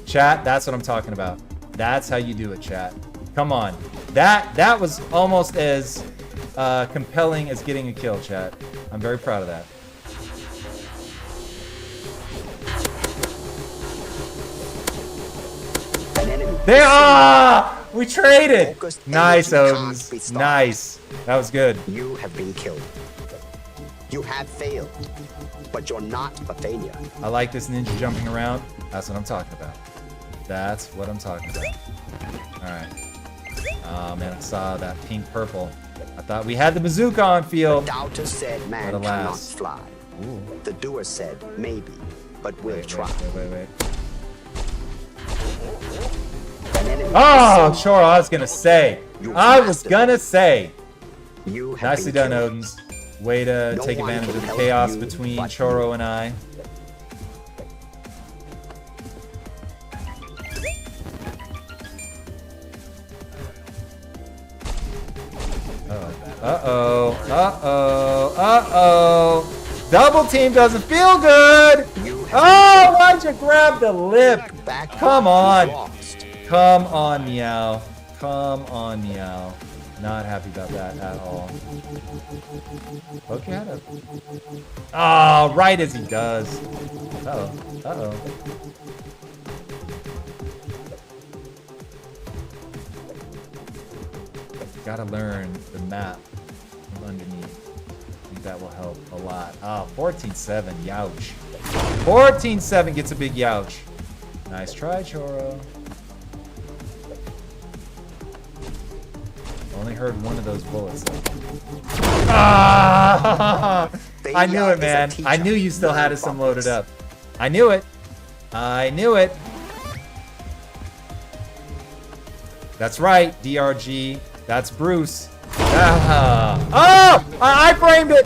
S1: Chat, that's what I'm talking about. That's how you do it, chat. Come on. That was almost as compelling as getting a kill, chat. I'm very proud of that. There! We traded.
S3: Focused
S1: Nice,
S3: energy can't
S1: Odins.
S3: be stopped.
S1: Nice. That was good.
S3: You have been killed. You have failed, but you're not a failure.
S1: I like this ninja jumping around. That's what I'm talking about. That's what I'm talking about. All right. Oh man, I saw that pink purple. I thought we had the bazooka on field.
S3: Doubters said man
S1: But
S3: cannot
S1: alas.
S3: fly.
S1: Ooh.
S3: The doer said maybe, but we'll
S1: Wait,
S3: try.
S1: wait.
S3: An enemy
S1: Oh,
S3: is
S1: sure. I was gonna say.
S3: You have
S1: Nicely
S3: been
S1: done,
S3: killed.
S1: Odins. Way to
S3: No
S1: take
S3: one
S1: advantage
S3: can
S1: of the
S3: help
S1: chaos
S3: you
S1: between
S3: but
S1: Choro and I. Uh-oh. Double team doesn't feel good.
S3: You have
S1: Oh, why'd you grab the lip?
S3: been back.
S1: Come on.
S3: Lost.
S1: Come on, Meow. Come on, Meow. Not happy about that at all. Poke your head up. Oh, right as he does. Uh-oh. Gotta learn the map from underneath. I think that will help a lot. Oh, 14-7, youch. 14-7 gets a big youch. Nice try, Choro. Only heard one of those bullets. Ah! I knew it, man. I knew you still had some loaded up. I knew it. That's right, DRG. That's Bruce. Ah. Oh! I framed it.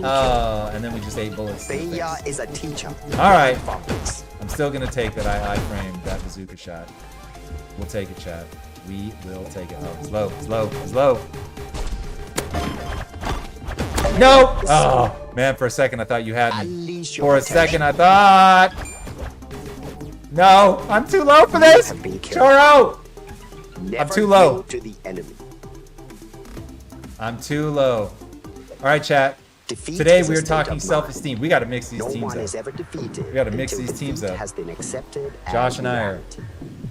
S1: Oh, and then we just ate bullets. to the
S3: Failure
S1: face.
S3: is a teacher.
S1: All right.
S3: Focus.
S1: I'm still gonna take that I framed that bazooka shot. We'll take it, chat. We will take it. Oh, it's low. No! Oh, man, for a second I thought you had me.
S3: Unleash your
S1: For a
S3: potential.
S1: second I thought... No, I'm too low for this!
S3: have been killed.
S1: Choro!
S3: Never
S1: too low.
S3: yield to the enemy.
S1: I'm too low. Alright, chat.
S3: Defeat
S1: Today
S3: is a
S1: we were
S3: state
S1: talking
S3: of
S1: self-esteem. We gotta mix these
S3: mind. No
S1: teams
S3: one
S1: up.
S3: is ever defeated.
S1: We gotta mix
S3: until
S1: these teams
S3: defeat
S1: up.
S3: has been accepted
S1: Josh
S3: as
S1: and I are...
S3: reality.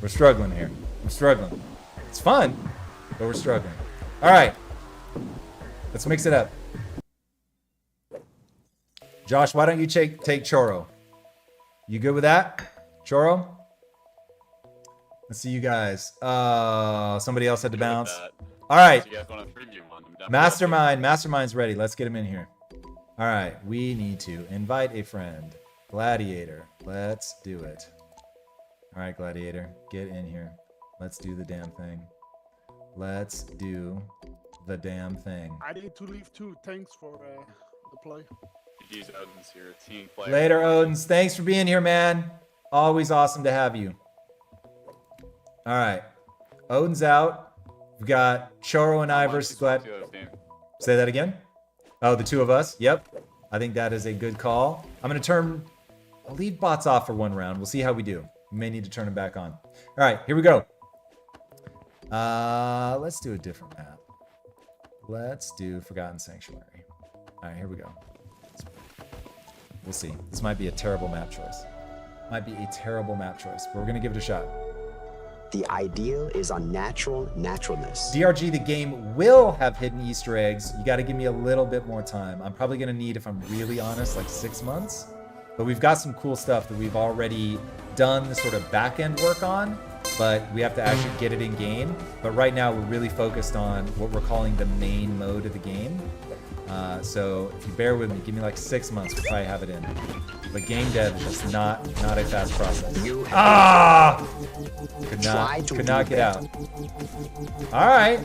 S1: We're struggling here. It's fun, but we're struggling. Alright. Let's mix it up. Josh, why don't you take Choro? You good with that? Choro? Let's see you guys. Somebody else had to bounce. All right.
S4: You guys want a preview one? I'm down.
S1: Mastermind's ready. Let's get him in here. All right. We need to invite a friend. Gladiator. Let's do it. All right, Gladiator. Get in here. Let's do the damn thing.
S5: I need to leave too. Thanks for the play.
S4: GG's Odin's here, team player.
S1: Later, Odins. Thanks for being here, man. Always awesome to have you. All right. Odin's out. We've got Choro and I versus Glad. Say that again. Oh, the two of us. Yep. I think that is a good call. I'll leave bots off for one round. We'll see how we do. We may need to turn them back on. All right, here we go. Let's do a different map. Let's do Forgotten Sanctuary. All right, here we go. We'll see. This might be a terrible map choice. But we're gonna give it a shot.
S3: The ideal is unnatural naturalness.
S1: DRG, the game will have hidden Easter eggs. You got to give me a little bit more time. I'm probably going to need, if I'm really honest, like 6 months. But we've got some cool stuff that we've already done the sort of back-end work on, but we have to actually get it in game. But right now, we're really focused on what we're calling the main mode of the game. So if you bear with me, give me like 6 months, we'll probably have it in. But game dev is just not a fast process. Could not get out. All right.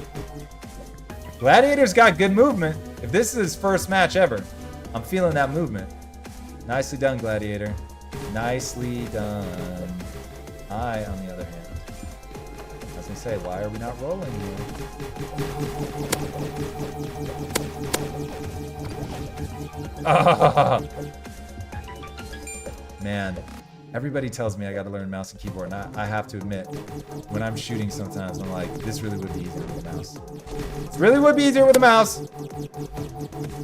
S1: Gladiator's got good movement. If this is his first match ever, I'm feeling that movement. Nicely done, Gladiator. Nicely done. I, on the other hand, I was gonna say, why are we not rolling here? Man, everybody tells me I gotta learn mouse and keyboard, and I have to admit, when I'm shooting sometimes, I'm like, this really would be easier with a mouse. This really would be easier with a mouse. I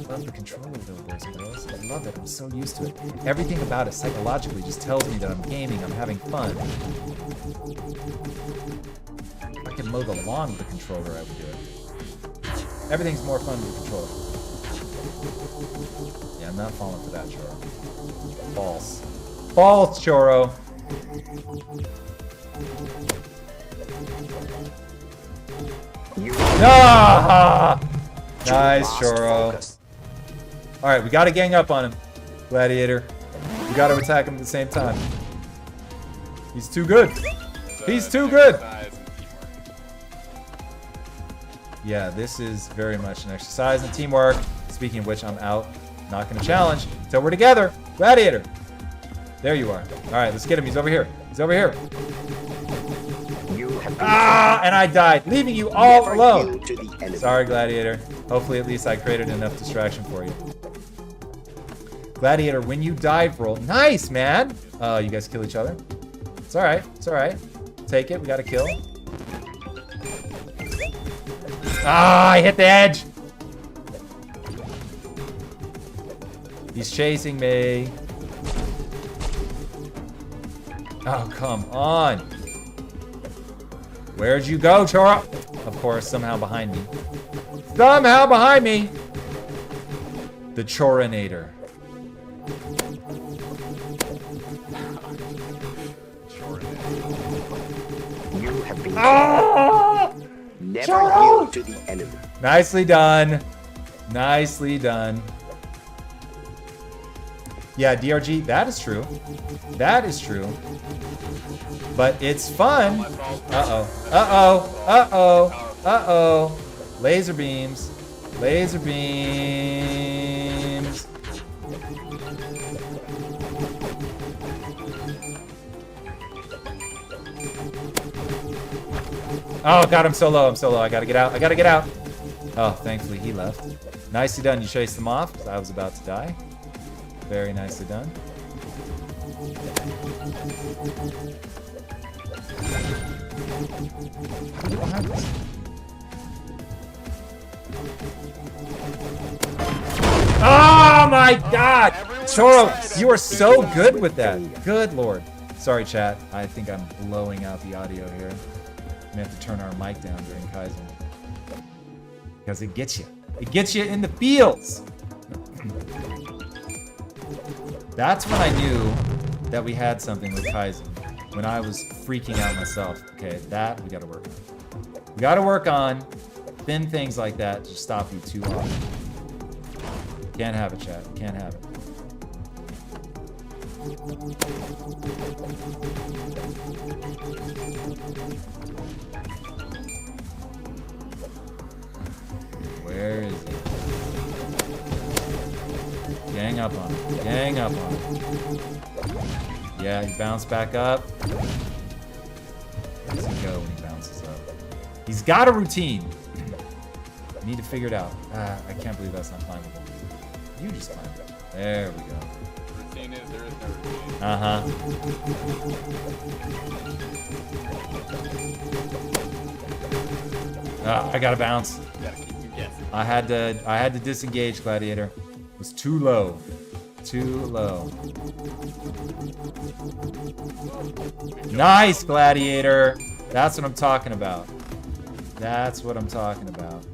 S1: love the controller though, boys and girls. I love it. I'm so used to it. Everything about it psychologically just tells me that I'm gaming, I'm having fun. I could mow the lawn with a controller, I would do it. Everything's more fun with a controller. Yeah, I'm not falling for that, Choro. False. False, Choro. Ah! Nice, Choro. Alright, we gotta gang up on him, Gladiator. We gotta attack him at the same time. He's too good. He's too good. Yeah, this is very much an exercise in teamwork. Speaking of which, I'm out. Not gonna challenge until we're together. Gladiator. There you are. Alright, let's get him. He's over here. He's over here. And I died, leaving you all alone. Sorry, Gladiator. Hopefully, at least I created enough distraction for you. Gladiator, when you dive roll. Nice, man. You guys kill each other. It's all right. It's all right. Take it. We got to kill. I hit the edge. He's chasing me. Oh, come on. Where'd you go, Choro? Of course, somehow behind me. Somehow behind me. The Chorinator.
S3: You have been never
S1: Choro!
S3: yield to the enemy.
S1: Nicely done. Nicely done. Yeah, DRG, that is true. That is true. But it's fun. Uh-oh. Uh-oh. Uh-oh. Uh-oh. Laser beams. Laser beams. Oh, God, I'm so low. I'm so low. I gotta get out. I gotta get out. Oh, thankfully he left. Nicely done. You chased him off because I was about to die. Very nicely done. Oh my God! Choro, you are so good with that. Good Lord. Sorry, chat. I think I'm blowing out the audio here. We have to turn our mic down during Kyzen. Because it gets you. It gets you in the feels. That's when I knew that we had something with Kyzen. When I was freaking out myself. Okay, that we gotta work on. We gotta work on thin things like that to stop you too often. Can't have it, chat. Can't have it. Where is he? Gang up on him. Gang up on him. Yeah, he bounced back up. Where does he go when he bounces up? He's got a routine. I need to figure it out. I can't believe that's not climbable. You just climbed it. There we go.
S4: Routine is there is no routine.
S1: Uh-huh. I gotta bounce.
S4: You gotta keep you guessing.
S1: I had to disengage, Gladiator. It was too low. Too low. Nice, Gladiator. That's what I'm talking about. That's what I'm talking about.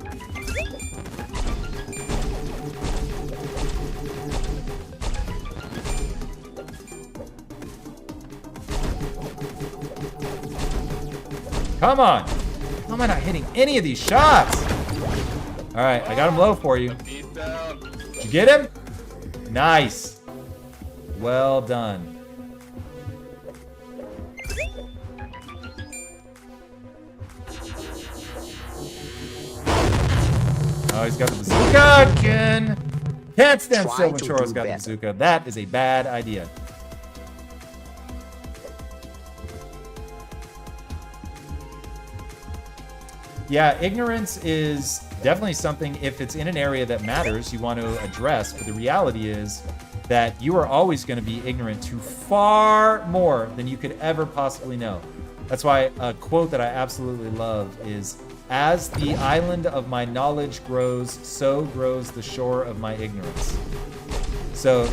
S1: Come on. How am I not hitting any of these shots? All right, I got him low for you.
S4: Peace out.
S1: Did you get him? Nice. Well done. Oh, he's got the bazooka again. Can't stand still when Choro's got the bazooka. That is a bad idea. Yeah, ignorance is definitely something, if it's in an area that matters, you want to address. But the reality is that you are always going to be ignorant to far more than you could ever possibly know. That's why a quote that I absolutely love is, "As the island of my knowledge grows, so grows the shore of my ignorance." So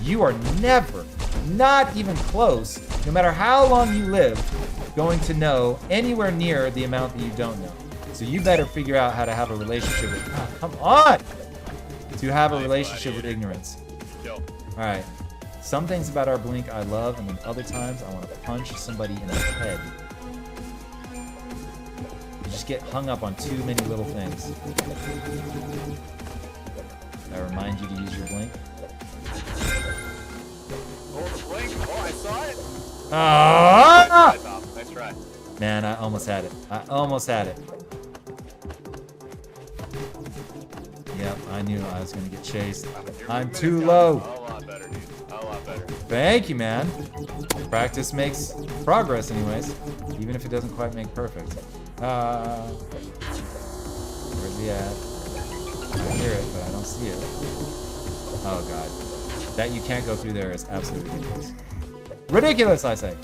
S1: you are never, not even close, no matter how long you live, going to know anywhere near the amount that you don't know. So you better figure out how to have a relationship with, come on! To have a relationship with ignorance.
S4: Yo.
S1: All right. Some things about our blink I love, and then other times I want to punch somebody in the head. You just get hung up on too many little things. Did I remind you to use your blink?
S4: Oh, the blink. Oh, I saw it.
S1: Ah!
S4: Nice try, Tom. Nice try.
S1: Man, I almost had it. I almost had it. Yep, I knew I was going to get chased. I'm too low.
S4: A lot better, dude. A lot better.
S1: Thank you, man. Practice makes progress anyways, even if it doesn't quite make perfect. Where's he at? I hear it, but I don't see it. Oh, God. That you can't go through there is absolutely ridiculous. Ridiculous, I say.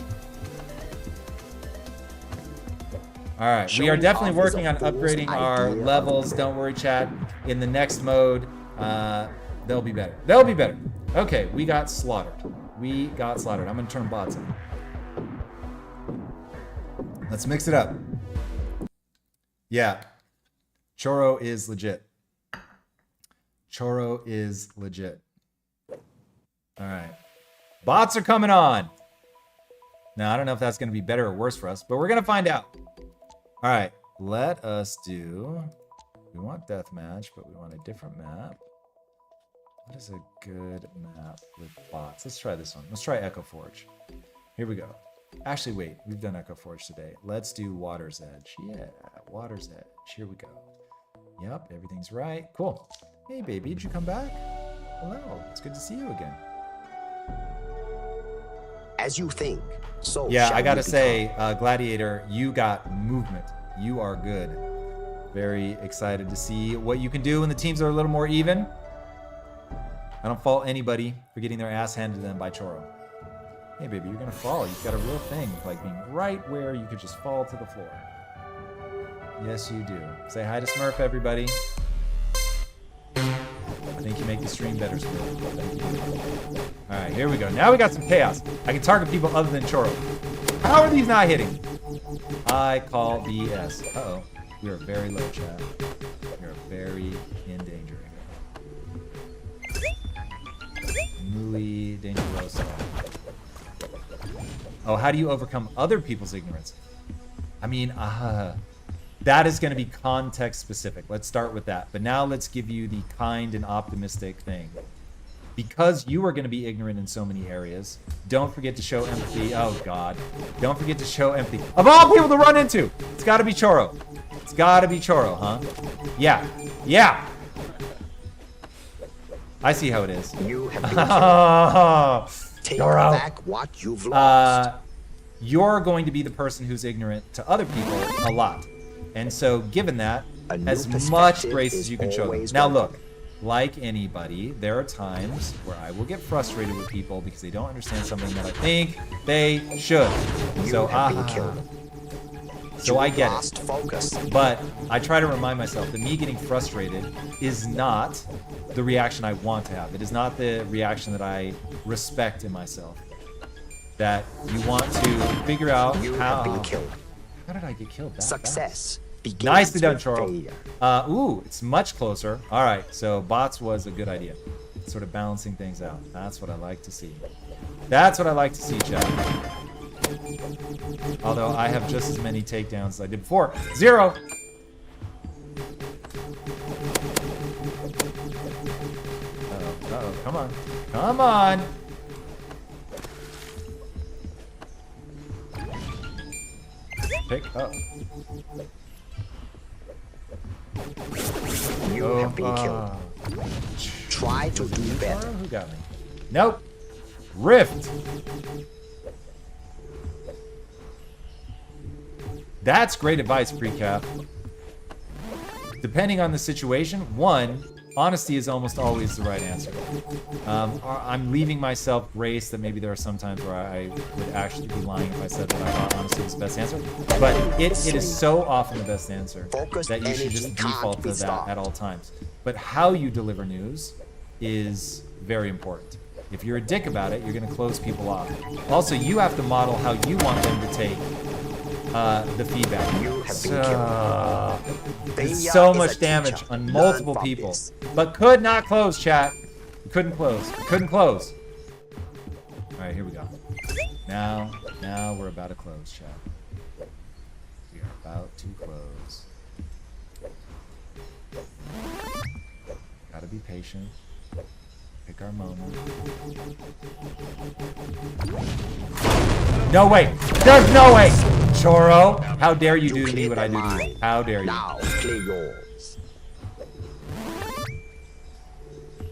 S1: All right, we are definitely working on upgrading our levels. Don't worry, chat. In the next mode, they'll be better. They'll be better. Okay, we got slaughtered. We got slaughtered. I'm gonna turn bots in. Let's mix it up. Yeah, Choro is legit. Choro is legit. All right, bots are coming on. Now I don't know if that's gonna be better or worse for us, but we're gonna find out. All right, let us do, we want deathmatch, but we want a different map. What is a good map with bots? Let's try this one. Let's try Echo Forge. Here we go. Actually, wait, we've done Echo Forge today. Let's do Water's Edge. Yeah, Water's Edge. Here we go. Yep, everything's right. Cool. Hey, baby, did you come back? Hello, it's good to see you again.
S3: As you think, so
S1: yeah,
S3: shall
S1: I gotta
S3: you
S1: say, Gladiator, you got movement. You are good. Very excited to see what you can do when the teams are a little more even. I don't fault anybody for getting their ass handed to them by Choro. Hey, baby, you're gonna fall. You've got a real thing, like being right where you could just fall to the floor. Yes, you do. Say hi to Smurf, everybody. I think you make the stream better, Smurf. Thank you. All right, here we go. Now we got some chaos. I can target people other than Choro. How are these not hitting? I call BS. Uh-oh. We are very low, chat. We are very in danger. Muy dangeroso. Oh, how do you overcome other people's ignorance? I mean, that is going to be context specific. Let's start with that. But now let's give you the kind and optimistic thing. Because you are going to be ignorant in so many areas, don't forget to show empathy. Oh, God. Don't forget to show empathy. Of all people to run into, it's got to be Choro. It's got to be Choro, huh? Yeah. Yeah. I see how it is.
S3: You have been killed. Take
S1: Choro.
S3: back what you've lost.
S1: You're going to be the person who's ignorant to other people a lot. And so, given that, as much grace as you can show them. Now, look. Like anybody, there are times where I will get frustrated with people because they don't understand something that I think they should. So I get it.
S3: Focus.
S1: But I try to remind myself that me getting frustrated is not the reaction I want to have. It is not the reaction that I respect in myself. That you want to figure out how did I get killed?
S3: Success.
S1: Nicely done, Choro. Ooh, it's much closer. All right, so bots was a good idea. Sort of balancing things out. That's what I like to see. That's what I like to see, chat. Although I have just as many takedowns as I did before. 0. Uh-oh, come on. Come on. Pick up.
S3: You have been killed. Try to do better.
S1: Who got me? Nope. Rift. That's great advice, Precap. Depending on the situation, one, honesty is almost always the right answer. I'm leaving myself grace that maybe there are some times where I would actually be lying if I said that I thought honesty was the best answer. But it is so often the best answer that you should just default to that at all times. But how you deliver news is very important. If you're a dick about it, you're going to close people off. Also, you have to model how you want them to take the feedback.
S3: You have been
S1: It's
S3: Failure
S1: so
S3: is a
S1: much damage
S3: teacher.
S1: on
S3: Learn
S1: multiple
S3: from
S1: people.
S3: this.
S1: But could not close, chat. Couldn't close. Couldn't close. All right, here we go. Now we're about to close, chat. We are about to close. Gotta be patient. Pick our moment. No way! There's no way! Choro, how dare you do to me
S3: cleared
S1: what I
S3: their
S1: do to you?
S3: mind.
S1: How dare you?
S3: Now clear yours.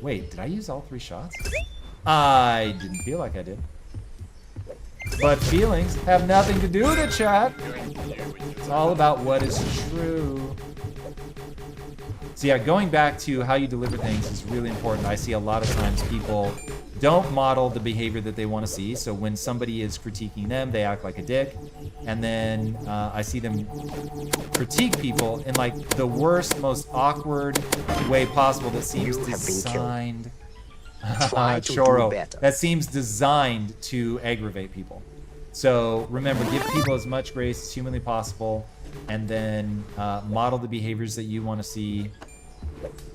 S1: Wait, did I use all 3 shots? I didn't feel like I did. But feelings have nothing to do with it, chat. It's all about what is true. So yeah, going back to how you deliver things is really important. I see a lot of times people don't model the behavior that they want to see. So when somebody is critiquing them, they act like a dick. And then I see them critique people in like the worst, most awkward way possible that seems
S3: You have been
S1: designed.
S3: Try to do
S1: Choro.
S3: better.
S1: That seems designed to aggravate people. So remember, give people as much grace as humanly possible, and then model the behaviors that you want to see,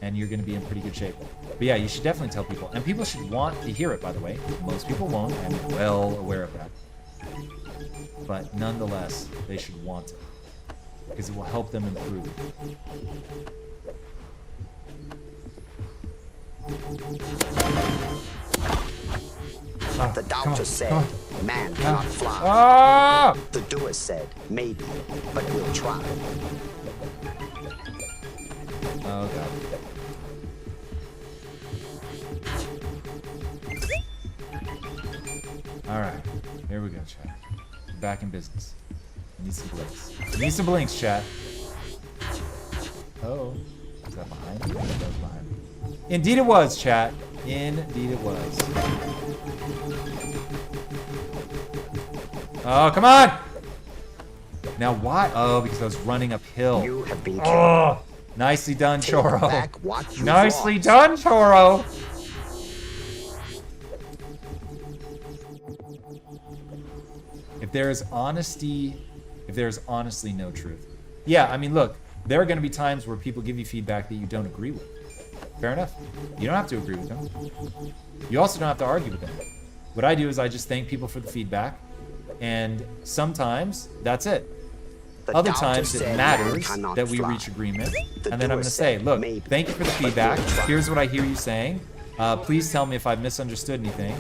S1: and you're going to be in pretty good shape. But yeah, you should definitely tell people, and people should want to hear it, by the way. Most people won't. I'm well aware of that. But nonetheless, they should want it, because it will help them improve.
S3: The doubter said, man cannot fly.
S1: Ah!
S3: The doer said, maybe, but we'll try.
S1: Oh god. Alright, here we go, chat. Back in business. Need some blinks. Need some blinks, chat. Oh. Is that behind me? That was behind me. Indeed it was, chat. Indeed it was. Oh, come on! Now why? Oh, because I was running uphill.
S3: You have been killed.
S1: Oh, nicely done,
S3: Take
S1: Choro.
S3: back what you
S1: Nicely
S3: lost.
S1: done, Choro. If there is honesty, if there is honestly no truth. Yeah, I mean, look, there are going to be times where people give you feedback that you don't agree with. Fair enough. You don't have to agree with them. You also don't have to argue with them. What I do is I just thank people for the feedback, and sometimes that's it.
S3: The
S1: Other
S3: doubter
S1: times it
S3: said,
S1: matters
S3: man cannot
S1: that we
S3: fly.
S1: reach agreement,
S3: The
S1: and then I'm
S3: doer
S1: going to say,
S3: said,
S1: look,
S3: maybe,
S1: thank you for the
S3: but
S1: feedback.
S3: we'll try.
S1: Here's what I hear you saying. Please tell me if I've misunderstood anything.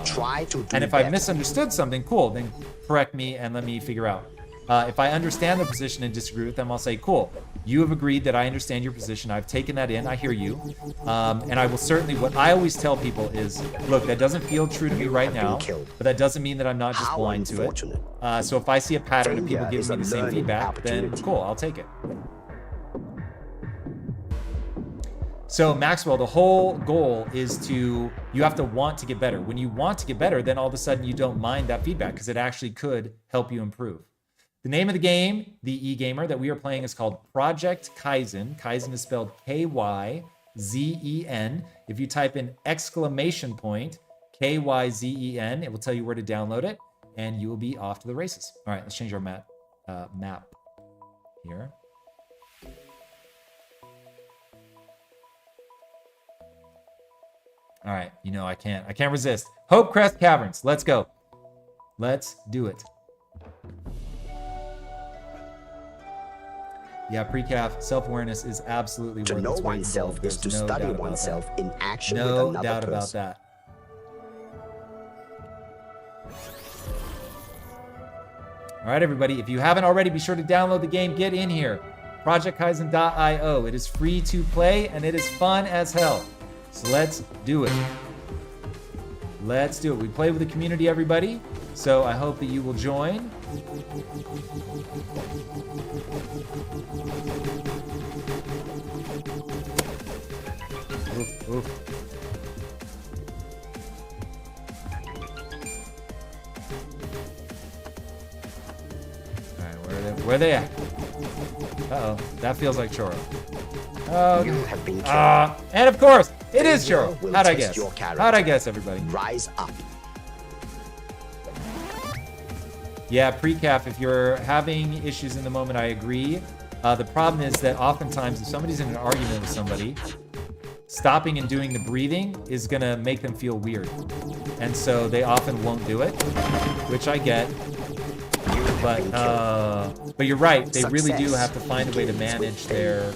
S3: Try to do
S1: And if I've
S3: better.
S1: misunderstood something, cool, then correct me and let me figure out. If I understand the position and disagree with them, I'll say, cool, you have agreed that I understand your position. I've taken that in. I hear you. And I will certainly, what I always tell people is, look, that doesn't feel true to me right
S3: have been
S1: now,
S3: killed.
S1: but that doesn't mean that I'm not just
S3: How
S1: blind to it.
S3: unfortunate.
S1: So if I see a pattern of people
S3: Failure
S1: giving me
S3: is
S1: the
S3: a
S1: same
S3: learning
S1: feedback, then
S3: opportunity.
S1: cool, I'll take it. So Maxwell, the whole goal is you have to want to get better. When you want to get better, then all of a sudden you don't mind that feedback because it actually could help you improve. The name of the game, the e-gamer that we are playing, is called Project Kyzen. Kyzen is spelled Kyzen. If you type in exclamation point, Kyzen, it will tell you where to download it, and you will be off to the races. All right, let's change our map here. All right, you know I can't resist. Hope Crest Caverns, let's go. Let's do it. Yeah, pre-calf self-awareness is absolutely
S3: To
S1: worth
S3: know
S1: its weight in
S3: oneself
S1: gold.
S3: is to
S1: There's no
S3: study
S1: doubt about
S3: oneself
S1: that.
S3: in action with
S1: No
S3: another
S1: doubt
S3: person.
S1: about that. All right, everybody, if you haven't already, be sure to download the game. Get in here. ProjectKaizen.io. It is free to play, and it is fun as hell. So let's do it. Let's do it. We play with the community, everybody. So I hope that you will join. Oof, oof. All right, where are they at? Uh-oh, that feels like Choro. Oh,
S3: You have been killed.
S1: and of course, it is
S3: Failure
S1: Choro.
S3: will
S1: How'd I
S3: test
S1: guess?
S3: your character.
S1: How'd I guess, everybody?
S3: Rise up.
S1: Yeah, pre-calf, if you're having issues in the moment, I agree. The problem is that oftentimes if somebody's in an argument with somebody, stopping and doing the breathing is gonna make them feel weird. And so they often won't do it, which I get. But you're right, they really do have to find a way to manage their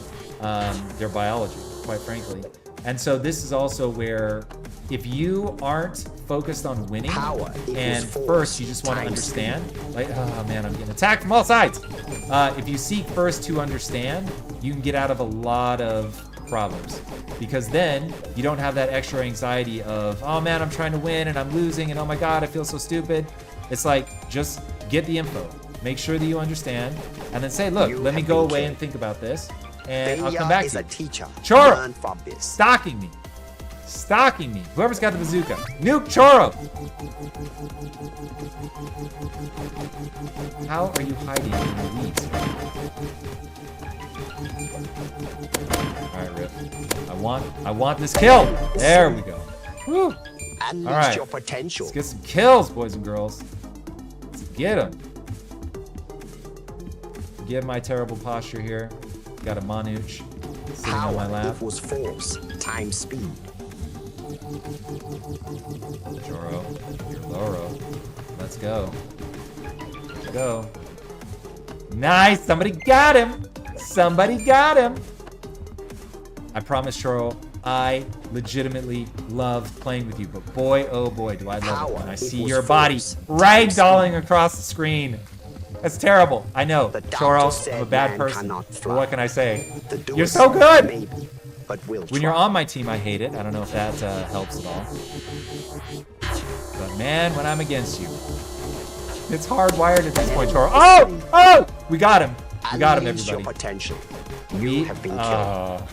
S1: biology, quite frankly. And so this is also where if you aren't focused on winning, and first you just want to understand, like, oh man, I'm getting attacked from all sides. If you seek first to understand, you can get out of a lot of problems, because then you don't have that extra anxiety of, oh man, I'm trying to win and I'm losing and oh my God, I feel so stupid. It's like, just get the info, make sure that you understand, and then say, look, let me go away and think about this, and I'll come back to you. Choro, stalking me. Stalking me. Whoever's got the bazooka. Nuke Choro! How are you hiding in the weeds? Alright, Rip. I want this kill! There we go. Woo! Alright. Let's get some kills, boys and girls. Let's get them. Forgive my terrible posture here. Got a Manuch sitting on my lap.
S3: Equals force times speed.
S1: Joro, you're Loro. Let's go. Let's go. Nice! Somebody got him! Somebody got him! I promise, Joro, I legitimately love playing with you, but boy, oh boy, do I love it when I see your body ragdolling across the screen. That's terrible. I know. Joro, I'm a bad person. But what can I say? You're so good! When you're on my team, I hate it. I don't know if that helps at all. But man, when I'm against you, it's hardwired at this point, Choro. Oh! Oh! We got him. We got him, everybody. We have been killed.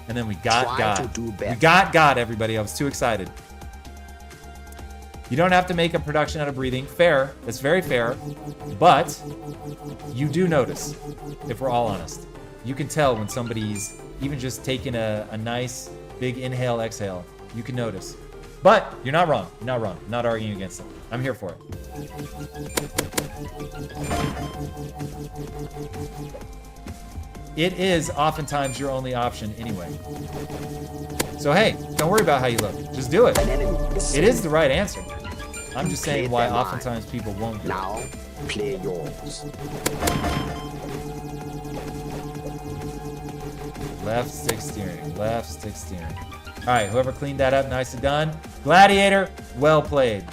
S1: And then we got God. We got God, everybody. I was too excited. You don't have to make a production out of breathing. Fair. That's very fair. But you do notice, if we're all honest. You can tell when somebody's even just taking a nice big inhale, exhale. You can notice. But you're not wrong. You're not wrong. I'm not arguing against it. I'm here for it. It is oftentimes your only option anyway. So hey, don't worry about how you look. Just do it. It is the right answer. I'm just saying why oftentimes people won't do it.
S3: Now, play yours.
S1: Left stick steering. Left stick steering. All right, whoever cleaned that up, nicely done. Gladiator, well played.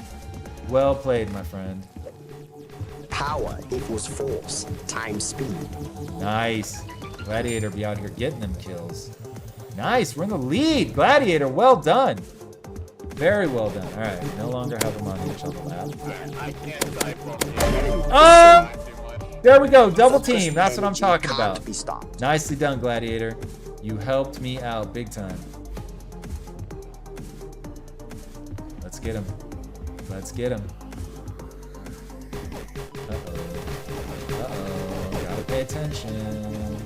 S1: Well played, my friend.
S3: Power equals force times speed.
S1: Nice. Gladiator be out here getting them kills. Nice, we're in the lead. Gladiator, well done. Very well done. All right, no longer have them on each other lap.
S4: I can't die from
S1: Oh! There we go, double team. That's what I'm talking about. Nicely done, Gladiator. You helped me out big time. Let's get him. Let's get him. Uh-oh. Uh-oh. Gotta pay attention.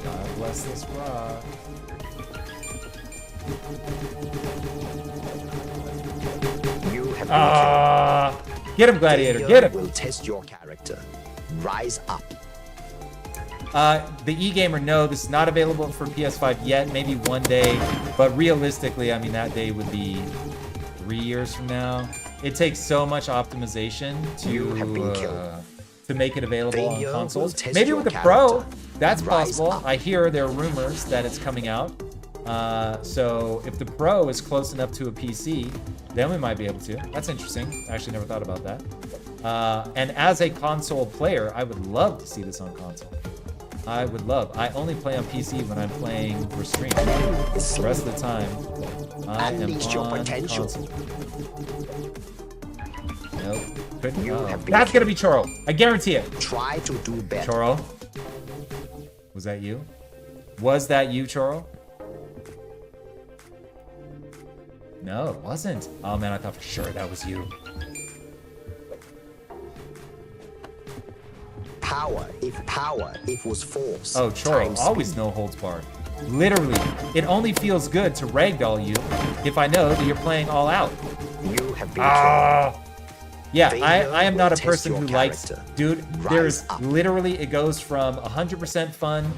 S1: God bless this rock.
S3: You have been killed.
S1: Get him, Gladiator. Get him.
S3: Will test your character. Rise up.
S1: The eGamer, no, this is not available for PS5 yet. Maybe one day, but realistically, I mean, that day would be 3 years from now. It takes so much optimization to make it available on consoles. Maybe with the Pro, that's possible. I hear there are rumors that it's coming out. So if the Pro is close enough to a PC, then we might be able to. That's interesting. I actually never thought about that. And as a console player, I would love to see this on console. I would love. I only play on PC when I'm playing for stream. The rest of the time, I am on console. Nope. Couldn't. That's gonna be Choro. I guarantee it.
S3: Try to do better.
S1: Choro. Was that you? Was that you, Choro? No, it wasn't. Oh man, I thought for sure that was you.
S3: Power equals force.
S1: Oh, Choro, always no holds barred. Literally, it only feels good to ragdoll you if I know that you're playing all out.
S3: You have been killed.
S1: Yeah,
S3: Failure
S1: I am not a
S3: will test
S1: person
S3: your
S1: who likes,
S3: character.
S1: dude,
S3: Rise
S1: there's
S3: up.
S1: literally, it goes from 100% fun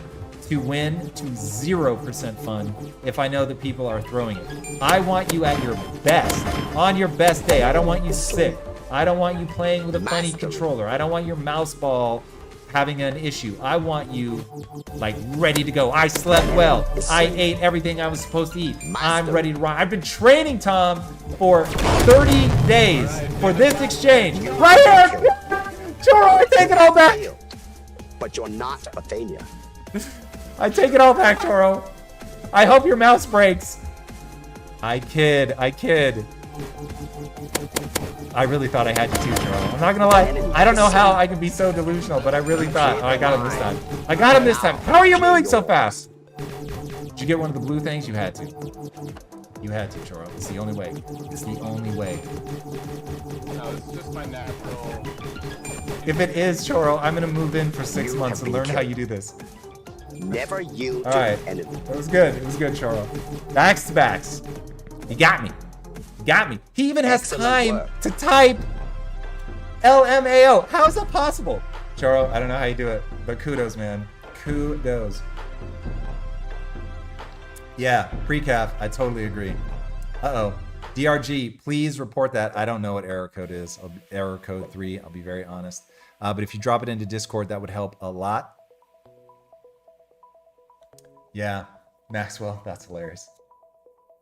S1: to win to 0% fun if I know that people are throwing it. I want you at your best, on your best day. I don't want you sick. I don't want you playing with a funny
S3: Mastery.
S1: controller. I don't want your mouse ball having an issue. I want you like ready to go. I slept well. I ate everything I was supposed to eat. I'm ready to run. I've been training, Tom, for 30 days for this exchange. Right here! Choro, I take it all back.
S3: Failed, but you're not a failure.
S1: I take it all back, Choro. I hope your mouse breaks. I kid. I really thought I had you too, Choro. I'm not gonna lie. I don't know how I can be so delusional, but I really thought, oh, I got him this time. I got him this time. How are you moving so fast? Did you get one of the blue things? You had to. You had to, Choro. It's the only way. It's the only way.
S4: No, it's just my natural.
S1: If it is, Choro, I'm gonna move in for 6
S3: You
S1: months
S3: have
S1: and
S3: been
S1: learn how
S3: killed.
S1: you do this.
S3: Never yield
S1: All
S3: to
S1: right.
S3: the enemy.
S1: It was good. It was good, Choro. Backs to backs. You got me. You got me. He even has
S3: Excellent
S1: time
S3: work.
S1: to type LMAO. How is that possible? Choro, I don't know how you do it, but kudos, man. Kudos. Yeah, pre-calf. I totally agree. Uh-oh. DRG, please report that. I don't know what error code is. Error code 3. I'll be very honest. But if you drop it into Discord, that would help a lot. Yeah, Maxwell, that's hilarious.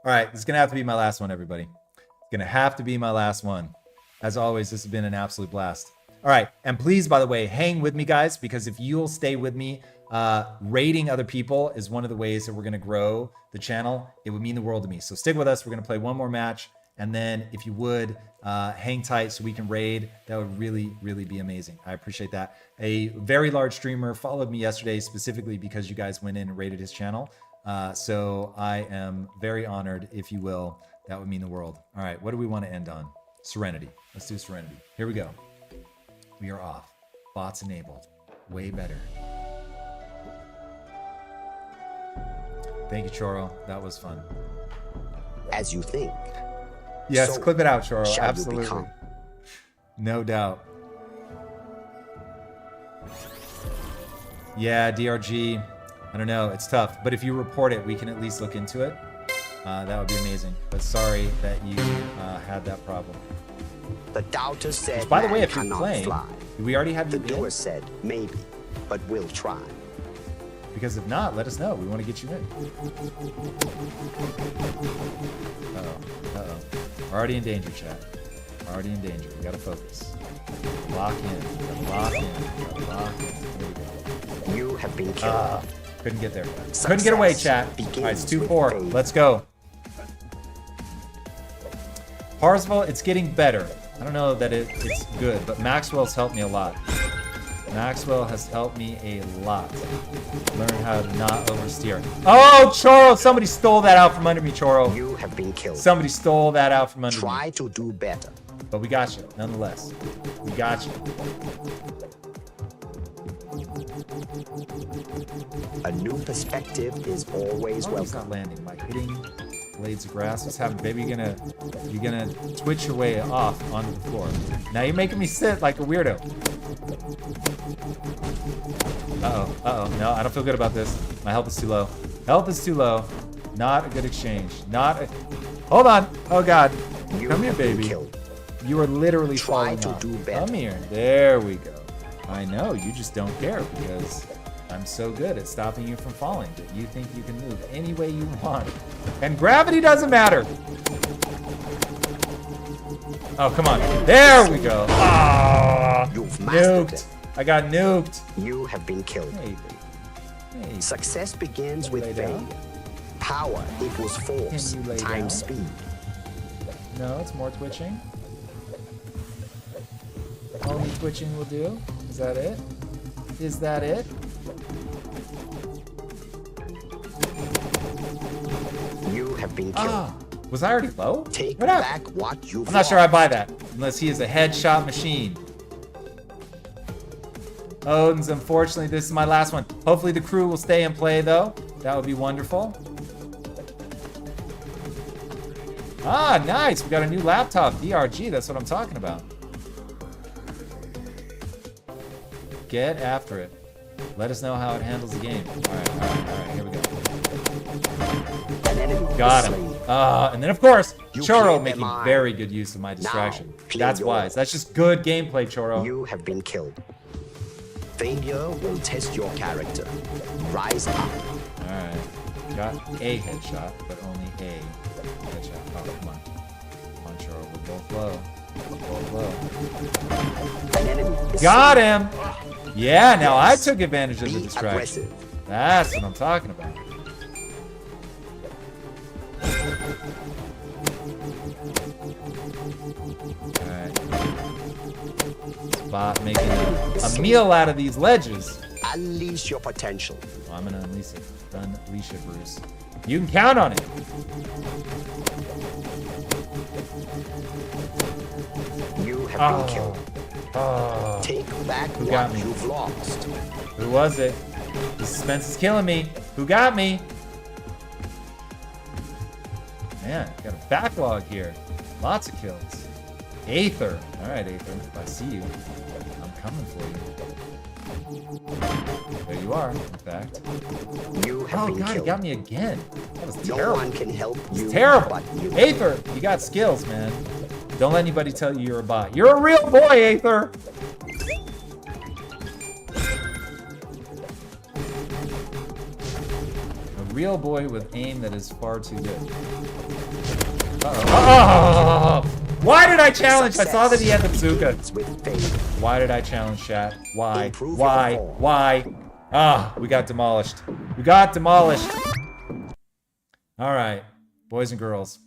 S1: All right, this is going to have to be my last one, everybody. It's going to have to be my last one. As always, this has been an absolute blast. All right, and please, by the way, hang with me, guys, because if you'll stay with me, rating other people is one of the ways that we're going to grow the channel. It would mean the world to me. So stick with us. We're going to play one more match. And then if you would, hang tight so we can raid. That would really, really be amazing. I appreciate that. A very large streamer followed me yesterday specifically because you guys went in and raided his channel. So I am very honored, if you will. That would mean the world. All right, what do we want to end on? Serenity. Let's do Serenity. Here we go. We are off. Bots enabled. Way better. Thank you, Choro. That was fun.
S3: As you think.
S1: Yes,
S3: So
S1: clip it out, Choro.
S3: shall you
S1: Absolutely.
S3: become.
S1: No doubt. Yeah, DRG. I don't know. It's tough. But if you report it, we can at least look into it. That would be amazing. But sorry that you had that problem.
S3: The doubter said,
S1: By the way,
S3: man
S1: if you're
S3: cannot
S1: playing,
S3: fly.
S1: we already have
S3: The
S1: you
S3: doer
S1: in.
S3: said, maybe, but we'll try.
S1: Because if not, let us know. We want to get you in. Uh-oh. We're already in danger, chat. We're already in danger. We gotta focus. Lock in. We gotta lock in. We gotta lock in. There we go.
S3: You have been killed.
S1: Couldn't get there. Couldn't get away, chat. All right, it's 2-4. Let's go. Parsifal, it's getting better. I don't know that it's good, but Maxwell's helped me a lot. Maxwell has helped me a lot. Learn how to not oversteer. Oh, Choro! Somebody stole that out from under me, Choro.
S3: You have been killed.
S1: Somebody stole that out from under me.
S3: Try to do better.
S1: But we got you, nonetheless. We got you.
S3: A new perspective is always
S1: How is
S3: welcome.
S1: not landing? By hitting blades of grass? What's happening? Baby, you're gonna twitch your way off onto the floor. Now you're making me sit like a weirdo. Uh-oh. No, I don't feel good about this. My health is too low. Health is too low. Not a good exchange. Hold on. Oh, God.
S3: You
S1: Come here,
S3: have been
S1: baby.
S3: killed.
S1: You are literally
S3: Try
S1: falling
S3: to
S1: off.
S3: do better.
S1: Come here. There we go. I know. You just don't care because I'm so good at stopping you from falling that you think you can move any way you want. And gravity doesn't matter. Oh, come on. There we go. Ah,
S3: You've mastered
S1: nuked.
S3: it.
S1: I got nuked.
S3: You have been killed.
S1: Hey, baby. Hey.
S3: Success begins with
S1: Lay
S3: failure.
S1: down.
S3: Power equals force
S1: Can you lay down?
S3: times speed.
S1: No, it's more twitching. Only twitching will do. Is that it? Is that it?
S3: You have been killed.
S1: Ah, was I already low?
S3: Take
S1: What happened?
S3: back what you've
S1: I'm not sure I
S3: lost.
S1: buy that, unless he is a headshot machine. Odin's, unfortunately, this is my last one. Hopefully the crew will stay and play, though. That would be wonderful. Ah, nice. We got a new laptop. DRG, that's what I'm talking about. Get after it. Let us know how it handles the game. All right, here we go.
S3: An enemy
S1: Got
S3: is
S1: him.
S3: slain.
S1: And then, of course,
S3: You
S1: Choro
S3: cleared
S1: making
S3: their mind.
S1: very good use of my distraction.
S3: clear
S1: That's wise.
S3: yours.
S1: That's just good gameplay, Choro.
S3: You have been killed. Failure will test your character. Rise up.
S1: All right. Got a headshot, but only a headshot. Oh, come on. Come on, Choro. We're both low. Both low.
S3: An enemy is
S1: Got
S3: slain.
S1: him. Yeah, now I took advantage of the
S3: Be
S1: distraction.
S3: aggressive.
S1: That's what I'm talking about. Alright. Spot making a meal out of these ledges.
S3: Unleash your potential.
S1: Well, I'm gonna unleash it. Unleash it, Bruce. You can count on it.
S3: You have been killed.
S1: Oh,
S3: Take back
S1: got
S3: what
S1: me?
S3: you've lost.
S1: who was it? The suspense is killing me. Who got me? Man, got a backlog here. Lots of kills. Aether. All right, Aether. If I see you, I'm coming for you. There you are, in fact.
S3: You have
S1: Oh,
S3: been
S1: God, he
S3: killed.
S1: got me again. That was
S3: No
S1: terrible.
S3: one can help you.
S1: It's terrible.
S3: But you.
S1: Aether, you got skills, man. Don't let anybody tell you you're a bot. You're a real boy, Aether. A real boy with aim that is far too good. Uh-oh. Oh! Why did I challenge? I saw that he had the bazooka.
S3: With faith.
S1: Why did I challenge chat? Why?
S3: Improve
S1: Why?
S3: your form.
S1: Why? Ah, we got demolished. We got demolished. All right, boys and girls.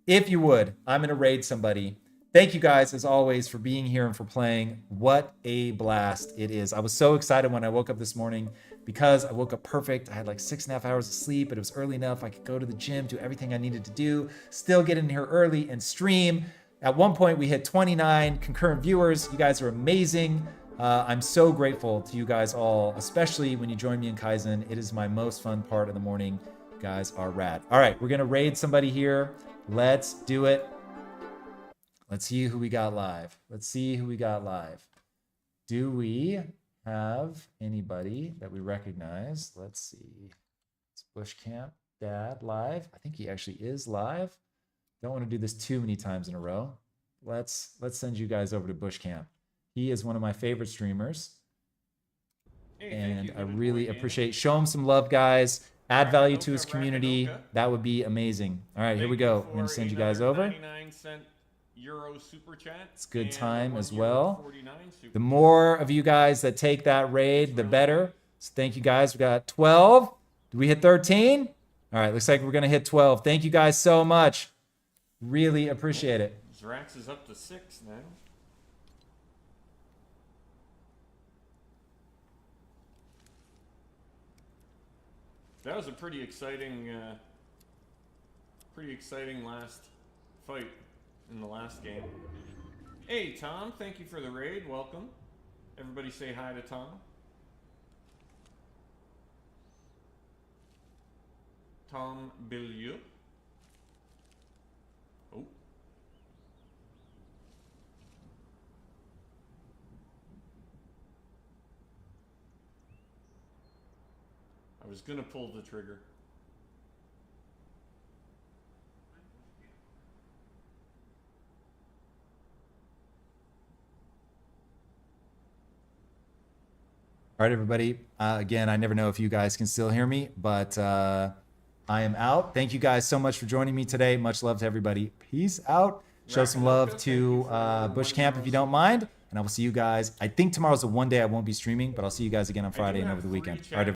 S1: If you would, I'm going to raid somebody. Thank you guys, as always, for being here and for playing. What a blast it is. I was so excited when I woke up this morning because I woke up perfect. I had like 6.5 hours of sleep, but it was early enough. I could go to the gym, do everything I needed to do, still get in here early and stream. At one point, we hit 29 concurrent viewers. You guys are amazing. I'm so grateful to you guys all, especially when you join me in Kyzen. It is my most fun part of the morning. You guys are rad. All right, we're going to raid somebody here. Let's do it. Let's see who we got live. Let's see who we got live. Do we have anybody that we recognize? Let's see. It's Bush Camp Dad live. I think he actually is live. Don't want to do this too many times in a row. Let's send you guys over to Bush Camp. He is one of my favorite streamers.
S4: Hey,
S1: And I really appreciate. Show him some love, guys. Add value to his community. That would be amazing. All right, here we go. We're going to send you guys over.
S4: Euro super chat.
S1: It's a good time as well. The more of you guys that take that raid, the better. So thank you guys. We got 12. Did we hit 13? All right, looks like we're going to hit 12. Thank you guys so much. Really appreciate it.
S4: Zrax is up to 6 now. That was a pretty exciting last fight in the last game. Hey Tom, thank you for the raid. Welcome. Everybody say hi to Tom. Tom Billieu. Oh. I was gonna pull the trigger.
S1: All right, everybody. Again, I never know if you guys can still hear me, but I am out. Thank you guys so much for joining me today. Much love to everybody. Peace out. Show some love to Bush Camp if you don't mind. And I will see you guys. I think tomorrow's the one day I won't be streaming, but I'll see you guys again on Friday and over the weekend. All right,